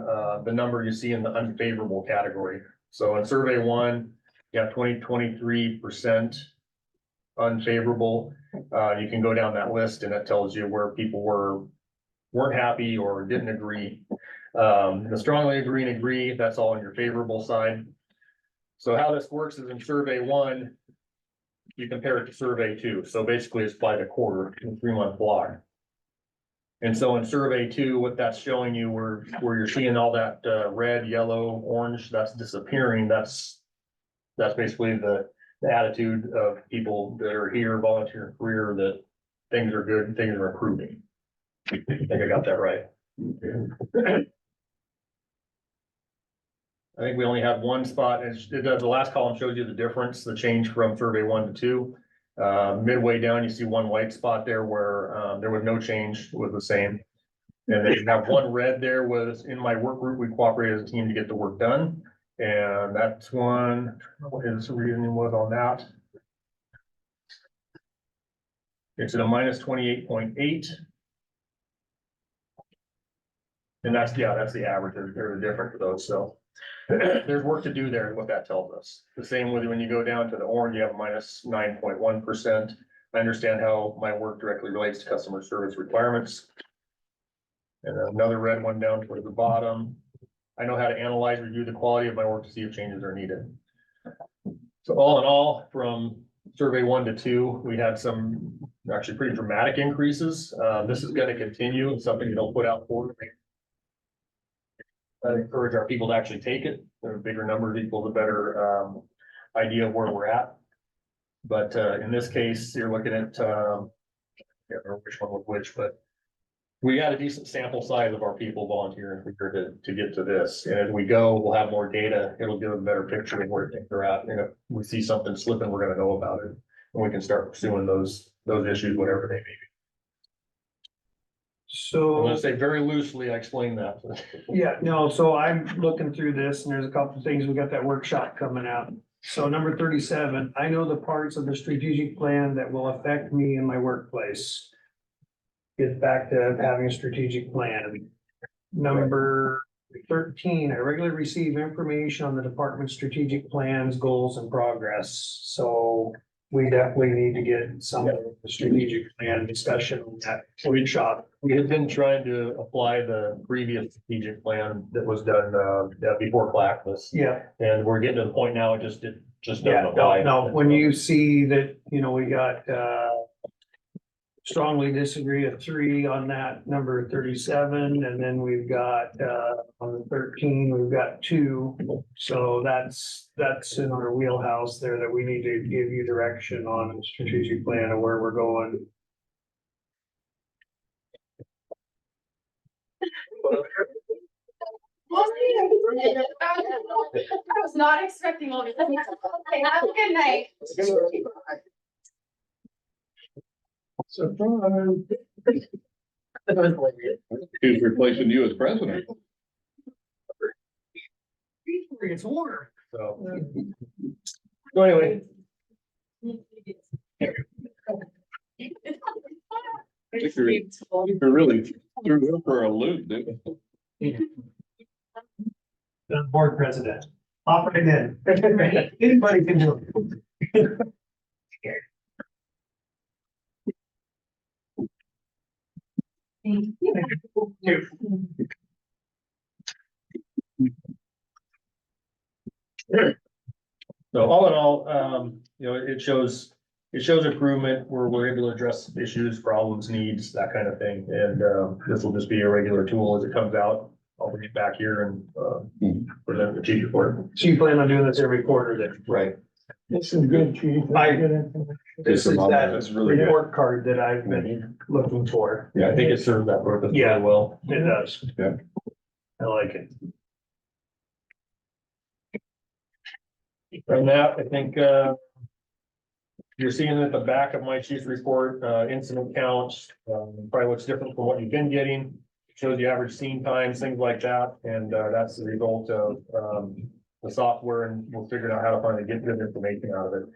the number you see in the unfavorable category. So in survey 1, you have 23% unfavorable. You can go down that list and it tells you where people weren't happy or didn't agree. The strongly agree and agree, that's all on your favorable side. So how this works is in survey 1, you compare it to survey 2. So basically it's by the quarter in 3-month block. And so in survey 2, what that's showing you where you're seeing all that red, yellow, orange, that's disappearing. That's basically the attitude of people that are here volunteer career, that things are good and things are improving. I think I got that right. I think we only have one spot, and the last column shows you the difference, the change from survey 1 to 2. Midway down, you see one white spot there where, there was no change, it was the same. And then you have one red there was in my work group, we cooperated as a team to get the work done. And that's one, what his reasoning was on that. It's at a minus 28.8. And that's, yeah, that's the average, they're different for those, so. There's work to do there, is what that tells us. The same with when you go down to the orange, you have minus 9.1%. I understand how my work directly relates to customer service requirements. And another red one down toward the bottom. I know how to analyze, review the quality of my work to see if changes are needed. So all in all, from survey 1 to 2, we had some actually pretty dramatic increases. This is gonna continue, something you don't put out for. I encourage our people to actually take it. The bigger numbers equal the better idea of where we're at. But in this case, you're looking at, I can't remember which one was which, but we got a decent sample size of our people volunteering to get to this. And as we go, we'll have more data. It'll give a better picture of where things are at. And if we see something slipping, we're gonna know about it. And we can start pursuing those issues, whatever they may be. I'm So, gonna say very loosely, I explained that. yeah, no, so I'm looking through this and there's a couple of things. We got that workshop coming out. So number 37, I know the parts of the strategic plan that will affect me in my workplace. Get back to having a strategic plan. Number 13, I regularly receive information on the department's strategic plans, goals, and progress. So we definitely need to get some of the strategic plan discussion on that workshop. We have been trying to apply the previous strategic plan that was done, before Clackamas. Yeah, And we're getting to the point now, it just doesn't yeah, apply. no, when you see that, we got, strongly disagree of 3 on that, number 37, and then we've got, on the 13, we've got 2. So that's in our wheelhouse there that we need to give you direction on a strategic plan of where we're going. I was not expecting all this. Okay, have a good night. Who's replacing you as president? It's warm. So anyway, You're really threw him for a loop, dude. The board president. Hop right in. Anybody can do it. so all in all, it shows improvement where we're able to address issues, problems, needs, that kind of thing. And this will just be a regular tool as it comes out. I'll bring it back here and present the chief report. So you plan on doing this every quarter then? Right. This is good, chief. This is That's that really good. report card that I've been looking for. Yeah, I think it serves that purpose Yeah. really well. It does. Yeah. I like it. From that, I think, you're seeing at the back of my chief's report, incident counts, probably looks different from what you've been getting. Shows the average scene times, things like that, and, that's the result of, the software, and we'll figure out how to finally get good information out of it.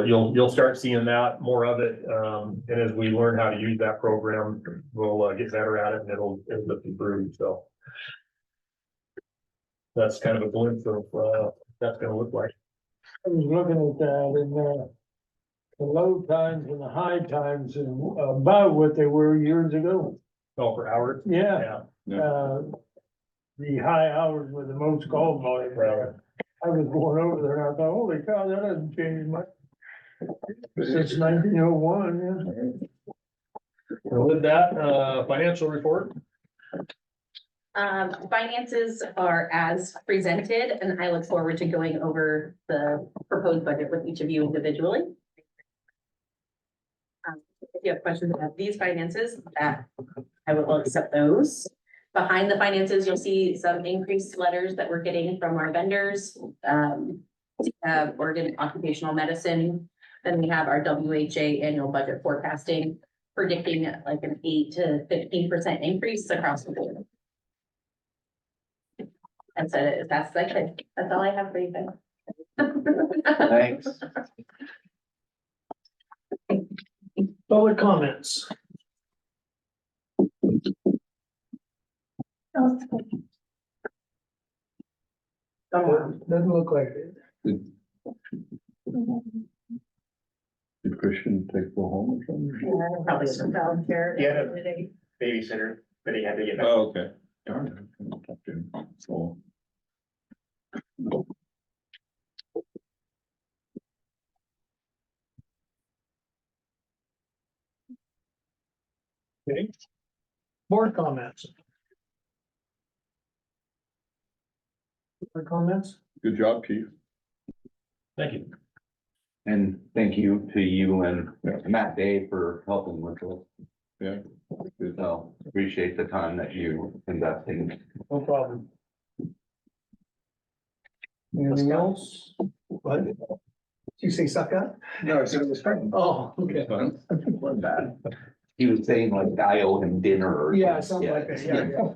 You'll start seeing that, more of it, and as we learn how to use that program, we'll, get better at it, and it'll improve, so. That's kind of a glimpse of, that's gonna look like. I was looking at that and, the low times and the high times and about what they were years ago. Oh, for hours? Yeah, Yeah. the high hours with the most call volume. Right. I was going over there and I thought, holy cow, that hasn't changed much. Since 1901, yeah. With that, financial report. Finances are as presented, and I look forward to going over the proposed budget with each of you individually. If you have questions about these finances, that I will accept those. Behind the finances, you'll see some increased letters that we're getting from our vendors. Oregon Occupational Medicine Then we have our WHA annual budget forecasting, predicting like an 8 to 15% increase across the board. And so that's all I have for you guys. Thanks. Public comments. Doesn't look like it. Did Christian take go home or something? Probably some volunteer. Yeah. Babysitter, but he had to get back. Oh, okay. Darn it. I couldn't talk to him. So, Okay. Board comments. Board comments? good job, chief. Thank you. And thank you to you and Matt Day for helping with this. Yeah. Good. So appreciate the time that you investing. No problem. Anything else? What? Did you say suck up? No, I said it was fun. Oh, okay. Wasn't bad. He was saying like I owe him dinner or. Yeah, something like that, yeah.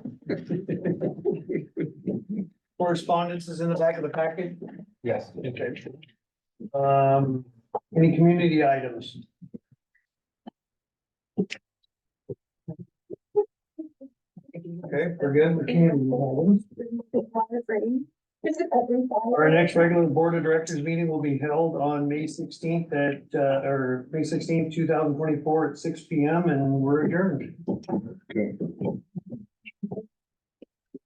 Correspondence is in the back of the packet. Yes. Okay. Any community items? Okay, we're good with community items. Our next regular board of directors meeting will be held on May 16th or May 16th, 2024 at 6 p.m. and we're adjourned.